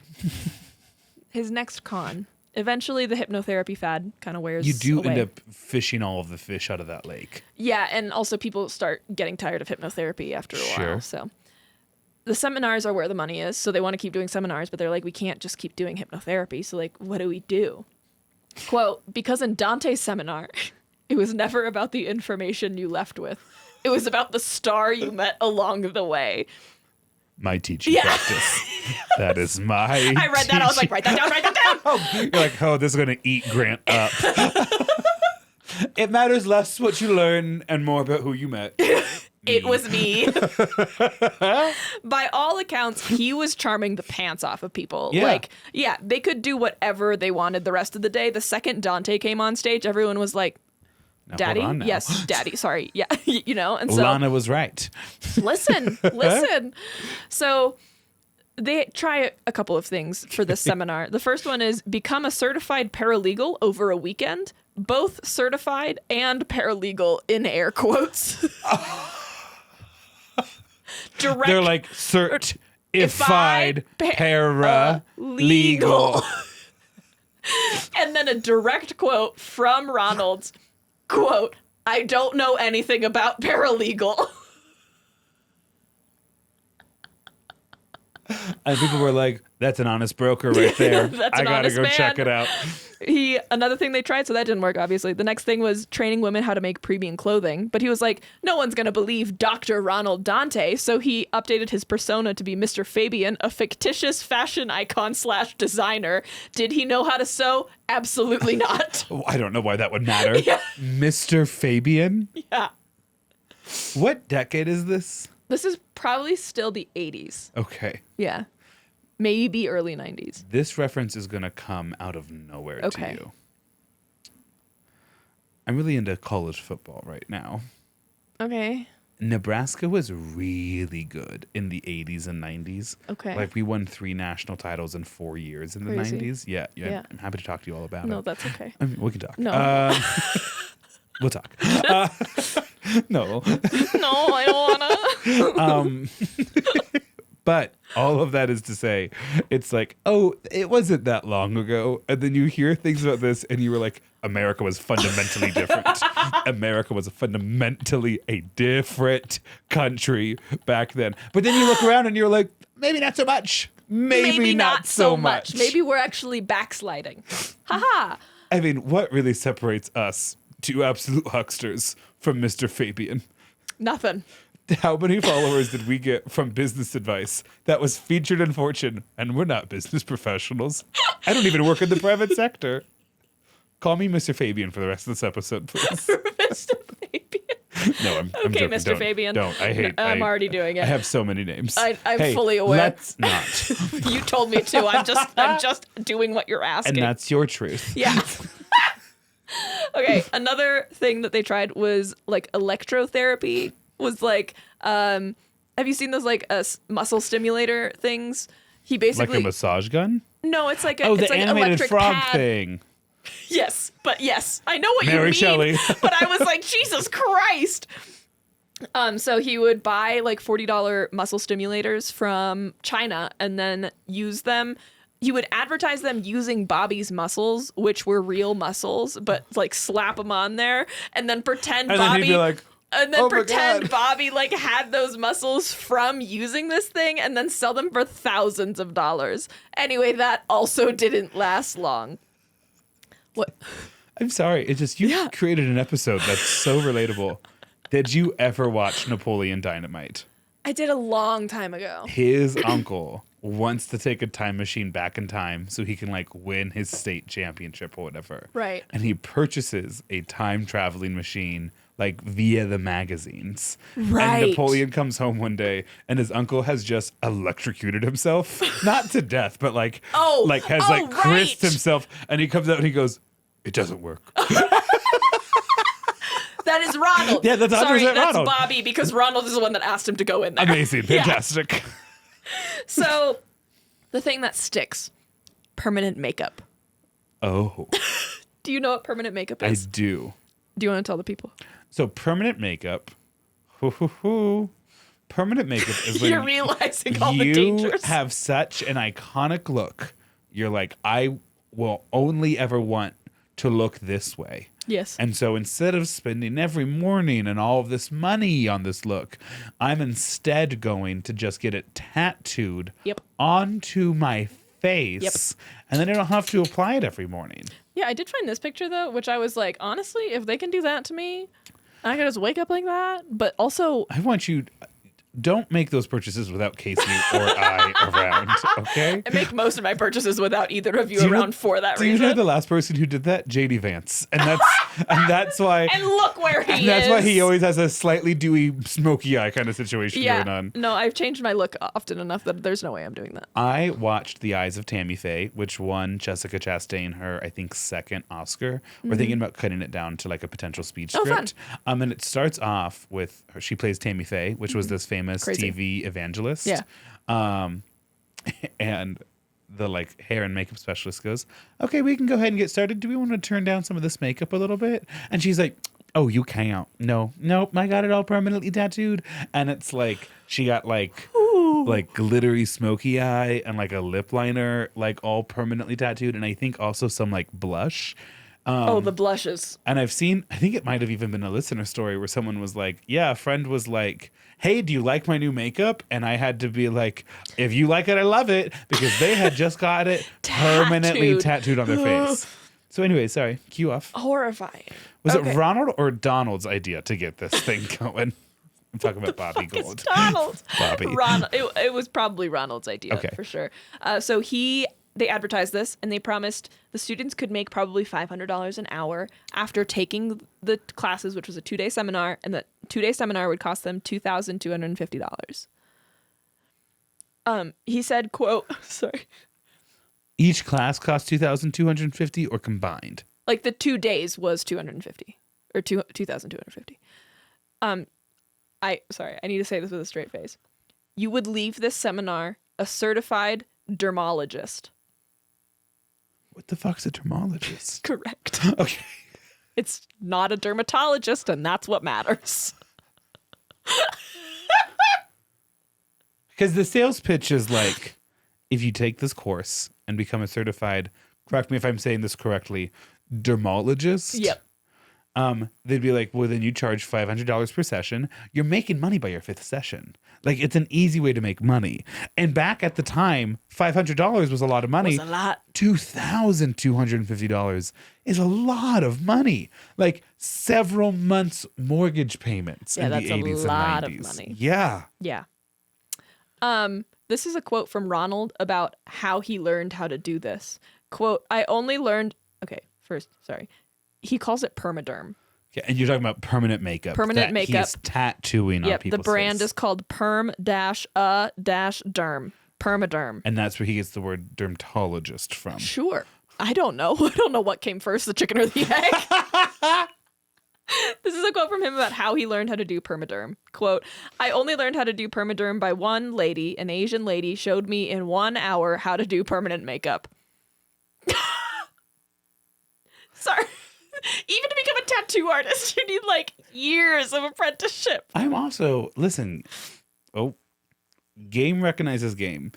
his next con. Eventually, the hypnotherapy fad kind of wears
You do
away.
end up fishing all of the fish out of that lake.
Yeah, and also people start getting tired of hypnotherapy after a
Sure.
while. So the seminars are where the money is. So they want to keep doing seminars, but they're like, we can't just keep doing hypnotherapy. So like, what do we do? Quote, because in Dante's seminar, it was never about the information you left with. It was about the star you met along the way.
My teaching practice. That is my
I read that. I was like, write that down, write that down.
You're like, oh, this is going to eat Grant up. It matters less what you learn and more about who you met.
It was me. By all accounts, he was charming the pants off of people.
Yeah.
Like, yeah, they could do whatever they wanted the rest of the day. The second Dante came on stage, everyone was like,
Now,
Daddy?
hold on now.
Yes, Daddy. Sorry. Yeah. You know, and so
Lana was right.
listen. So they try a couple of things for this seminar. The first one is become a certified paralegal over a weekend, both certified and paralegal in air quotes. Direct
They're like certified paralegal.
And then a direct quote from Ronald's quote, I don't know anything about paralegal.
And people were like, that's an honest broker right there.
That's
I
an
gotta
honest
go
man.
check it out.
Another thing they tried, so that didn't work, obviously. The next thing was training women how to make premium clothing. But he was like, no one's going to believe Dr. Ronald Dante. So he updated his persona to be Mr. Fabian, a fictitious fashion icon / designer. Did he know how to sew? Absolutely not.
Oh, I don't know why that would matter.
Yeah.
Mr. Fabian?
Yeah.
What decade is this?
This is probably still the 80s.
Okay.
Yeah. Maybe early 90s.
This reference is going to come out of nowhere to you. I'm really into college football right now.
Okay.
Nebraska was really good in the 80s and 90s.
Okay.
Like we won 3 national titles in 4 years in the
Crazy.
90s. Yeah.
Yeah.
I'm happy to talk to you all about
No,
it.
that's okay.
I mean, we can talk.
No.
We'll talk. No.
No, I don't want to.
But all of that is to say, it's like, oh, it wasn't that long ago. And then you hear things about this and you were like, America was fundamentally different. America was fundamentally a different country back then. But then you look around and you're like, maybe not so much. Maybe not so much.
Maybe we're actually backsliding. Haha.
I mean, what really separates us, two absolute hucksters, from Mr. Fabian?
Nothing.
How many followers did we get from business advice that was featured in Fortune? And we're not business professionals. I don't even work in the private sector. Call me Mr. Fabian for the rest of this episode, please.
Mr. Fabian.
No, I'm
Okay,
joking.
Mr.
Don't,
Fabian.
Don't. I hate.
I'm already doing it.
I have so many names.
I'm
Hey,
fully aware.
Let's not.
You told me to. I'm just doing what you're asking.
And that's your truth.
Yeah. Okay, another thing that they tried was like electrotherapy. Was like, have you seen those like muscle stimulator things? He basically
Like a massage gun?
no, it's like a
Oh,
it's
the
like
animated
electric
frog
pad.
thing.
Yes, but yes, I know what
Mary
you mean.
Shelley.
But I was like, Jesus Christ. So he would buy like $40 muscle stimulators from China and then use them. He would advertise them using Bobby's muscles, which were real muscles, but like slap them on there and then pretend
And
Bobby.
then he'd be like,
And then
"Oh my
pretend
God."
Bobby like had those muscles from using this thing and then sell them for thousands of dollars. Anyway, that also didn't last long. What?
I'm sorry. It's just you created an episode that's so relatable. Did you ever watch Napoleon Dynamite?
I did a long time ago.
His uncle wants to take a time machine back in time so he can like win his state championship or whatever.
Right.
And he purchases a time traveling machine like via the magazines.
Right.
And Napoleon comes home one day and his uncle has just electrocuted himself. Not to death, but like Christ himself. And he comes out and he goes, it doesn't work.
That is Ronald.
Yeah, that's 100%
Sorry, that's
Ronald.
Bobby because Ronald is the one that asked him to go in there.
Amazing.
Yeah.
Fantastic.
So, the thing that sticks, permanent makeup.
Oh,
Do you know what permanent makeup
I
is?
do.
Do you want to tell the people?
So permanent makeup permanent makeup is when
You're realizing all the
you
dangers.
have such an iconic look. You're like, I will only ever want to look this way.
Yes.
And so instead of spending every morning and all of this money on this look, I'm instead going to just get it tattooed onto my face. And then I don't have to apply it every morning.
Yeah, I did find this picture, though, which I was like, honestly, if they can do that to me, I can just wake up like that. But also,
I want you... Don't make those purchases without Casey or I around, okay?
I make most of my purchases without either of you
Do you
around
know-
for that
Do
reason.
you know the last person who did that? JD Vance. And that's why
And look where he is.
and that's why he always has a slightly dewy, smoky eye kind of situation
yeah.
going on.
No, I've changed my look often enough that there's no way I'm doing that.
I watched The Eyes of Tammy Faye, which won Jessica Chastain her, I think, second Oscar. We're thinking about cutting it down to like a potential speech script.
Fun.
And it starts off with her, she plays Tammy Faye, which was this famous
Crazy.
TV evangelist.
Yeah.
And the like hair and makeup specialist goes, okay, we can go ahead and get started. Do we want to turn down some of this makeup a little bit? And she's like, oh, you can't. Nope, I got it all permanently tattooed. And it's like, she got like glittery smoky eye and like a lip liner, like all permanently tattooed. And I think also some like blush.
The blushes.
And I think it might have even been a listener story where someone was like, yeah, a friend was like, hey, do you like my new makeup? And I had to be like, if you like it, I love it. Because they had just got it permanently tattooed on their face. So anyway, sorry, cue off.
Horrifying.
Was it Ronald or Donald's idea to get this thing going? I'm talking about Bobby Gold.
Donald.
Bobby.
Ronald. It was probably Ronald's idea for sure. So they advertised this and they promised the students could make probably $500 an hour after taking the classes, which was a 2-day seminar, and the 2-day seminar would cost them $2,250. He said, quote, sorry.
Each class cost $2,250 or combined?
Like the 2 days was $250 or $2,250. I need to say this with a straight face. You would leave this seminar a certified dermologist.
What the fuck's a dermologist?
Correct.
Okay.
It's not a dermatologist, and that's what matters.
Because the sales pitch is like, if you take this course and become a certified, correct me if I'm saying this correctly, dermologist.
Yep.
They'd be like, well, then you charge $500 per session. You're making money by your 5th session. Like, it's an easy way to make money. And back at the time, $500 was a lot of money.
It was a lot.
$2,250 is a lot of money. Like several months mortgage payments in the 80s and 90s.
That's a lot of money.
Yeah.
Yeah. This is a quote from Ronald about how he learned how to do this. Quote, I only learned... Okay, first, sorry. He calls it Perm-a-Derm.
Yeah, and you're talking about permanent makeup.
Permanent makeup.
He's tattooing on people's
the brand
face.
is called Perm-a-Derm. Perm-a-Derm.
And that's where he gets the word dermatologist from.
Sure. I don't know. I don't know what came first, the chicken or the egg. This is a quote from him about how he learned how to do permaderm. Quote, I only learned how to do permaderm by one lady, an Asian lady, showed me in 1 hour how to do permanent makeup. Sorry. Even to become a tattoo artist, you need like years of apprenticeship.
I'm also, listen, game recognizes game.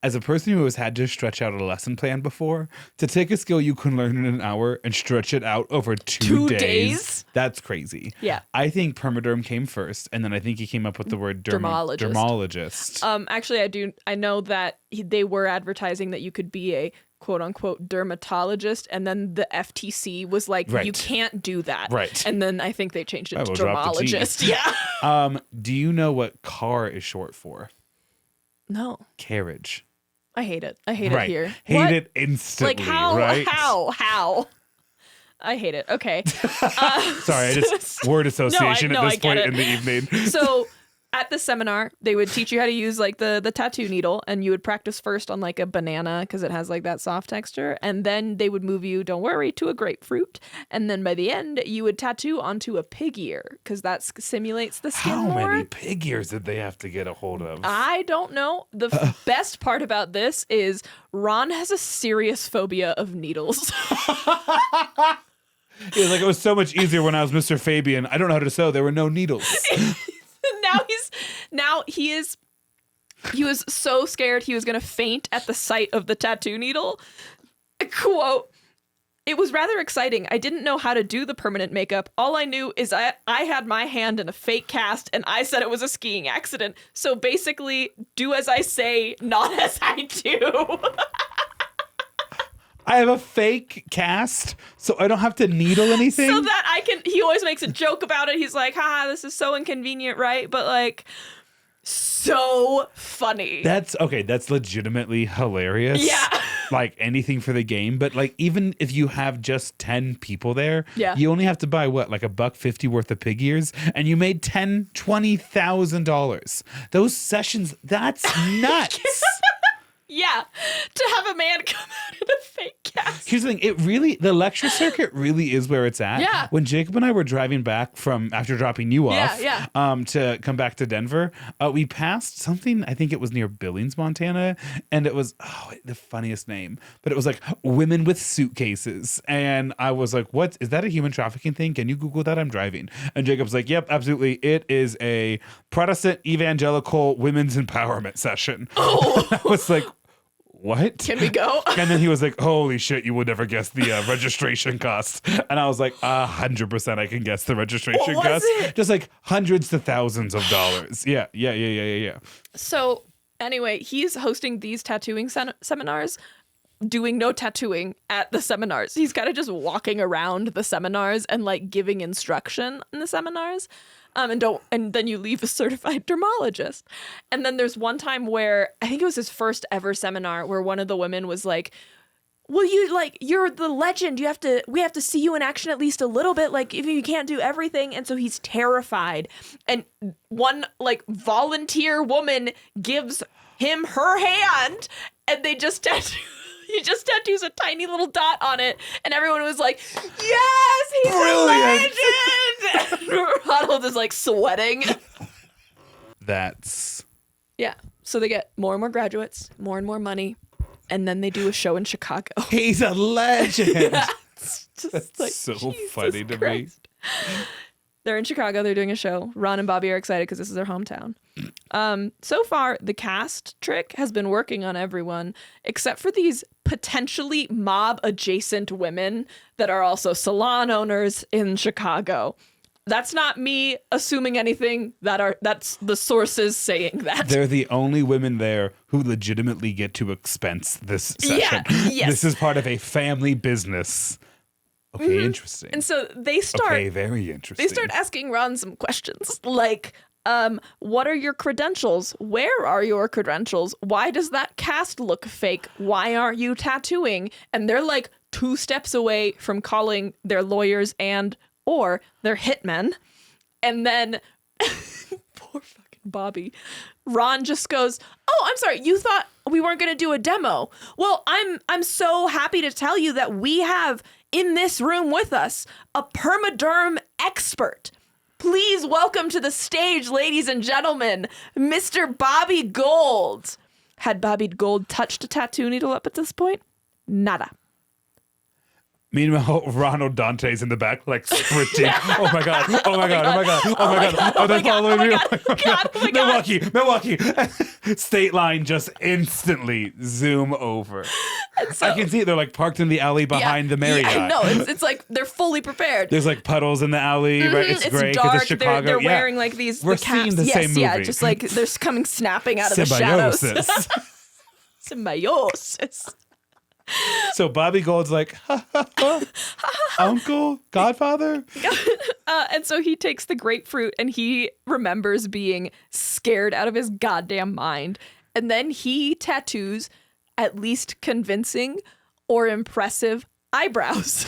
As a person who has had to stretch out a lesson plan before, to take a skill you can learn in an hour and stretch it out over 2 days, that's crazy.
Yeah.
I think permaderm came first, and then I think he came up with the word dermologist.
Actually, I know that they were advertising that you could be a quote unquote dermatologist, and then the FTC was like,
Right.
you can't do that.
Right.
And then I think they changed it to
we'll drop the T.
dermologist. Yeah.
Do you know what car is short for?
No.
Carriage.
I hate it. I hate
Right.
it here.
Hate
What?
it instantly,
Like how?
right?
How? I hate it. Okay.
Sorry, I just word association
No,
at
I
this
get
point
it.
in the evening.
So at the seminar, they would teach you how to use like the tattoo needle, and you would practice first on like a banana because it has like that soft texture, and then they would move you, don't worry, to a grapefruit, and then by the end you would tattoo onto a pig ear because that simulates the skin
How
more.
many pig ears did they have to get a hold of?
I don't know. The best part about this is Ron has a serious phobia of needles.
Yeah, like it was so much easier when I was Mr. Fabian. I don't know how to sew. There were no needles.
He was so scared he was going to faint at the sight of the tattoo needle. Quote, "It was rather exciting. I didn't know how to do the permanent makeup. All I knew is I had my hand in a fake cast and I said it was a skiing accident. So basically, do as I say, not as I do."
I have a fake cast, so I don't have to needle anything.
So that he always makes a joke about it. He's like, haha, this is so inconvenient, right? But like, so funny.
That's legitimately hilarious.
Yeah.
Like anything for the game. But like, even if you have just 10 people there, you only have to buy what, like $1.50 worth of pig ears, and you made $20,000. Those sessions, that's nuts.
Yeah, to have a man come out in a fake cast.
Here's the thing, the lecture circuit really is where it's at.
Yeah.
When Jacob and I were driving back after dropping you off to come back to Denver, we passed something, I think it was near Billings, Montana, and it was, the funniest name, but it was like women with suitcases. And I was like, what, is that a human trafficking thing? Can you Google that? I'm driving. And Jacob's like, yep, absolutely. It is a Protestant evangelical women's empowerment session.
Oh.
I was like, what?
Can we go?
And then he was like, holy shit, you would never guess the registration costs. And I was like, 100% I can guess the registration costs.
It?
Just like hundreds to thousands of dollars. Yeah.
So anyway, he's hosting these tattooing seminars, doing no tattooing at the seminars. He's kind of just walking around the seminars and like giving instruction in the seminars. And then you leave a certified dermologist. And then there's one time where I think it was his first ever seminar where one of the women was like, well, you're the legend. We have to see you in action at least a little bit. Like, if you can't do everything. And so he's terrified. And one like volunteer woman gives him her hand and they just tattoo. He just tattoos a tiny little dot on it, and everyone was like, yes, he's
brilliant.
A legend! And Ronald is like sweating.
That's...
Yeah, so they get more and more graduates, more and more money, and then they do a show in Chicago.
He's a legend!
Yeah, it's just
that's
like,
so
Jesus
funny to
Christ. Me. They're in Chicago, they're doing a show. Ron and Bobby are excited because this is their hometown. So far, the cast trick has been working on everyone, except for these potentially mob-adjacent women that are also salon owners in Chicago. That's not me assuming anything. That's the sources saying that.
They're the only women there who legitimately get to expense this session.
Yeah, yes.
This is part of a family business. Okay, interesting.
And so they start...
Okay, very interesting.
They start asking Ron some questions like... what are your credentials? Where are your credentials? Why does that cast look fake? Why aren't you tattooing? And they're like 2 steps away from calling their lawyers or their hitmen. And then poor fucking Bobby. Ron just goes, "Oh, I'm sorry. You thought we weren't going to do a demo. Well, I'm so happy to tell you that we have in this room with us a Perm-a-Derm expert. Please welcome to the stage, ladies and gentlemen, Mr. Bobby Gold." Had Bobby Gold touched a tattoo needle up at this point? Nada.
Meanwhile, Ronald Dante's in the back, like sprinting. Oh my god! Oh my god! Oh my god! Oh my god! Oh, they're following me! Oh my god! Milwaukee! State line just instantly zoom over. So, I can see it. They're like parked in the alley behind the Marriott.
Yeah, no, it's like they're fully prepared.
There's like puddles in the alley, right? It's great because it's Chicago.
They're wearing like these.
We're seeing the same movie.
Yeah, just like they're coming snapping out of the shadows. Symbiosis.
So Bobby Gold's like, ha, ha, ha, uncle, godfather.
And so he takes the grapefruit and he remembers being scared out of his goddamn mind. And then he tattoos at least convincing or impressive eyebrows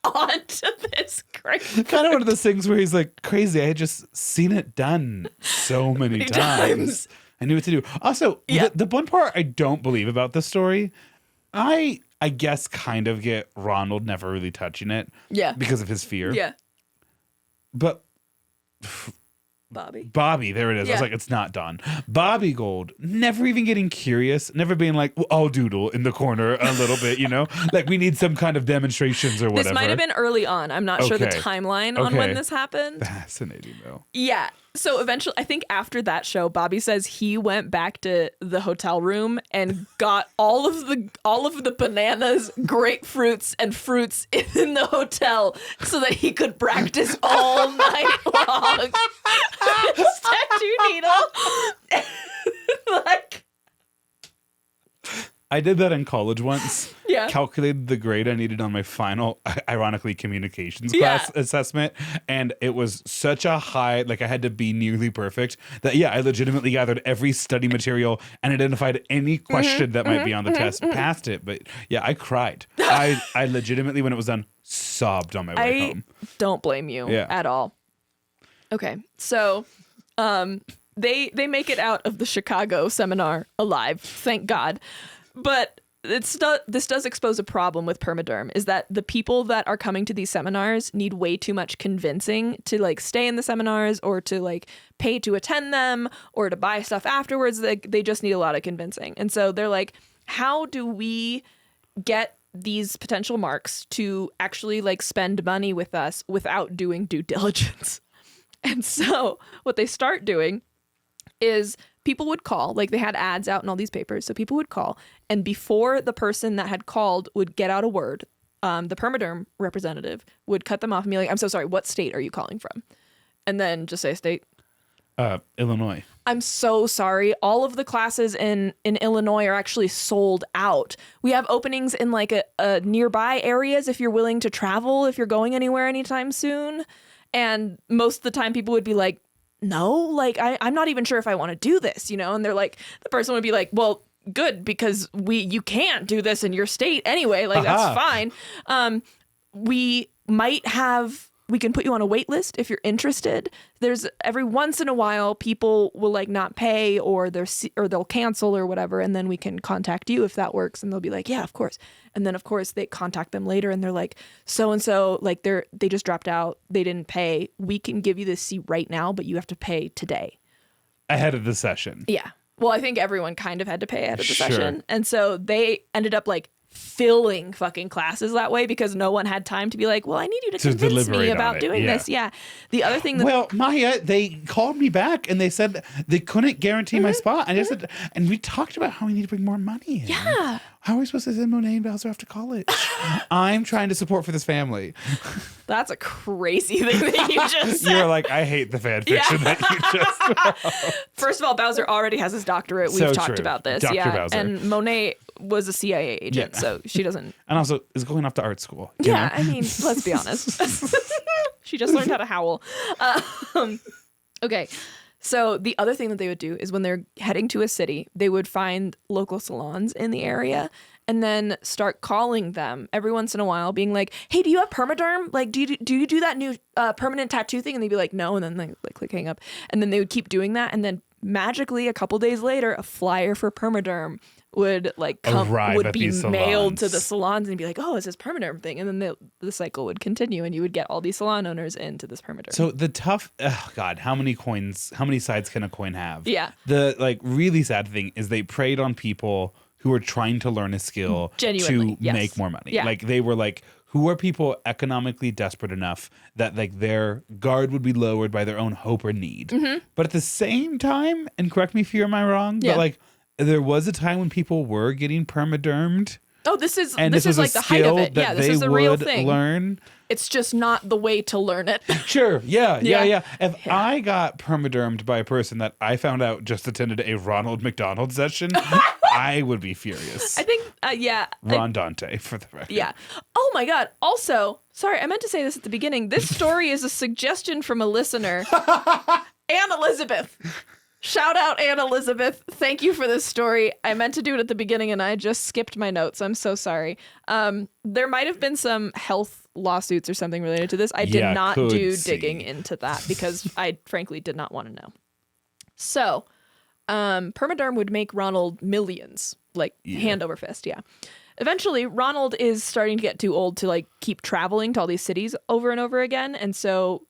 onto this grapefruit.
Kind of one of those things where he's like, crazy, I had just seen it done so many times. I knew what to do. Also, the one part I don't believe about this story, I guess kind of get Ronald never really touching it.
Yeah.
Because of his fear.
Yeah.
But
Bobby,
there it is.
Yeah.
I was like, it's not done. Bobby Gold, never even getting curious, never being like, well, I'll doodle in the corner a little bit, you know? Like we need some kind of demonstrations or whatever.
This might have been early on. I'm not sure the timeline on when this happened.
Fascinating though.
Yeah. So eventually, I think after that show, Bobby says he went back to the hotel room and got all of the bananas, grapefruits, and fruits in the hotel so that he could practice all night long. Statue needle. Like,
I did that in college once.
Yeah.
Calculated the grade I needed on my final, ironically, communications
Yeah.
class assessment. And it was such a high, like I had to be nearly perfect that, yeah, I legitimately gathered every study material and identified any question that might be on the test, passed it. But yeah, I cried. I legitimately, when it was done, sobbed on my way home.
Don't blame you at all. Okay. So, they make it out of the Chicago seminar alive, thank God. But this does expose a problem with Perm-a-Derm, is that the people that are coming to these seminars need way too much convincing to like stay in the seminars or to like pay to attend them or to buy stuff afterwards. They just need a lot of convincing. And so they're like, how do we get these potential marks to actually like spend money with us without doing due diligence? And so what they start doing is people would call, like they had ads out in all these papers. So people would call, and before the person that had called would get out a word, the Perm-a-Derm representative would cut them off and be like, I'm so sorry, what state are you calling from? And then just say state.
Illinois.
I'm so sorry. All of the classes in Illinois are actually sold out. We have openings in like a nearby areas if you're willing to travel, if you're going anywhere anytime soon. And most of the time people would be like, no, like I'm not even sure if I want to do this, you know? And they're like, the person would be like, well, good, because you can't do this in your state anyway. Like, that's fine. We can put you on a wait list if you're interested. There's every once in a while people will like not pay or they'll cancel or whatever. And then we can contact you if that works. And they'll be like, yeah, of course. And then of course they contact them later and they're like, so-and-so, like they just dropped out. They didn't pay. We can give you this seat right now, but you have to pay today.
Ahead of the session.
Yeah. Well, I think everyone kind of had to pay ahead of the session. And so they ended up like filling fucking classes that way because no one had time to be like, well, I need you to convince me about doing this. Yeah. The other thing that...
Well, Maia, they called me back and they said that they couldn't guarantee my spot. And I said, and we talked about how we need to bring more money in.
Yeah.
How are we supposed to send Monet and Bowser off to college? I'm trying to support for this family.
That's a crazy thing that you just said.
You're like, I hate the fan fiction that you just...
First of all, Bowser already has his doctorate. We've talked about this.
Dr. Bowser.
And Monet was a CIA agent, so she doesn't...
And also is going off to art school.
You know? I mean, let's be honest. She just learned how to howl. Okay. So the other thing that they would do is when they're heading to a city, they would find local salons in the area and then start calling them every once in a while, being like, hey, do you have Perm-a-Derm? Like, do you do that new permanent tattoo thing? And they'd be like, no. And then they like click hang up. And then they would keep doing that. And then magically a couple days later, a flyer for Perm-a-Derm would like be mailed to the salons and be like, oh, it's this Perm-a-Derm thing. And then the cycle would continue and you would get all these salon owners into this Perm-a-Derm.
So the tough, God, how many sides can a coin have?
Yeah.
The like really sad thing is they preyed on people who were trying to learn a skill
genuinely
to make more money. Yeah. Like they were like, who are people economically desperate enough that like their guard would be lowered by their own hope or need? Mm-hmm. But at the same time, and correct me if am I wrong, but like there was a time when people were getting perma-dermed.
Oh, this is like the height of it. Yeah, this is a real thing.
Learn.
It's just not the way to learn it.
Sure. Yeah. If I got perma-dermed by a person that I found out just attended a Ronald McDonald session, I would be furious.
I think,
Ron Dante, for the record.
Yeah. Oh my God. Also, sorry, I meant to say this at the beginning. This story is a suggestion from a listener, Anne Elizabeth. Shout out, Anne Elizabeth. Thank you for this story. I meant to do it at the beginning and I just skipped my notes. I'm so sorry. There might have been some health lawsuits or something related to this. I did not do digging into that because I frankly did not want to know. So, Perm-a-Derm would make Ronald millions, like hand over fist. Yeah. Eventually, Ronald is starting to get too old to like keep traveling to all these cities over and over again. And so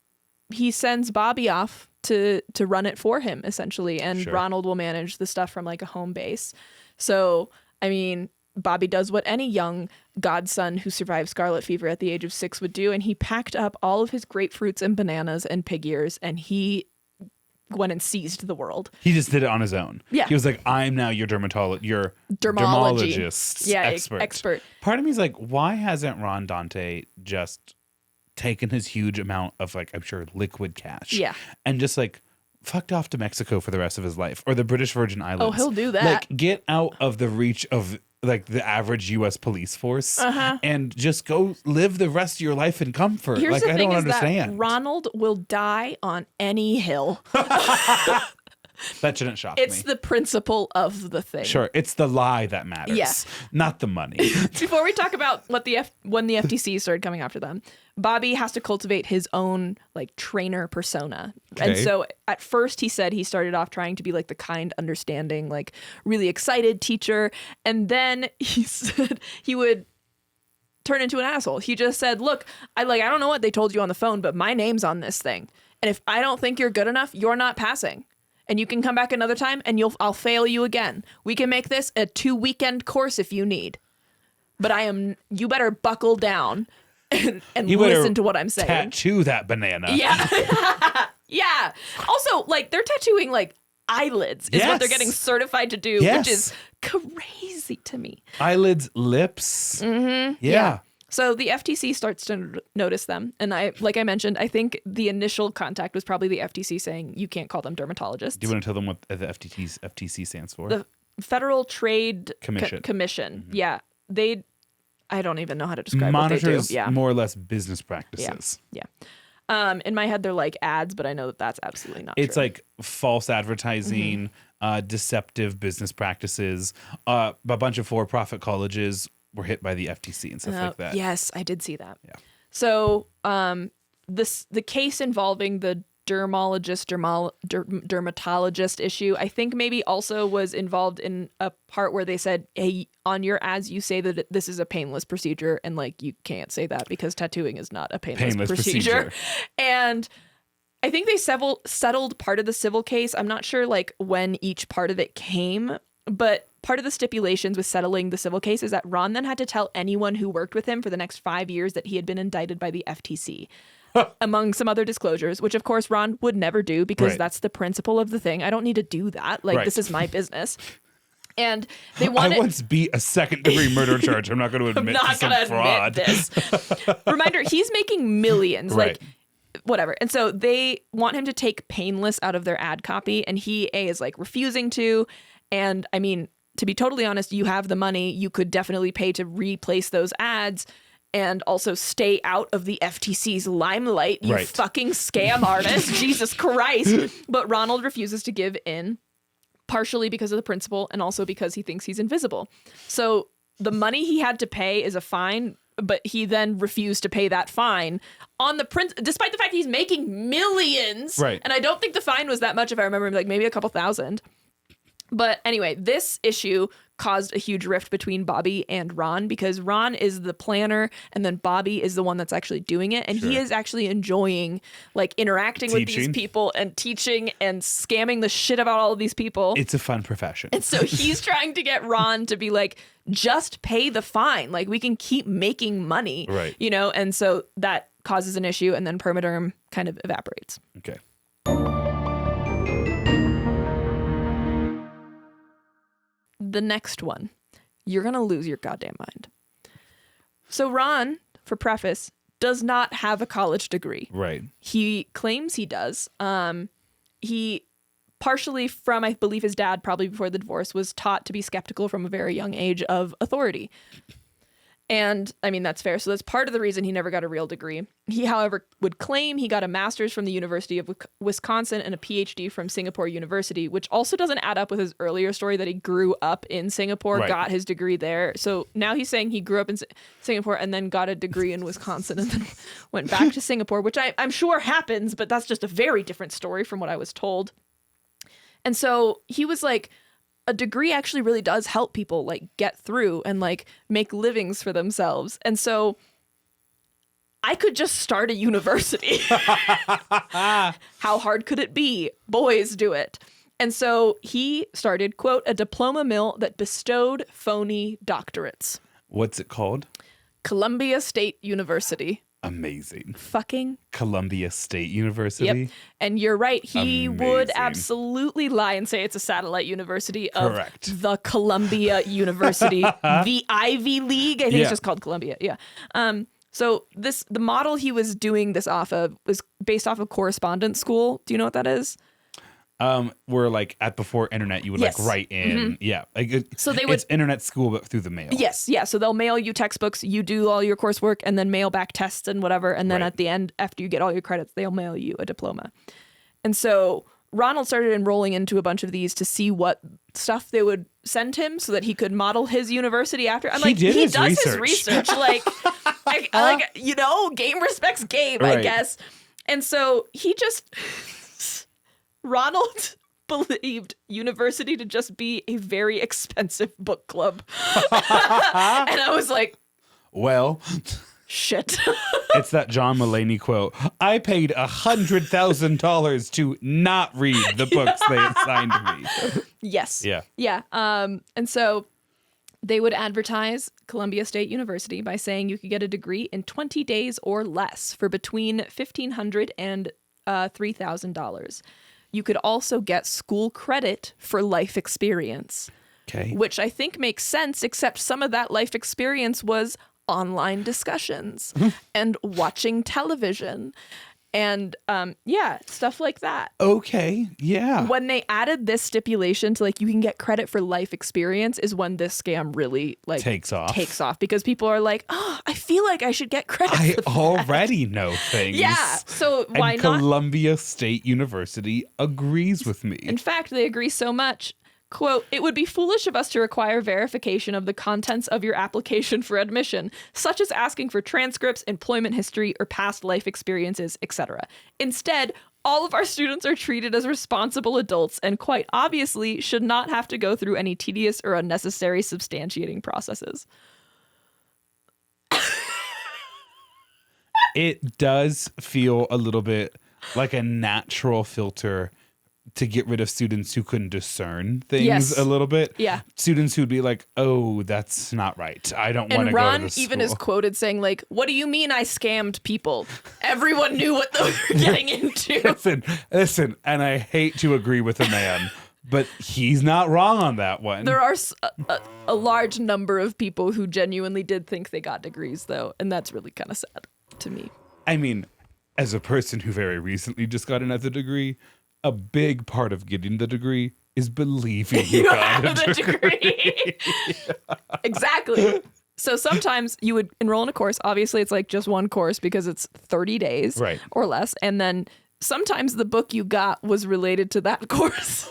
he sends Bobby off to run it for him, essentially. And Ronald will manage the stuff from like a home base. So, I mean, Bobby does what any young godson who survived scarlet fever at the age of 6 would do. And he packed up all of his grapefruits and bananas and pig ears. And he went and seized the world.
He just did it on his own.
Yeah.
He was like, I'm now your dermologist expert. Part of me is like, why hasn't Ron Dante just taken his huge amount of, like, I'm sure, liquid cash and just, like, fucked off to Mexico for the rest of his life, or the British Virgin Islands?
Oh, he'll do that.
Like, get out of the reach of, like, the average U.S. police force and just go live the rest of your life in comfort.
Here's
like,
the
I
thing
don't
is
understand.
that Ronald will die on any hill.
That shouldn't shock me.
It's the principle of the thing.
Sure, it's the lie that matters, not the money.
Before we talk about what when the FTC started coming after them, Bobby has to cultivate his own, like, trainer persona.
Okay.
And so at first he said he started off trying to be, like, the kind, understanding, like, really excited teacher. And then he said he would turn into an asshole. He just said, look, I don't know what they told you on the phone, but my name's on this thing. And if I don't think you're good enough, you're not passing. And you can come back another time and I'll fail you again. We can make this a 2-weekend course if you need. But you better buckle down and listen to what I'm saying.
Tattoo that banana.
Yeah. Yeah. Also, like, they're tattooing, like, eyelids is what they're getting certified to do, which is crazy to me.
Eyelids, lips. Mm-hmm. Yeah.
So the FTC starts to notice them. And like I mentioned, I think the initial contact was probably the FTC saying, you can't call them dermatologists.
Do you want to tell them what the FTC stands for?
The Federal Trade
Commission.
Mm-hmm. Yeah. I don't even know how to describe
Monitors
what they do. Yeah.
more or less business practices.
Yeah. In my head, they're like ads, but I know that that's absolutely not
It's
true.
like false advertising, deceptive business practices. A bunch of for-profit colleges were hit by the FTC and stuff like that.
Yes, I did see that.
Yeah.
So the case involving the dermatologist issue, I think maybe also was involved in a part where they said, hey, on your ads, you say that this is a painless procedure. And, like, you can't say that because tattooing is not a painless procedure. And I think they settled part of the civil case. I'm not sure, like, when each part of it came, but part of the stipulations with settling the civil case is that Ron then had to tell anyone who worked with him for the next 5 years that he had been indicted by the FTC. Among some other disclosures, which of course Ron would never do because that's the principle of the thing. I don't need to do that. Like, this is my business. And they wanted...
I once beat a second-degree murder charge. I'm not going to admit to some fraud.
This. Reminder, he's making millions.
Right.
Like, whatever. And so they want him to take painless out of their ad copy, and he is, like, refusing to. And I mean, to be totally honest, you have the money. You could definitely pay to replace those ads and also stay out of the FTC's limelight, you fucking scam artist. Jesus Christ. But Ronald refuses to give in, partially because of the principle and also because he thinks he's invisible. So the money he had to pay is a fine, but he then refused to pay that fine on the despite the fact he's making millions.
Right.
And I don't think the fine was that much, if I remember, like maybe a couple thousand. But anyway, this issue caused a huge rift between Bobby and Ron because Ron is the planner and then Bobby is the one that's actually doing it. And he is actually enjoying, like, interacting with these people and teaching and scamming the shit about all of these people.
It's a fun profession.
And so he's trying to get Ron to be like, just pay the fine. Like, we can keep making money, you know? And so that causes an issue, and then Perm-a-Derm kind of evaporates.
Okay.
The next one, you're going to lose your goddamn mind. So Ron, for preface, does not have a college degree.
Right.
He claims he does. He partially from, I believe, his dad, probably before the divorce, was taught to be skeptical from a very young age of authority. And I mean, that's fair. So that's part of the reason he never got a real degree. He, however, would claim he got a master's from the University of Wisconsin and a PhD from Singapore University, which also doesn't add up with his earlier story that he grew up in Singapore, got his degree there. So now he's saying he grew up in Singapore and then got a degree in Wisconsin and then went back to Singapore, which I'm sure happens, but that's just a very different story from what I was told. And so he was like, a degree actually really does help people, like, get through and, like, make livings for themselves. And so I could just start a university. How hard could it be? Boys do it. And so he started, quote, a diploma mill that bestowed phony doctorates.
What's it called?
Columbia State University.
Amazing.
Fucking
Columbia State University.
Yep. And you're right. He would
Amazing.
absolutely lie and say it's a satellite university of
Correct.
the Columbia University, the Ivy League. I think it's just called Columbia. Yeah. So the model he was doing this off of was based off of correspondence school. Do you know what that is?
Where like at before internet, you would
Yes.
like write in. Yeah. Like
So they would-
it's internet school, but through the mail.
Yes, yeah. So they'll mail you textbooks, you do all your coursework, and then mail back tests and whatever. And then
Right.
at the end, after you get all your credits, they'll mail you a diploma. And so Ronald started enrolling into a bunch of these to see what stuff they would send him so that he could model his university after. I'm
He
like,
did
he
his
does his
research.
research. Like, you know, game respects game, I
Right.
guess. And so he just, Ronald believed university to just be a very expensive book club. And I was like,
Well,
shit.
it's that John Mulaney quote. I paid $100,000 to not read the books they assigned me.
Yes.
Yeah.
Yeah. And so they would advertise Columbia State University by saying you could get a degree in 20 days or less for between $1,500 and $3,000. You could also get school credit for life experience,
Okay.
which I think makes sense, except some of that life experience was online discussions and watching television and stuff like that.
Okay. Yeah.
When they added this stipulation to like you can get credit for life experience is when this scam really like
Takes off.
because people are like, oh, I feel like I should get credit
I
for that.
already know things.
Yeah, so
And
why not?
Columbia State University agrees with me.
In fact, they agree so much. Quote, it would be foolish of us to require verification of the contents of your application for admission, such as asking for transcripts, employment history, or past life experiences, etc. Instead, all of our students are treated as responsible adults and quite obviously should not have to go through any tedious or unnecessary substantiating processes.
It does feel a little bit like a natural filter to get rid of students who couldn't discern things
Yes.
a little bit.
Yeah.
Students who'd be like, oh, that's not right. I don't want
And
to go to
Ron
this
even
school.
is quoted saying, like, what do you mean I scammed people? Everyone knew what they were getting into.
Listen, and I hate to agree with the man, but he's not wrong on that one.
There are a large number of people who genuinely did think they got degrees, though, and that's really kind of sad to me.
I mean, as a person who very recently just got another degree, a big part of getting the degree is believing you got
have
a
the
degree.
Exactly. So sometimes you would enroll in a course. Obviously, it's like just one course because it's 30 days
Right.
or less. And then sometimes the book you got was related to that course.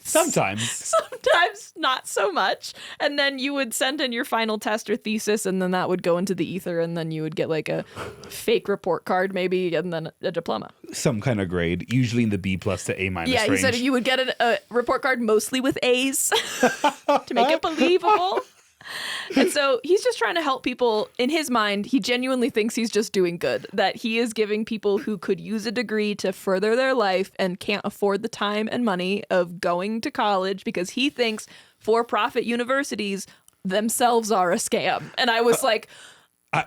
Sometimes.
Sometimes not so much. And then you would send in your final test or thesis, and then that would go into the ether, and then you would get like a fake report card, maybe, and then a diploma.
Some kind of grade, usually in the B+ to A-
Yeah, he
range.
said you would get a report card mostly with A's to make it believable. And so he's just trying to help people. In his mind, he genuinely thinks he's just doing good, that he is giving people who could use a degree to further their life and can't afford the time and money of going to college because he thinks for-profit universities themselves are a scam. And I was like,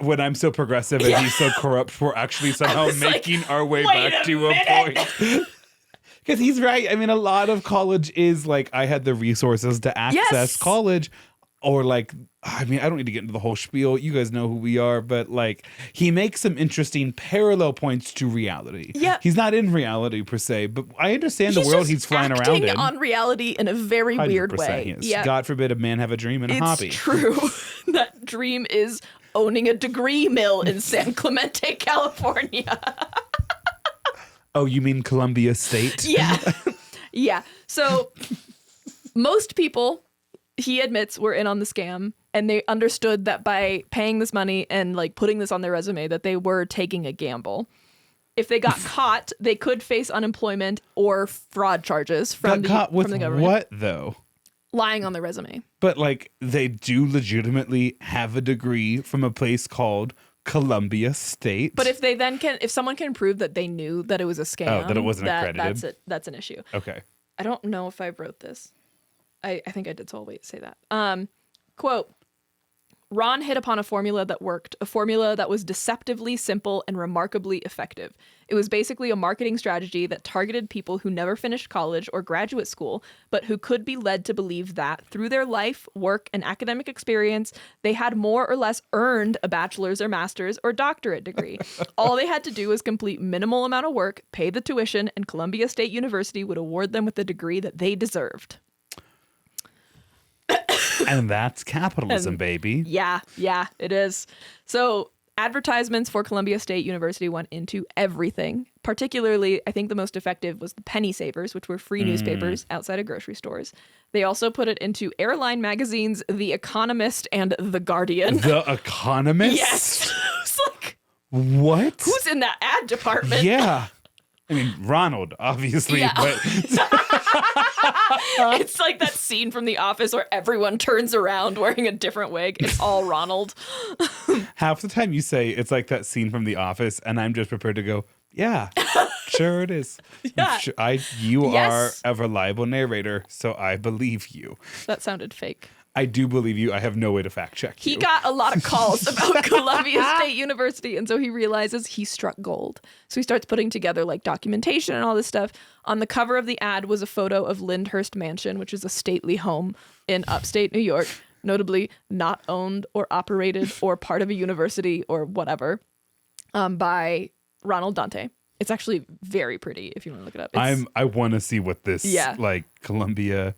When I'm so progressive and he's so corrupt, we're actually somehow
was like,
making our way
wait
back
a
to
minute.
a point. Because he's right. I mean, a lot of college is like, I had the resources to access
Yes.
college. Or like, I mean, I don't need to get into the whole spiel. You guys know who we are. But like, he makes some interesting parallel points to reality.
Yeah.
He's not in reality per se, but I understand the world
just
he's flying around
acting
in.
on reality in a very weird
100%
way.
he is.
Yeah.
God forbid a man have a dream and a
It's
hobby.
true. That dream is owning a degree mill in San Clemente, California.
Oh, you mean Columbia State?
Yeah. Yeah. So most people, he admits, were in on the scam, and they understood that by paying this money and like putting this on their resume that they were taking a gamble. If they got caught, they could face unemployment or fraud charges from
Got caught with
from the government.
what though?
Lying on their resume.
But like, they do legitimately have a degree from a place called Columbia State.
But if they then if someone can prove that they knew that it was a scam,
that it wasn't accredited?
That's an issue.
Okay.
I don't know if I wrote this. I think I did, so I'll wait to say that. Quote, Ron hit upon a formula that worked, a formula that was deceptively simple and remarkably effective. It was basically a marketing strategy that targeted people who never finished college or graduate school, but who could be led to believe that through their life, work, and academic experience, they had more or less earned a bachelor's or master's or doctorate degree. All they had to do was complete minimal amount of work, pay the tuition, and Columbia State University would award them with the degree that they deserved.
And that's capitalism, baby.
Yeah, it is. So advertisements for Columbia State University went into everything. Particularly, I think the most effective was the penny savers, which were free newspapers outside of grocery stores. They also put it into airline magazines, The Economist and The Guardian.
The Economist?
Yes. It's like,
what?
who's in that ad department?
Yeah. I mean, Ronald, obviously,
Yeah.
but
It's like that scene from The Office where everyone turns around wearing a different wig. It's all Ronald.
half the time you say it's like that scene from The Office, and I'm just prepared to go, yeah, sure it is.
Yeah.
You
Yes.
are a reliable narrator, so I believe you.
That sounded fake.
I do believe you. I have no way to fact check you.
He got a lot of calls about Columbia State University, and so he realizes he struck gold. So he starts putting together like documentation and all this stuff. On the cover of the ad was a photo of Lyndhurst Mansion, which is a stately home in upstate New York, notably not owned or operated or part of a university or whatever, by Ronald Dante. It's actually very pretty if you want to look it up.
I want to see what this like Columbia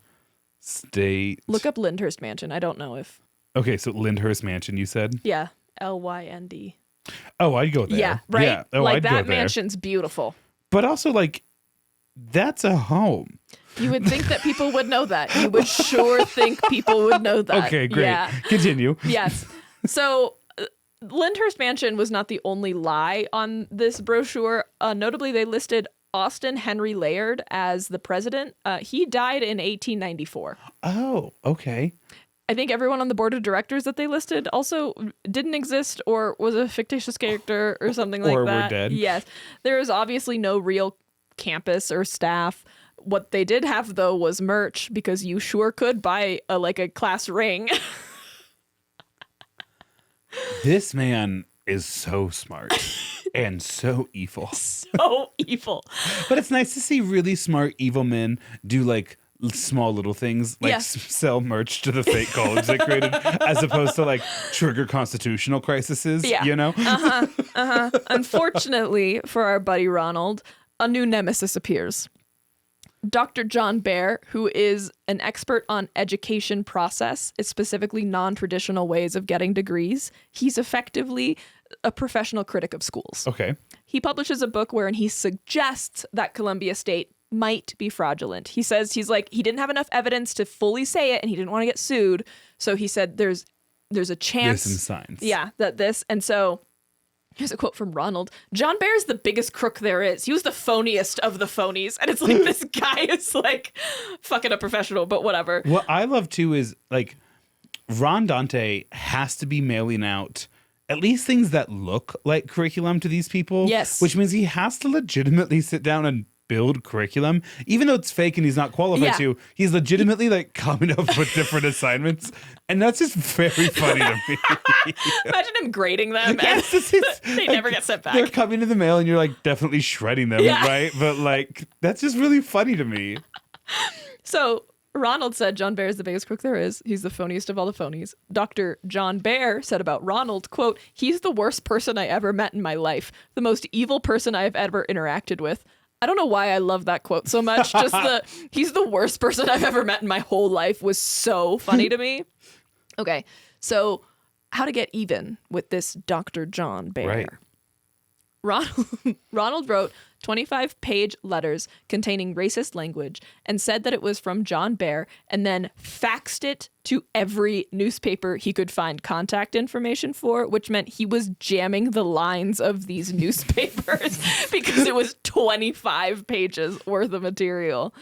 State.
Look up Lyndhurst Mansion. I don't know if.
Okay, so Lyndhurst Mansion, you said?
Yeah, Lynd.
Oh, I'd go there.
Yeah, right.
Yeah. Oh,
like
I'd go
that
there.
mansion's beautiful.
But also, like, that's a home.
You would think that people would know that. You would sure think people would know that.
Okay, great.
Yeah.
Continue.
Yes. So Lyndhurst Mansion was not the only lie on this brochure. Notably, they listed Austin Henry Layard as the president. He died in 1894.
Oh, okay.
I think everyone on the board of directors that they listed also didn't exist or was a fictitious character or something like
Or
that.
were dead.
Yes. There is obviously no real campus or staff. What they did have, though, was merch, because you sure could buy a class ring.
This man is so smart and so evil.
So evil.
But it's nice to see really smart evil men do like small little things, like
Yeah.
sell merch to the fake college they created, as opposed to like trigger constitutional crises.
Yeah.
You know?
Unfortunately for our buddy Ronald, a new nemesis appears. Dr. John Bear, who is an expert on education process, specifically non-traditional ways of getting degrees. He's effectively a professional critic of schools.
Okay.
He publishes a book wherein he suggests that Columbia State might be fraudulent. He says he didn't have enough evidence to fully say it, and he didn't want to get sued. So he said there's a chance.
There's some signs.
Yeah, that this. And so here's a quote from Ronald. John Bear's the biggest crook there is. He was the phoniest of the phonies. And it's like, this guy is like fucking a professional, but whatever.
What I love too is like Ron Dante has to be mailing out at least things that look like curriculum to these people.
Yes.
Which means he has to legitimately sit down and build curriculum, even though it's fake and he's not qualified to. He's legitimately like coming up with different assignments, and that's just very funny to me.
Imagine him grading them.
Yes,
They never get sent back.
They're coming in the mail, and you're like definitely shredding them, right? But like that's just really funny to me.
So Ronald said John Bear is the biggest crook there is. He's the phoniest of all the phonies. Dr. John Bear said about Ronald, quote, "He's the worst person I ever met in my life. The most evil person I have ever interacted with." I don't know why I love that quote so much. Just he's the worst person I've ever met in my whole life was so funny to me. Okay, so how to get even with this Dr. John Bear.
Right.
Ronald wrote 25-page letters containing racist language and said that it was from John Bear, and then faxed it to every newspaper he could find contact information for, which meant he was jamming the lines of these newspapers because it was 25 pages worth of material.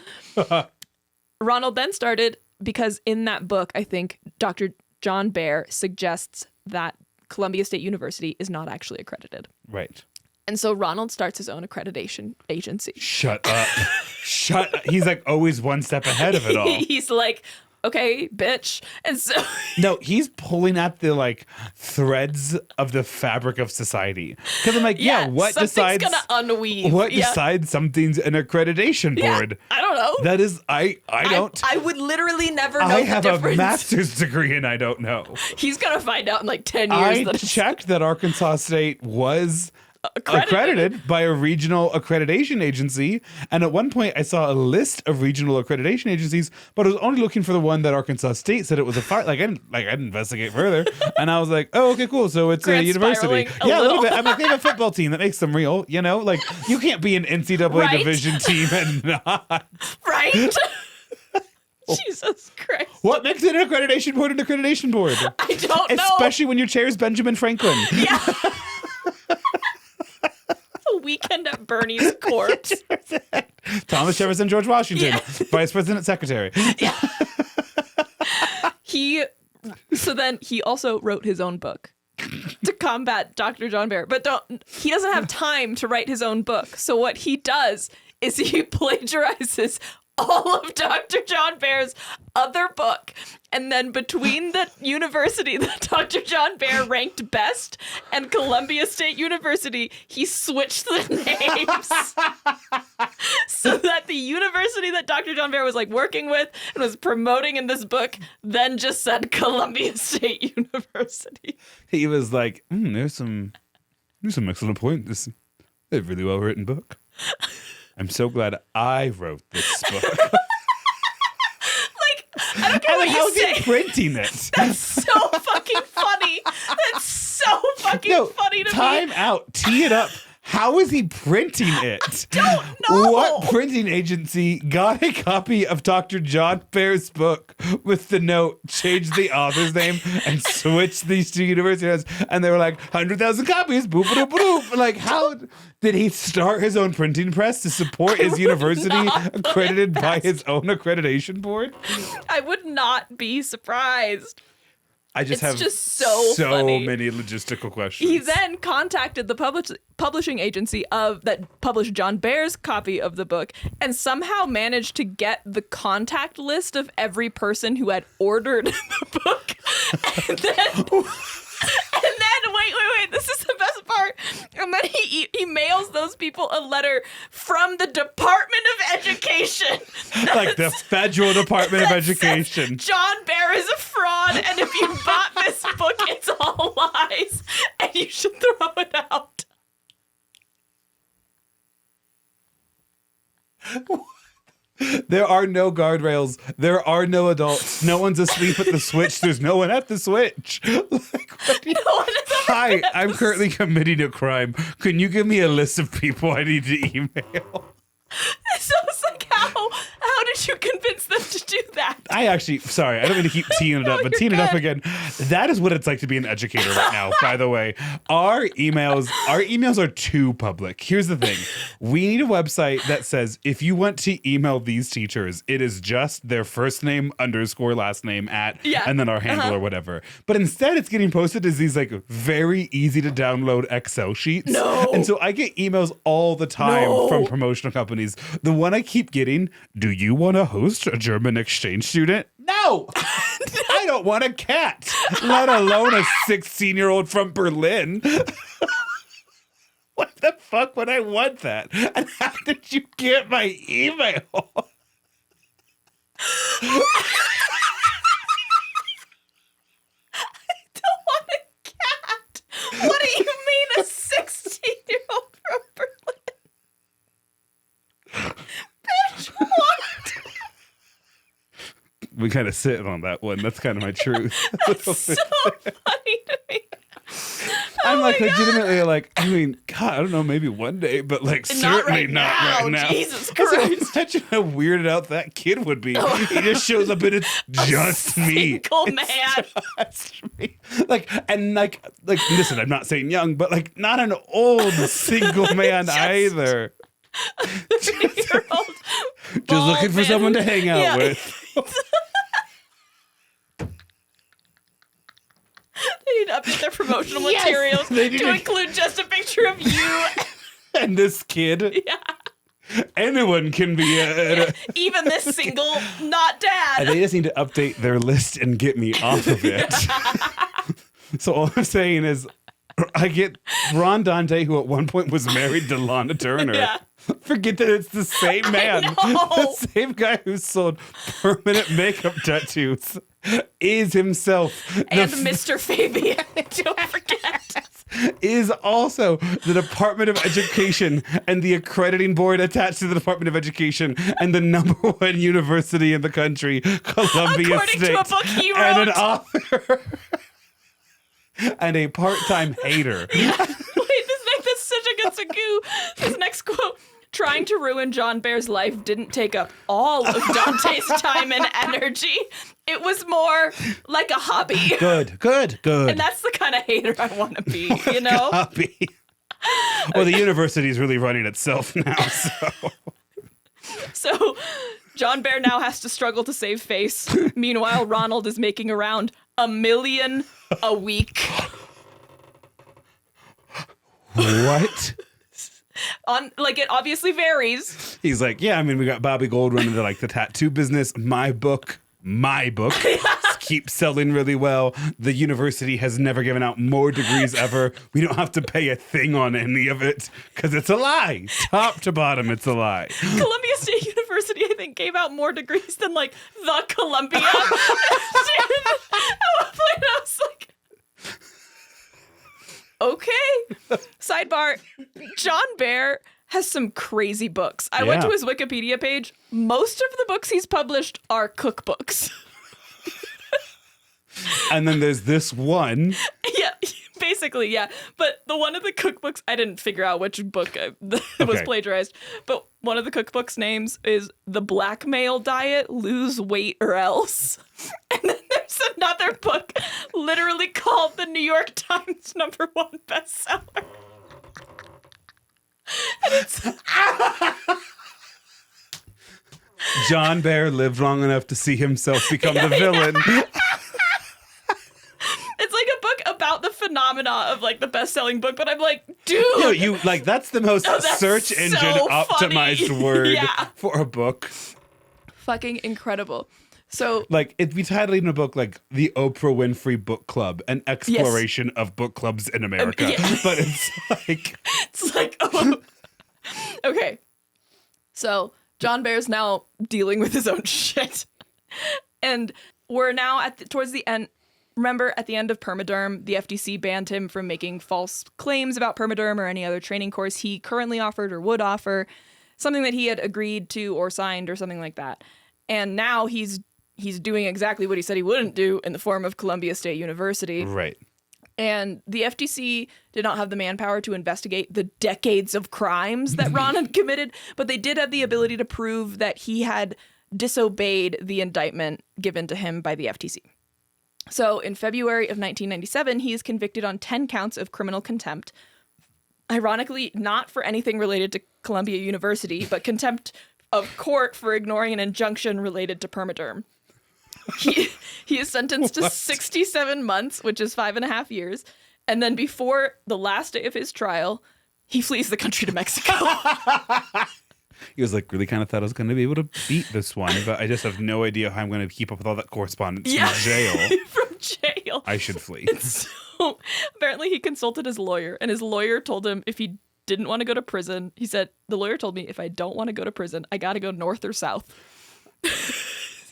Ronald then started, because in that book, I think Dr. John Bear suggests that Columbia State University is not actually accredited.
Right.
And so Ronald starts his own accreditation agency.
Shut up. He's like always one step ahead of it all.
He's like, okay, bitch. And so
No, he's pulling at the like threads of the fabric of society. Because I'm like, what decides
gonna unweave?
What decides something's an accreditation board?
I don't know.
That is, I don't.
I would literally never know
I
the
have
difference.
a master's degree and I don't know.
He's gonna find out in like 10 years.
I
that it's
checked that Arkansas State was accredited by a regional accreditation agency, and at one point I saw a list of regional accreditation agencies, but I was only looking for the one that Arkansas State said it was I didn't investigate further, and I was like, oh, okay, cool, so it's a university.
A
little bit. I'm like, they have a football team that makes them real, like you can't be an NCAA division team and not
right. Jesus Christ.
What makes an accreditation board an accreditation board?
I don't know.
Especially when your chair is Benjamin Franklin.
Yeah. A weekend at Bernie's corpse.
Thomas Jefferson, George Washington, Vice President, Secretary.
Yeah. So then he also wrote his own book to combat Dr. John Bear, but he doesn't have time to write his own book. So what he does is he plagiarizes all of Dr. John Bear's other book. And then between the university that Dr. John Bear ranked best and Columbia State University, he switched the names so that the university that Dr. John Bear was like working with and was promoting in this book then just said Columbia State University.
He was like, there's some excellent points. This is a really well written book. I'm so glad I wrote this book.
I don't care what you say.
How's he printing it?
That's so fucking funny. That's so fucking funny to me.
Time out. Tee it up. How is he printing it?
Don't know.
What printing agency got a copy of Dr. John Bear's book with the note, changed the author's name, and switched these two universities? And they were like, 100,000 copies, boop, boop, boop. Like, how did he start his own printing press to support his university accredited by his own accreditation board?
I would not be surprised.
I just have
just so funny.
Many logistical questions.
He then contacted the publishing agency that published John Bear's copy of the book and somehow managed to get the contact list of every person who had ordered the book. And then wait, this is the best part. And then he mails those people a letter from the Department of Education.
Like the Federal Department of Education.
John Bear is a fraud, and if you bought this book, it's all lies, and you should throw it out.
There are no guardrails. There are no adults. No one's asleep at the switch. There's no one at the switch. Hi, I'm currently committing a crime. Can you give me a list of people I need to email?
So it's like, how did you convince them to do that?
I don't mean to keep teeing it up, but teeing it up again. That is what it's like to be an educator right now, by the way. Our emails are too public. Here's the thing. We need a website that says, if you want to email these teachers, it is just their first name _ last name @ and then our handle or whatever. But instead it's getting posted as these like very easy to download Excel sheets.
No.
And so I get emails all the time from promotional companies. The one I keep getting, do you want to host a German exchange student? No! I don't want a cat, let alone a 16-year-old from Berlin. What the fuck would I want that? And how did you get my email?
I don't want a cat. What do you mean a 16-year-old from Berlin? Bitch, what?
We kind of sit on that one. That's kind of my truth.
That's so funny to me.
I'm like legitimately like, I mean, God, I don't know, maybe one day, but like certainly not right now.
Jesus Christ.
Imagine how weirded out that kid would be. He just shows up and it's just me.
Single man.
Just me. Like, listen, I'm not saying young, but like not an old single man either.
Just
looking for someone to hang out with.
They need to update their promotional materials to include just a picture of you
and this kid.
Yeah.
Anyone can be
Even this single, not dad.
They just need to update their list and get me off of it. So all I'm saying is I get Ron Dante, who at one point was married to Lana Turner.
Yeah.
Forget that it's the same man. The same guy who sold permanent makeup tattoos is himself.
And Mr. Fabian, don't forget.
Is also the Department of Education and the accrediting board attached to the Department of Education and the #1 university in the country, Columbia
According
State.
to a book he wrote.
And an author. And a part-time hater.
Yeah. Wait, this such a good segue. This next quote. Trying to ruin John Bear's life didn't take up all of Dante's time and energy. It was more like a hobby.
Good.
And that's the kind of hater I want to be, you know?
Hobby. Well, the university's really running itself now, so.
So John Bear now has to struggle to save face. Meanwhile, Ronald is making around $1 million a week.
What?
It obviously varies.
He's like, yeah, I mean, we got Bobby Gold running the tattoo business. My book keeps selling really well. The university has never given out more degrees ever. We don't have to pay a thing on any of it because it's a lie. Top to bottom, it's a lie.
Columbia State University, I think, gave out more degrees than the Columbia. At one point, I was like, okay. Sidebar, John Bear has some crazy books. I went to his Wikipedia page. Most of the books he's published are cookbooks.
And then there's this one.
Yeah, basically, yeah. But the one of the cookbooks, I didn't figure out which book was plagiarized. But one of the cookbooks names is The Blackmail Diet, Lose Weight or Else. And then there's another book literally called the New York Times #1 bestseller. And it's...
John Bear lived long enough to see himself become the villain.
It's like a book about the phenomena of the best-selling book, but I'm like, dude.
No, you that's the most search engine optimized word for a book.
Fucking incredible. So
it'd be titled in a book like The Oprah Winfrey Book Club, an exploration of book clubs in America. But it's like
oh. Okay. So John Bear's now dealing with his own shit. And we're now towards the end. Remember, at the end of Perm-a-Derm, the FTC banned him from making false claims about Perm-a-Derm or any other training course he currently offered or would offer, something that he had agreed to or signed or something like that. And now he's doing exactly what he said he wouldn't do in the form of Columbia State University.
Right.
And the FTC did not have the manpower to investigate the decades of crimes that Ron had committed, but they did have the ability to prove that he had disobeyed the indictment given to him by the FTC. So in February of 1997, he is convicted on 10 counts of criminal contempt. Ironically, not for anything related to Columbia University, but contempt of court for ignoring an injunction related to Perm-a-Derm. He is sentenced to 67 months, which is 5.5 years. And then before the last day of his trial, he flees the country to Mexico.
He was really kind of thought I was going to be able to beat this one, but I just have no idea how I'm going to keep up with all that correspondence from jail.
From jail.
I should flee.
So apparently he consulted his lawyer, and his lawyer told him if he didn't want to go to prison, he said, the lawyer told me if I don't want to go to prison, I got to go north or south.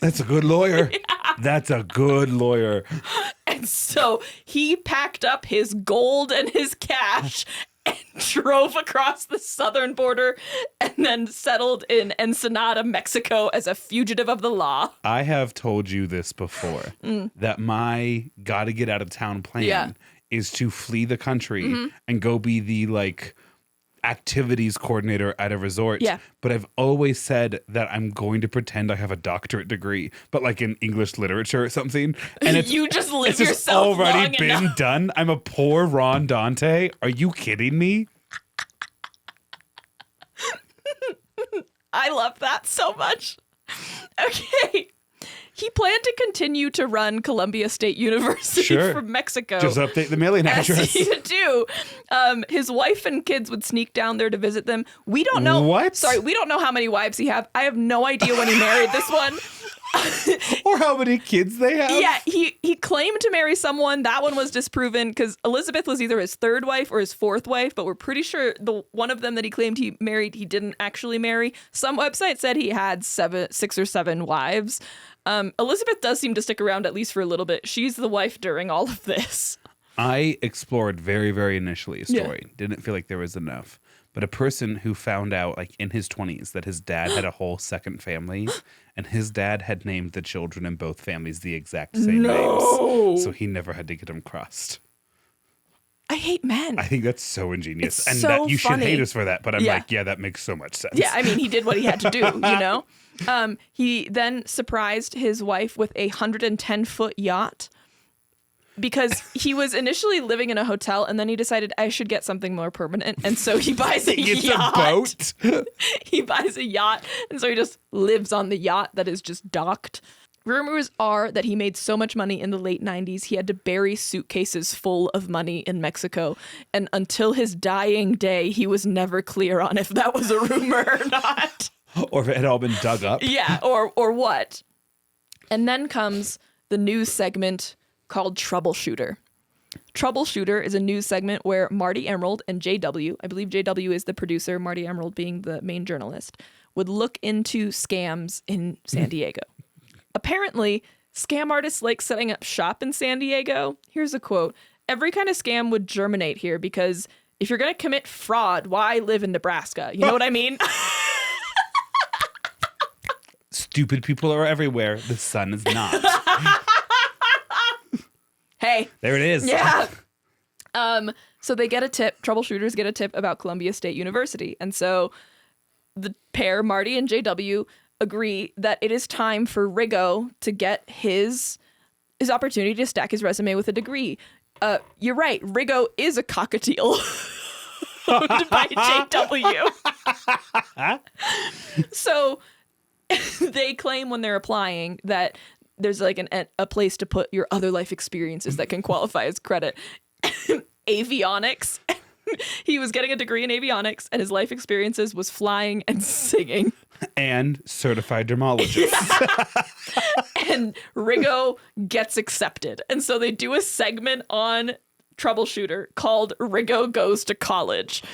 That's a good lawyer. Yeah. That's a good lawyer.
And so he packed up his gold and his cash and drove across the southern border and then settled in Ensenada, Mexico as a fugitive of the law.
I have told you this before, that my gotta get out of town plan is to flee the country and go be the activities coordinator at a resort.
Yeah.
But I've always said that I'm going to pretend I have a doctorate degree, but in English literature or something. And it's,
you just live
it's
yourself
just already
long
been
enough.
done. I'm a poor Ron Dante. Are you kidding me?
I love that so much. Okay. He planned to continue to run Columbia State University from Mexico.
Just update the mailing address.
As he do. His wife and kids would sneak down there to visit them. We don't know.
What?
Sorry, we don't know how many wives he have. I have no idea when he married this one.
Or how many kids they have.
Yeah, he claimed to marry someone. That one was disproven because Elizabeth was either his third wife or his fourth wife, but we're pretty sure the one of them that he claimed he married, he didn't actually marry. Some website said he had 6 or 7 wives. Elizabeth does seem to stick around at least for a little bit. She's the wife during all of this.
I explored very, very initially a story. Didn't feel like there was enough. But a person who found out, like in his 20s, that his dad had a whole second family, and his dad had named the children in both families the exact same names. So he never had to get them crossed.
I hate men.
I think that's so ingenious.
It's
and
so
that you
funny.
should hate us for that. But I'm like, yeah, that makes so much sense.
Yeah, I mean, he did what he had to do, you know? He then surprised his wife with a 110-foot yacht. Because he was initially living in a hotel, and then he decided I should get something more permanent, and so he buys a yacht.
It's a boat.
He buys a yacht, and so he just lives on the yacht that is just docked. Rumors are that he made so much money in the late 90s, he had to bury suitcases full of money in Mexico, and until his dying day, he was never clear on if that was a rumor or not.
Or if it had all been dug up.
Yeah, or what. And then comes the news segment called Troubleshooter. Troubleshooter is a news segment where Marty Emerald and JW, I believe JW is the producer, Marty Emerald being the main journalist, would look into scams in San Diego. Apparently, scam artists like setting up shop in San Diego. Here's a quote. Every kind of scam would germinate here because if you're going to commit fraud, why live in Nebraska? You know what I mean?
Stupid people are everywhere. The sun is not.
Hey.
There it is.
Yeah. So they get a tip, troubleshooters get a tip about Columbia State University. And so the pair, Marty and JW, agree that it is time for Rigo to get his opportunity to stack his resume with a degree. You're right. Rigo is a cockatiel owned by JW. So they claim when they're applying that there's like a place to put your other life experiences that can qualify as credit. Avionics. He was getting a degree in avionics, and his life experiences was flying and singing.
And certified dermologist.
And Rigo gets accepted. And so they do a segment on Troubleshooter called Rigo Goes to College.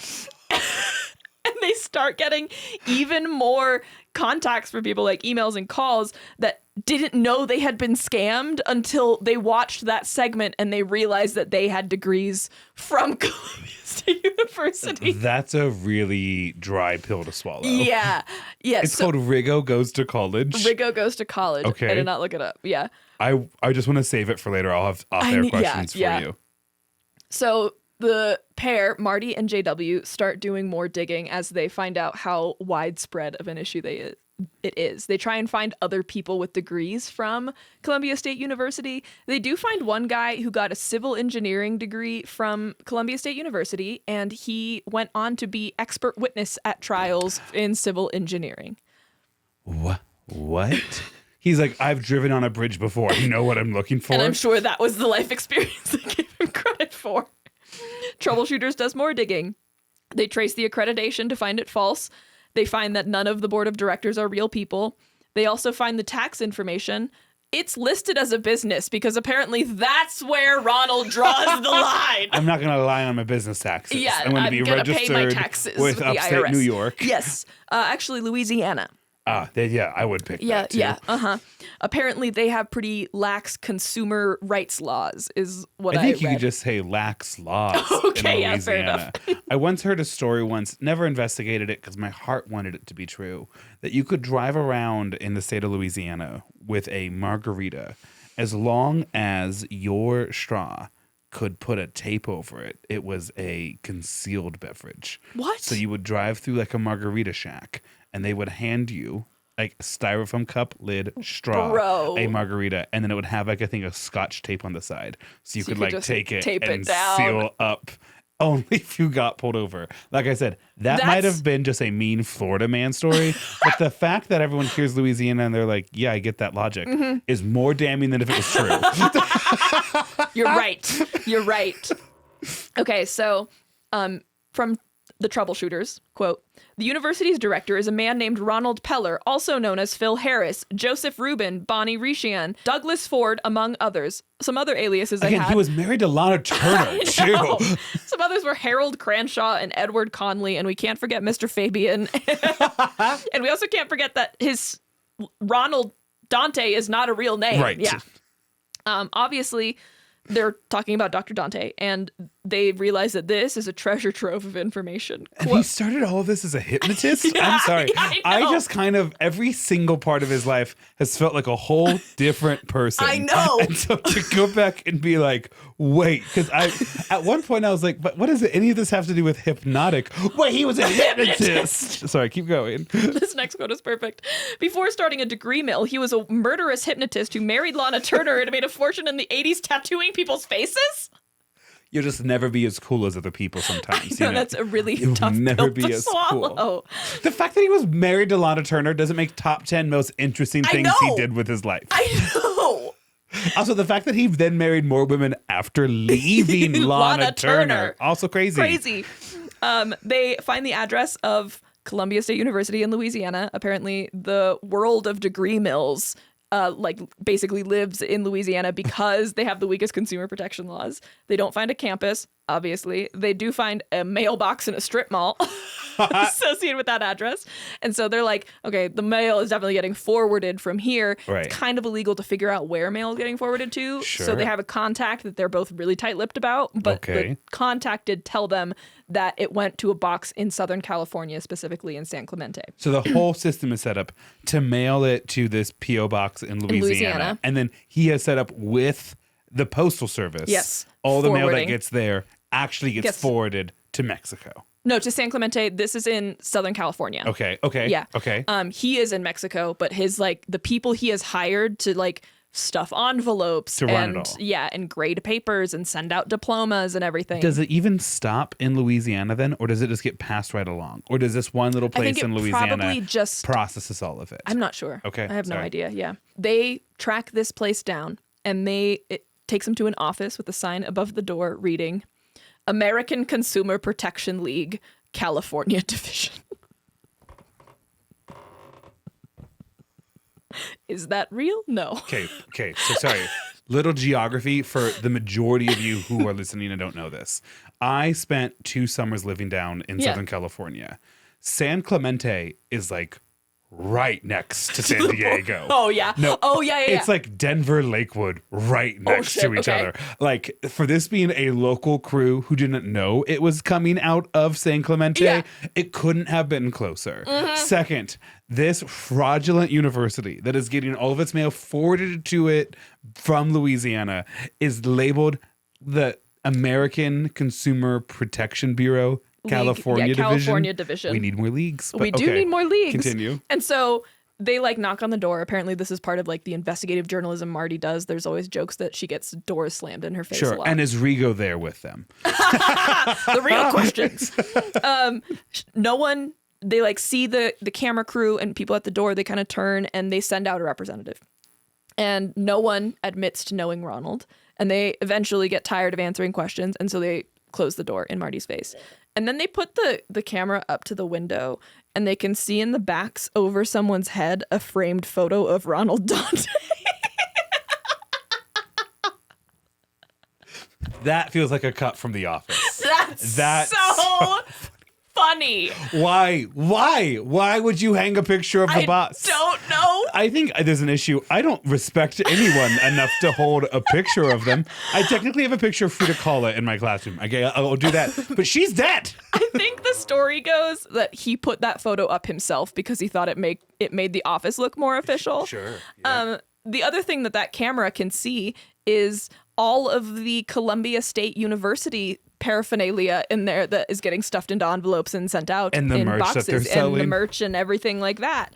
And they start getting even more contacts for people, like emails and calls, that didn't know they had been scammed until they watched that segment and they realized that they had degrees from Columbia State University.
That's a really dry pill to swallow.
Yeah. Yeah.
It's called Rigo Goes to College.
Rigo Goes to College.
Okay.
I did not look it up. Yeah.
I just want to save it for later. I'll have off-air questions for you.
So the pair, Marty and JW, start doing more digging as they find out how widespread of an issue it is. They try and find other people with degrees from Columbia State University. They do find one guy who got a civil engineering degree from Columbia State University, and he went on to be expert witness at trials in civil engineering.
What? He's like, I've driven on a bridge before. You know what I'm looking for?
And I'm sure that was the life experience they gave him credit for. Troubleshooters does more digging. They trace the accreditation to find it false. They find that none of the board of directors are real people. They also find the tax information. It's listed as a business because apparently that's where Ronald draws the line.
I'm not going to lie on my business taxes.
Yeah,
I'm going to be registered
pay my taxes with the
upstate
IRS.
New York.
Yes, actually Louisiana.
I would pick that too.
Apparently they have pretty lax consumer rights laws is what I
think you
read.
could just say lax laws
Okay,
in
yeah, fair
Louisiana. I once heard a story once, never investigated it because my heart wanted it to be true, that you could drive around in the state of Louisiana with a margarita as long as your straw could put a tape over it. It was a concealed beverage.
What?
So you would drive through like a margarita shack and they would hand you like a styrofoam cup, lid, straw, a margarita, and then it would have like I think a scotch tape on the side. So you could like
just
take it
tape
and
it down.
seal up only if you got pulled over. Like I said, that might have been just a mean Florida man story. But the fact that everyone hears Louisiana and they're like, yeah, I get that logic, is more damning than if it was true.
You're right. Okay, so from the troubleshooters, quote, the university's director is a man named Ronald Pellar, also known as Phil Harris, Joseph Reuben, Bonnie Rishian, Douglas Ford, among others. Some other aliases
Again,
I had.
he was married to Lana Turner, too.
Some others were Harold Cranshaw and Edward Conley, and we can't forget Mr. Fabian. And we also can't forget that his Ronald Dante is not a real name.
Right.
Yeah. Obviously, they're talking about Dr. Dante, and they realize that this is a treasure trove of information.
And he started all of this as a hypnotist? I'm sorry. I just kind of, every single part of his life has felt like a whole different person.
I know.
And so to go back and be like, wait, because at one point I was like, but what does any of this have to do with Hypnotic? Wait, he was a hypnotist. Sorry, keep going.
This next quote is perfect. Before starting a degree mill, he was a murderous hypnotist who married Lana Turner and made a fortune in the 80s tattooing people's faces.
You'll just never be as cool as other people sometimes.
No, that's a really
You'll
tough
never
pill
be
to
as
swallow.
cool. The fact that he was married to Lana Turner doesn't make top 10 most interesting things he did with his life.
I know.
Also, the fact that he then married more women after leaving Lana Turner. Also crazy.
Crazy. They find the address of Columbia State University in Louisiana. Apparently, the world of degree mills basically lives in Louisiana because they have the weakest consumer protection laws. They don't find a campus, obviously. They do find a mailbox in a strip mall associated with that address. And so they're like, okay, the mail is definitely getting forwarded from here.
Right.
It's kind of illegal to figure out where mail is getting forwarded to.
Sure.
So they have a contact that they're both really tight-lipped about. But the contact did tell them that it went to a box in Southern California, specifically in San Clemente.
So the whole system is set up to mail it to this P.O. box in Louisiana. And then he has set up with the Postal Service.
Yes.
All the mail that gets there actually gets forwarded to Mexico.
No, to San Clemente. This is in Southern California.
Okay.
Yeah.
Okay.
He is in Mexico, but his the people he has hired to stuff envelopes
to run it all.
Yeah, and grade papers and send out diplomas and everything.
Does it even stop in Louisiana then, or does it just get passed right along? Or does this one little place in Louisiana
probably just
processes all of it?
I'm not sure.
Okay.
I have no idea. Yeah. They track this place down, and it takes them to an office with a sign above the door reading American Consumer Protection League, California Division. Is that real? No.
Okay. So sorry. Little geography for the majority of you who are listening and don't know this. I spent 2 summers living down in Southern California. San Clemente is right next to San Diego.
Oh, yeah.
No.
Oh, yeah.
It's like Denver, Lakewood, right next to each other. For this being a local crew who didn't know it was coming out of San Clemente, it couldn't have been closer. Mm-hmm. Second, this fraudulent university that is getting all of its mail forwarded to it from Louisiana is labeled the American Consumer Protection Bureau. California Division. We need more leagues.
We do need more leagues.
Continue.
And so they knock on the door. Apparently this is part of the investigative journalism Marty does. There's always jokes that she gets doors slammed in her face a lot.
And is Rigo there with them?
The real questions. No one, they see the camera crew and people at the door. They kind of turn and they send out a representative. And no one admits to knowing Ronald. And they eventually get tired of answering questions. And so they close the door in Marty's face. And then they put the camera up to the window and they can see in the backs over someone's head a framed photo of Ronald Dante.
That feels like a cut from The Office.
That's so funny.
Why would you hang a picture of the boss?
I don't know.
I think there's an issue. I don't respect anyone enough to hold a picture of them. I technically have a picture of Frida Kahlo in my classroom. Okay, I'll do that. But she's dead.
I think the story goes that he put that photo up himself because he thought it made The Office look more official.
Sure. Yeah.
The other thing that camera can see is all of the Columbia State University paraphernalia in there that is getting stuffed into envelopes and sent out
and the
in
merch
boxes
that they're selling.
And the merch and everything like that.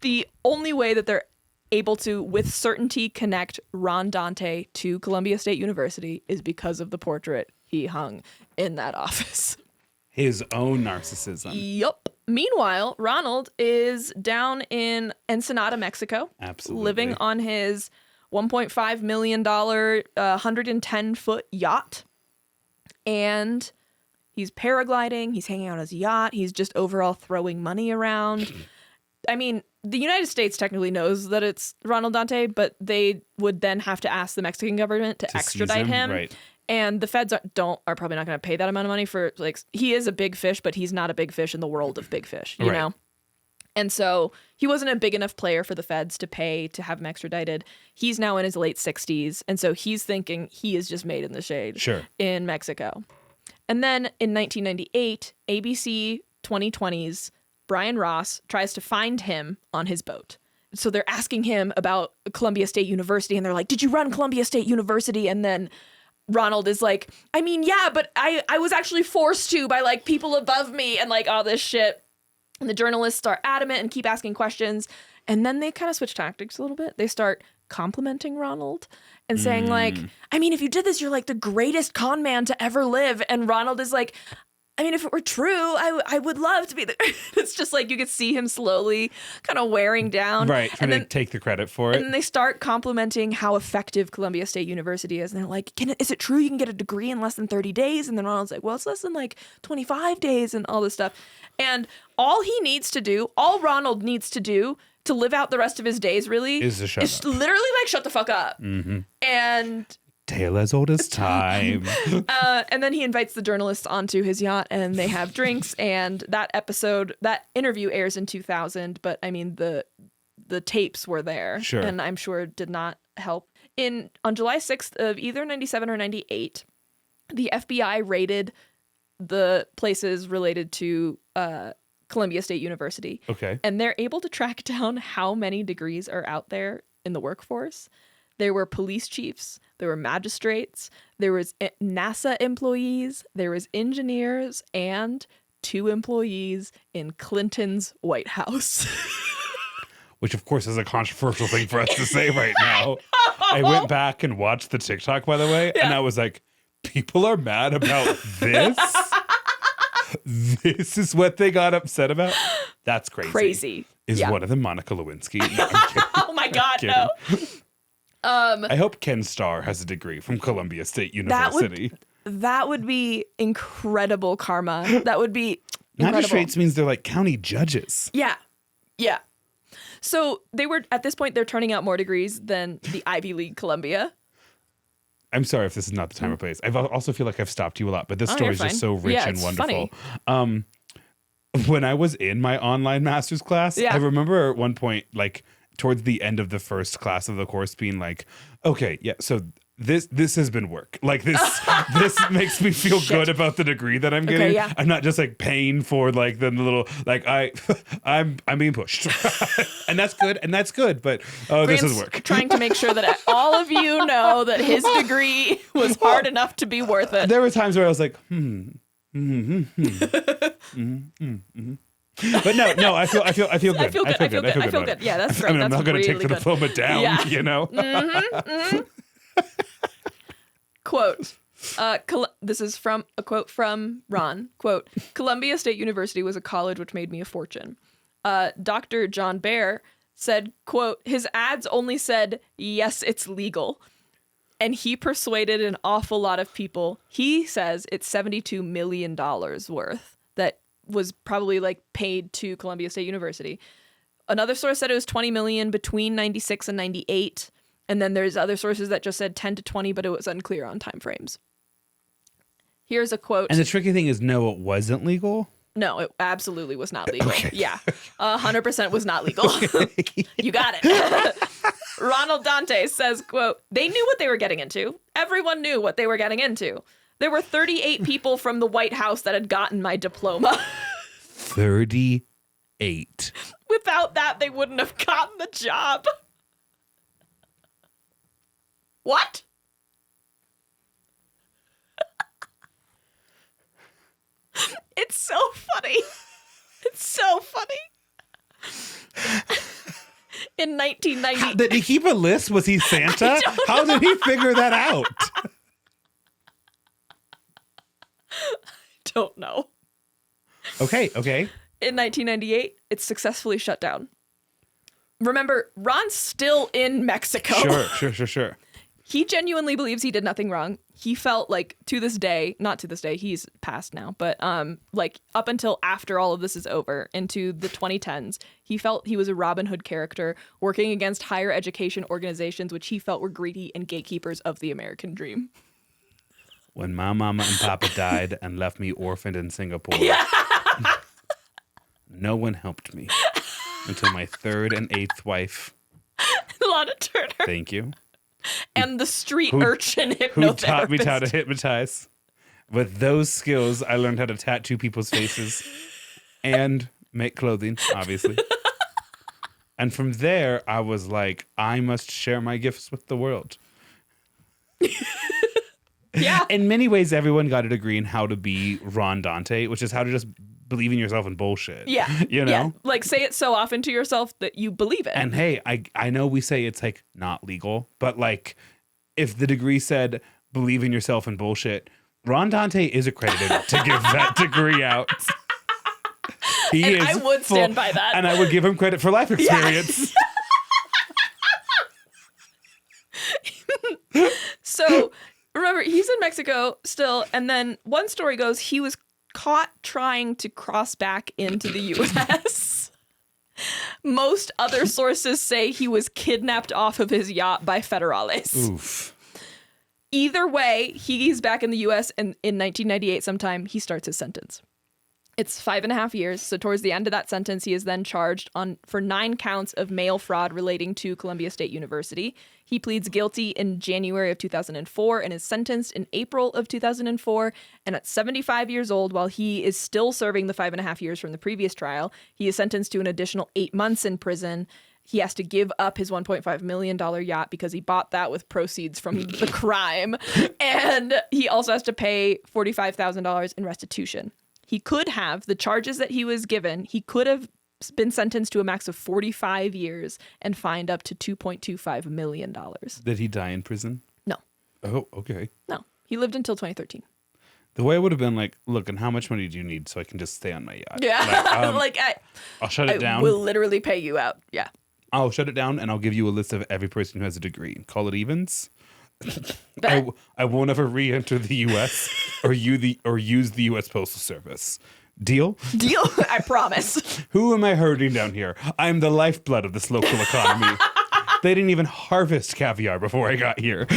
The only way that they're able to, with certainty, connect Ron Dante to Columbia State University is because of the portrait he hung in that office.
His own narcissism.
Yup. Meanwhile, Ronald is down in Ensenada, Mexico.
Absolutely.
Living on his $1.5 million, 110-foot yacht. And he's paragliding. He's hanging out on his yacht. He's just overall throwing money around. I mean, the United States technically knows that it's Ronald Dante, but they would then have to ask the Mexican government to extradite him.
Right.
And the feds are probably not going to pay that amount of money for, like, he is a big fish, but he's not a big fish in the world of big fish, you know? And so he wasn't a big enough player for the feds to pay to have him extradited. He's now in his late 60s. And so he's thinking he is just made in the shade in Mexico. And then in 1998, ABC 2020's Brian Ross tries to find him on his boat. So they're asking him about Columbia State University. And they're like, did you run Columbia State University? And then Ronald is like, I mean, yeah, but I was actually forced to by, like, people above me and, like, all this shit. And the journalists are adamant and keep asking questions. And then they kind of switch tactics a little bit. They start complimenting Ronald and saying, like, I mean, if you did this, you're like the greatest con man to ever live. And Ronald is like, I mean, if it were true, I would love to be the... It's just like you could see him slowly kind of wearing down.
Right, trying to take the credit for it.
And then they start complimenting how effective Columbia State University is. And they're like, is it true you can get a degree in less than 30 days? And then Ronald's like, well, it's less than like 25 days and all this stuff. And all Ronald needs to do to live out the rest of his days, really,
is to shut up.
Literally, like, shut the fuck up.
Mm-hmm.
And...
tale as old as time.
And then he invites the journalists onto his yacht and they have drinks. And that interview airs in 2000. But I mean, the tapes were there.
Sure.
And I'm sure did not help. On July 6th of either 97 or 98, the FBI raided the places related to Columbia State University.
Okay.
And they're able to track down how many degrees are out there in the workforce. There were police chiefs, there were magistrates, there was NASA employees, there was engineers, and 2 employees in Clinton's White House.
Which, of course, is a controversial thing for us to say right now. I went back and watched the TikTok, by the way, and I was like, people are mad about this? This is what they got upset about? That's crazy. Is one of them Monica Lewinsky? No, I'm kidding.
Oh my God, no.
I hope Ken Starr has a degree from Columbia State University.
That would be incredible karma. That would be incredible.
Magistrates means they're like county judges.
Yeah. Yeah. So at this point, they're turning out more degrees than the Ivy League Columbia.
I'm sorry if this is not the time or place. I also feel like I've stopped you a lot, but this story is just so rich and wonderful. Funny. When I was in my online master's class, I remember at one point, like, towards the end of the first class of the course being like, okay, yeah, so this has been work. Like this makes me feel good about the degree that I'm getting. Okay, I'm not just like paying for like the little like I'm being pushed. and that's good, but this is work.
Trying to make sure that all of you know that his degree was hard enough to be worth it.
There were times where I was like, But no, I feel good. I feel good.
Yeah, that's great.
I mean, I'm not going to take the diploma down, you know?
Quote, this is from a quote from Ron. Quote, Columbia State University was a college which made me a fortune. Dr. John Baer said, quote, his ads only said, yes, it's legal. And he persuaded an awful lot of people. He says it's $72 million worth that was probably like paid to Columbia State University. Another source said it was 20 million between 96 and 98. And then there's other sources that just said 10 to 20, but it was unclear on timeframes. Here's a quote.
And the tricky thing is, no, it wasn't legal.
No, it absolutely was not legal. Okay. Yeah, 100% was not legal. You got it. Ronald Dante says, quote, they knew what they were getting into. Everyone knew what they were getting into. There were 38 people from the White House that had gotten my diploma.
38.
Without that, they wouldn't have gotten the job. What? It's so funny. It's so funny. In in 1990.
Did he keep a list? Was he Santa? How did he figure that out?
Don't know.
Okay.
In 1998, it's successfully shut down. Remember, Ron's still in Mexico.
Sure.
He genuinely believes he did nothing wrong. He felt like not to this day, he's passed now, but like up until after all of this is over, into the 2010s, he felt he was a Robin Hood character working against higher education organizations, which he felt were greedy and gatekeepers of the American dream.
When my mama and papa died and left me orphaned in Singapore, no one helped me until my third and eighth wife.
Lana Turner.
Thank you.
And the street urchin hypnotherapist.
Who taught me how to hypnotize. With those skills, I learned how to tattoo people's faces and make clothing, obviously. And from there, I was like, I must share my gifts with the world.
Yeah.
In many ways, everyone got a degree in how to be Ron Dante, which is how to just believe in yourself and bullshit.
Yeah.
You know?
Yeah. Like, say it so often to yourself that you believe it.
And hey, I know we say it's like not legal, but like if the degree said believe in yourself and bullshit, Ron Dante is accredited to give that degree out.
I would stand by that.
And I would give him credit for life experience.
Yeah. So remember, he's in Mexico still, and then one story goes he was caught trying to cross back into the U.S. Most other sources say he was kidnapped off of his yacht by federales.
Oof.
Either way, he's back in the U.S., and in 1998 sometime, he starts his sentence. It's 5.5 years, so towards the end of that sentence, he is then charged for 9 counts of mail fraud relating to Columbia State University. He pleads guilty in January of 2004 and is sentenced in April of 2004. And at 75 years old, while he is still serving the 5.5 years from the previous trial, he is sentenced to an additional 8 months in prison. He has to give up his $1.5 million yacht because he bought that with proceeds from the crime. And he also has to pay $45,000 in restitution. He could have, the charges that he was given, he could have been sentenced to a max of 45 years and fined up to $2.25 million.
Did he die in prison?
No.
Oh, okay.
No. He lived until 2013.
The way I would have been like, look, and how much money do you need so I can just stay on my yacht?
Yeah.
Like, I'll shut it down.
We'll literally pay you out. Yeah.
I'll shut it down and I'll give you a list of every person who has a degree. Call it evens. I won't ever re-enter the U.S. or use the U.S. Postal Service. Deal?
Deal? I promise.
Who am I hurting down here? I'm the lifeblood of this local economy. They didn't even harvest caviar before I got here.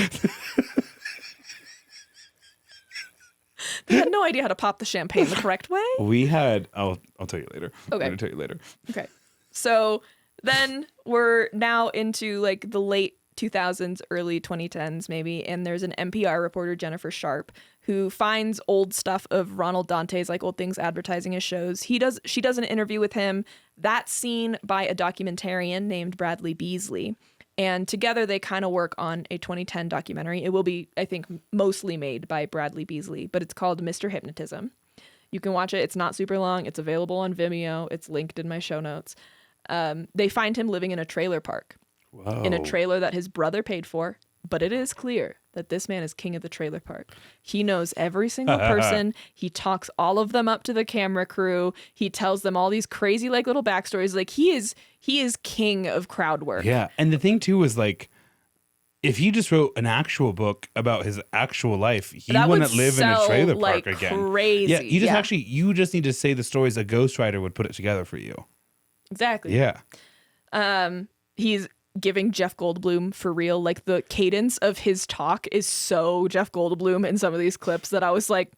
They had no idea how to pop the champagne the correct way.
We had... I'll tell you later.
Okay.
I'm going to tell you later.
Okay. So then we're now into like the late 2000s, early 2010s maybe, and there's an NPR reporter, Jennifer Sharp, who finds old stuff of Ronald Dante's, like old things advertising his shows. She does an interview with him. That's seen by a documentarian named Bradley Beasley. And together they kind of work on a 2010 documentary. It will be, I think, mostly made by Bradley Beasley, but it's called Mr. Hypnotism. You can watch it. It's not super long. It's available on Vimeo. It's linked in my show notes. They find him living in a trailer park.
Whoa.
In a trailer that his brother paid for. But it is clear that this man is king of the trailer park. He knows every single person. He talks all of them up to the camera crew. He tells them all these crazy like little backstories. Like he is king of crowd work.
Yeah. And the thing too was like, if he just wrote an actual book about his actual life, he wouldn't live in a trailer park again.
Crazy.
Yeah. You just need to say the stories a ghostwriter would put it together for you.
Exactly.
Yeah.
He's giving Jeff Goldblum for real. Like the cadence of his talk is so Jeff Goldblum in some of these clips that I was like,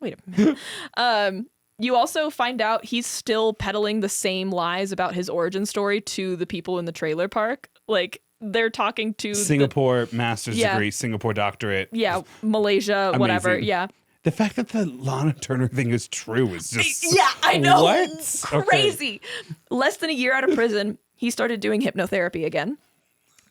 wait a minute. You also find out he's still peddling the same lies about his origin story to the people in the trailer park. Like they're talking to
Singapore master's degree, Singapore doctorate.
Yeah, Malaysia, whatever.
Amazing.
Yeah.
The fact that the Lana Turner thing is true is just...
Yeah, I know.
What?
Crazy. Okay. Less than a year out of prison, he started doing hypnotherapy again.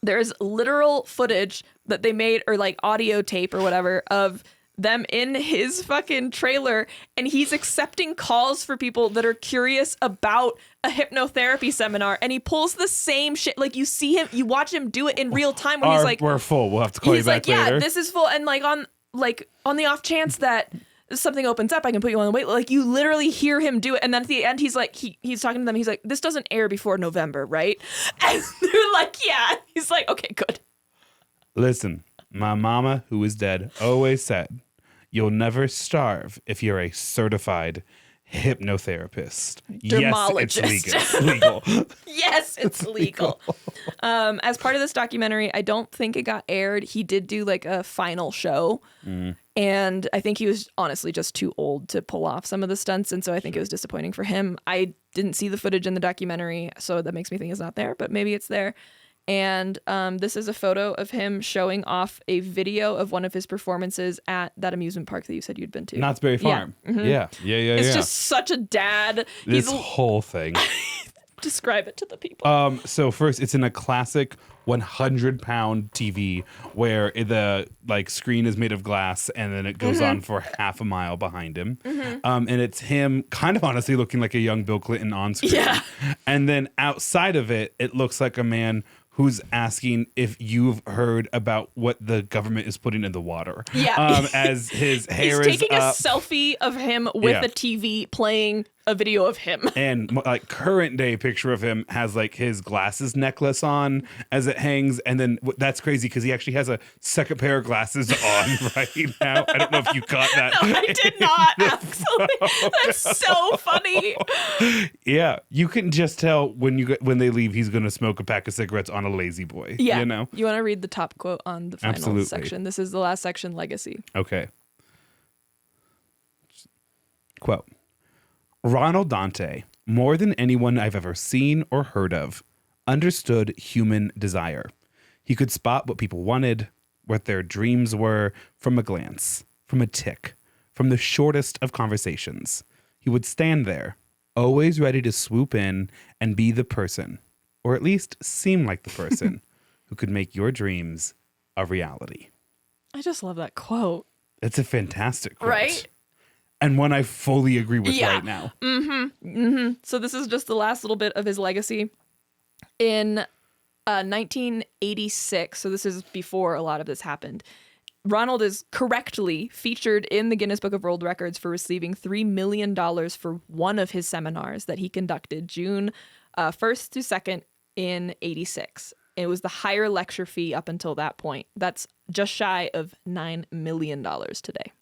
There's literal footage that they made, or like audio tape or whatever, of them in his fucking trailer, and he's accepting calls for people that are curious about a hypnotherapy seminar, and he pulls the same shit. Like, you see him, you watch him do it in real time where he's like,
we're full. We'll have to call you back later.
Yeah, this is full. And on the off chance that something opens up, I can put you on the wait. Like, you literally hear him do it. And then at the end, he's like, he's talking to them. He's like, this doesn't air before November, right? And they're like, yeah. He's like, okay, good.
Listen, my mama, who is dead, always said, you'll never starve if you're a certified hypnotherapist.
Dermologist.
Yes, it's legal.
Yes, it's legal. As part of this documentary, I don't think it got aired. He did do like a final show. And I think he was honestly just too old to pull off some of the stunts. And so I think it was disappointing for him. I didn't see the footage in the documentary, so that makes me think it's not there, but maybe it's there. And this is a photo of him showing off a video of one of his performances at that amusement park that you said you'd been to.
Knott's Berry Farm.
Yeah. Mm-hmm.
Yeah.
It's just such a dad.
This whole thing.
Describe it to the people.
So first, it's in a classic 100-pound TV where the screen is made of glass, and then it goes on for half a mile behind him. And it's him kind of honestly looking like a young Bill Clinton on screen.
Yeah.
And then outside of it, it looks like a man who's asking if you've heard about what the government is putting in the water.
Yeah.
As his hair
He's taking
is
a
up.
selfie of him with a TV playing a video of him.
And current day picture of him has his glasses necklace on as it hangs. And then that's crazy because he actually has a second pair of glasses on right now. I don't know if you caught that.
No, I did not, actually. That's so funny.
Yeah. You can just tell when they leave, he's going to smoke a pack of cigarettes on a lazy boy.
Yeah.
You know?
You want to read the top quote on the final
Absolutely.
section? This is the last section, legacy.
Okay. Quote. Ronald Dante, more than anyone I've ever seen or heard of, understood human desire. He could spot what people wanted, what their dreams were, from a glance, from a tick, from the shortest of conversations. He would stand there, always ready to swoop in and be the person, or at least seem like the person, who could make your dreams a reality.
I just love that quote.
It's a fantastic quote.
Right?
And one I fully agree with right now.
So this is just the last little bit of his legacy. In 1986, so this is before a lot of this happened, Ronald is correctly featured in the Guinness Book of World Records for receiving $3 million for one of his seminars that he conducted June 1st through 2nd in 86. It was the higher lecture fee up until that point. That's just shy of $9 million today.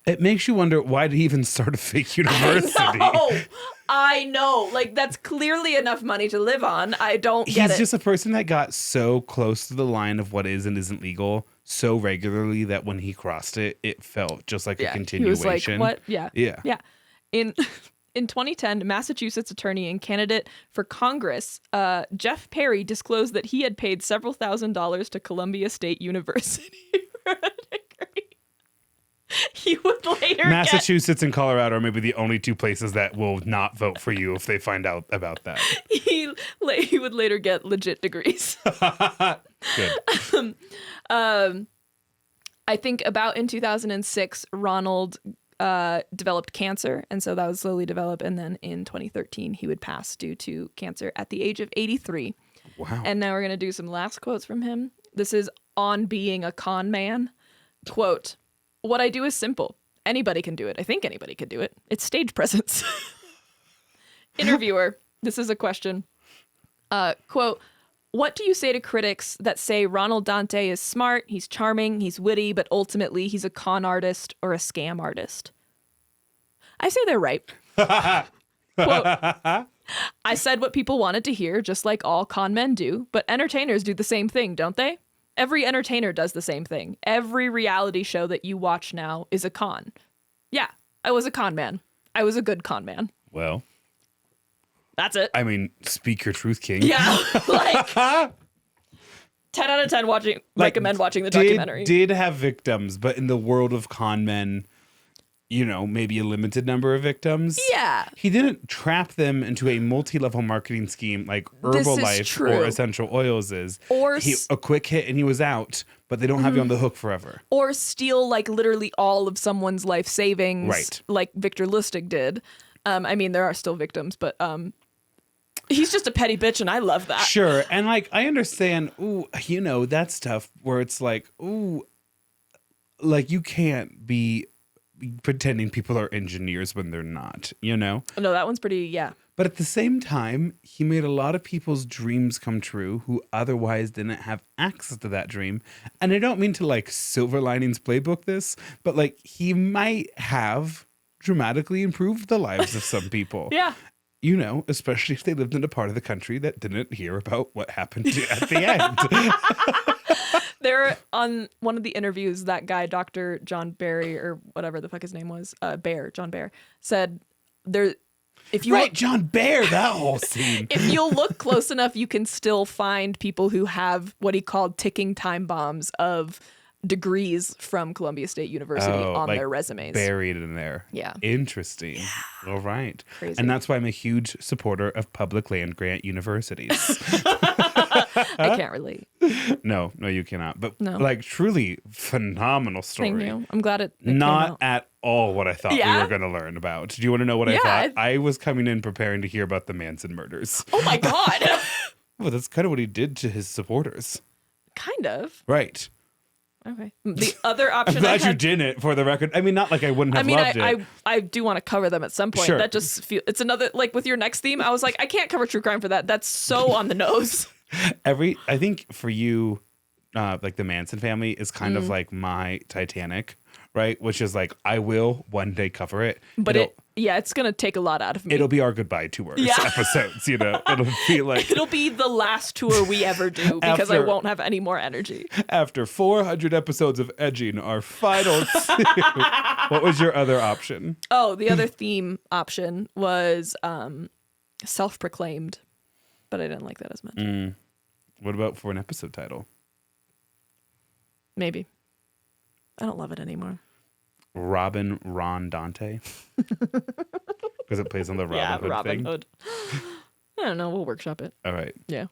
It makes you wonder, why did he even start a fake university?
I know. That's clearly enough money to live on. I don't get it.
He's just a person that got so close to the line of what is and isn't legal so regularly that when he crossed it, it felt just like a continuation.
He was like, what? Yeah.
Yeah.
In 2010, Massachusetts attorney and candidate for Congress, Jeff Perry, disclosed that he had paid several $1,000s to Columbia State University for a degree. He would later
Massachusetts and Colorado are maybe the only two places that will not vote for you if they find out about that.
He would later get legit degrees.
Good.
I think about in 2006, Ronald developed cancer, and so that would slowly develop. And then in 2013, he would pass due to cancer at the age of 83.
Wow.
And now we're going to do some last quotes from him. This is on being a con man. Quote, "What I do is simple. Anybody can do it. I think anybody can do it. It's stage presence." Interviewer, this is a question. Quote, "What do you say to critics that say Ronald Dante is smart, he's charming, he's witty, but ultimately he's a con artist or a scam artist?" I say they're right. Quote, "I said what people wanted to hear, just like all con men do, but entertainers do the same thing, don't they? Every entertainer does the same thing. Every reality show that you watch now is a con. Yeah, I was a con man. I was a good con man."
Well,
that's it.
I mean, speak your truth, King.
Yeah, 10 out of 10 recommend watching the documentary.
Did have victims, but in the world of con men, maybe a limited number of victims.
Yeah.
He didn't trap them into a multi-level marketing scheme like Herbalife or essential oils is.
Or
a quick hit and he was out. but they don't have you on the hook forever.
Or steal like literally all of someone's life savings,
Right.
like Victor Lustig did. I mean, there are still victims, but he's just a petty bitch, and I love that.
Sure. And like, I understand, that stuff where it's like, like you can't be pretending people are engineers when they're not,
No, that one's pretty, yeah.
But at the same time, he made a lot of people's dreams come true who otherwise didn't have access to that dream. And I don't mean to like Silver Linings Playbook this, but like he might have dramatically improved the lives of some people.
Yeah.
Especially if they lived in a part of the country that didn't hear about what happened at the end.
There, on one of the interviews, that guy, Dr. John Barry, or whatever the fuck his name was, John Bear, said there, if you
Right, John Bear, that whole scene.
if you'll look close enough, you can still find people who have what he called ticking time bombs of degrees from Columbia State University on
like
their resumes.
Buried in there.
Yeah.
Interesting. Yeah. All right.
Crazy.
And that's why I'm a huge supporter of public land grant universities.
I can't relate.
No, you cannot. But
No.
like truly phenomenal story.
Thank you. I'm glad it
Not
came out.
at all what I thought we
Yeah?
were going to learn about. Do you want to know what I thought? I was coming in preparing to hear about the Manson murders.
Oh my God.
Well, that's kind of what he did to his supporters.
Kind of.
Right.
Okay. The other option
I'm glad
I had,
you didn't, for the record. I mean, not like I wouldn't have loved it.
I do want to cover them at some point.
Sure.
That just it's another, like with your next theme, I was like, I can't cover true crime for that. That's so on the nose.
I think for you, like the Manson family is kind of like my Titanic, right? Which is like, I will one day cover it.
But it's going to take a lot out of me.
It'll be our goodbye tours episodes, It'll be like...
It'll be the last tour we ever do because I won't have any more energy.
After 400 episodes of edging, our final two. What was your other option?
Oh, the other theme option was self-proclaimed, but I didn't like that as much.
What about for an episode title?
Maybe. I don't love it anymore.
Ron Dante? Because it plays on the Robin Hood
Robin
thing.
Hood. I don't know. We'll workshop it.
All right.
Yeah.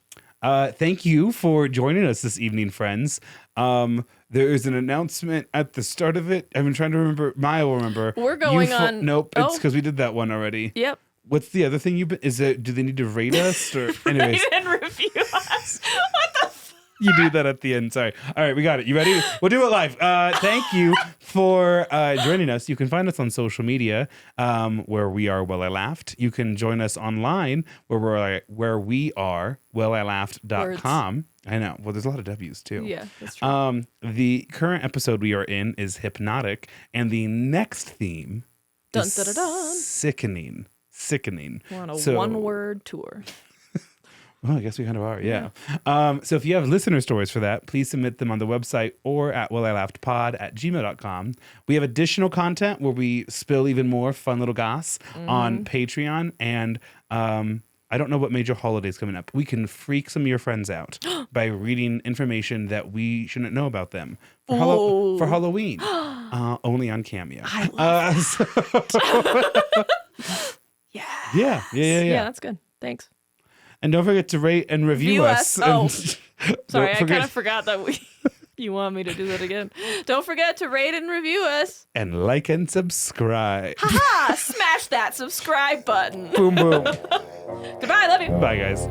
Thank you for joining us this evening, friends. There is an announcement at the start of it. I've been trying to remember. Maya will remember.
We're going on.
Nope, it's because we did that one already.
Yep.
What's the other thing you've been? Is it? Do they need to rate us or? Anyways,
Rate and review us. What the fuck?
you do that at the end. Sorry. All right, we got it. You ready? We'll do it live. Thank you for joining us. You can find us on social media where we are Well I Laughed. You can join us online where we are wellilaughed.com. I know. Well, there's a lot of W's too.
Yeah, that's true.
The current episode we are in is Hypnotic, and the next theme is sickening.
We're on a one-word tour.
Well, I guess we kind of are, yeah. So if you have listener stories for that, please submit them on the website or at wellilaughtpod@gmail.com. We have additional content where we spill even more fun little goss on Patreon, and I don't know what major holidays coming up. We can freak some of your friends out by reading information that we shouldn't know about them for Halloween, only on Cameo.
I love
Yeah.
Yeah, that's good. Thanks.
And don't forget to rate and review us.
Oh, sorry, I kind of forgot that you want me to do that again. Don't forget to rate and review us.
And like and subscribe.
Ha! Smash that subscribe button.
Boom, boom.
Goodbye, love you.
Bye, guys.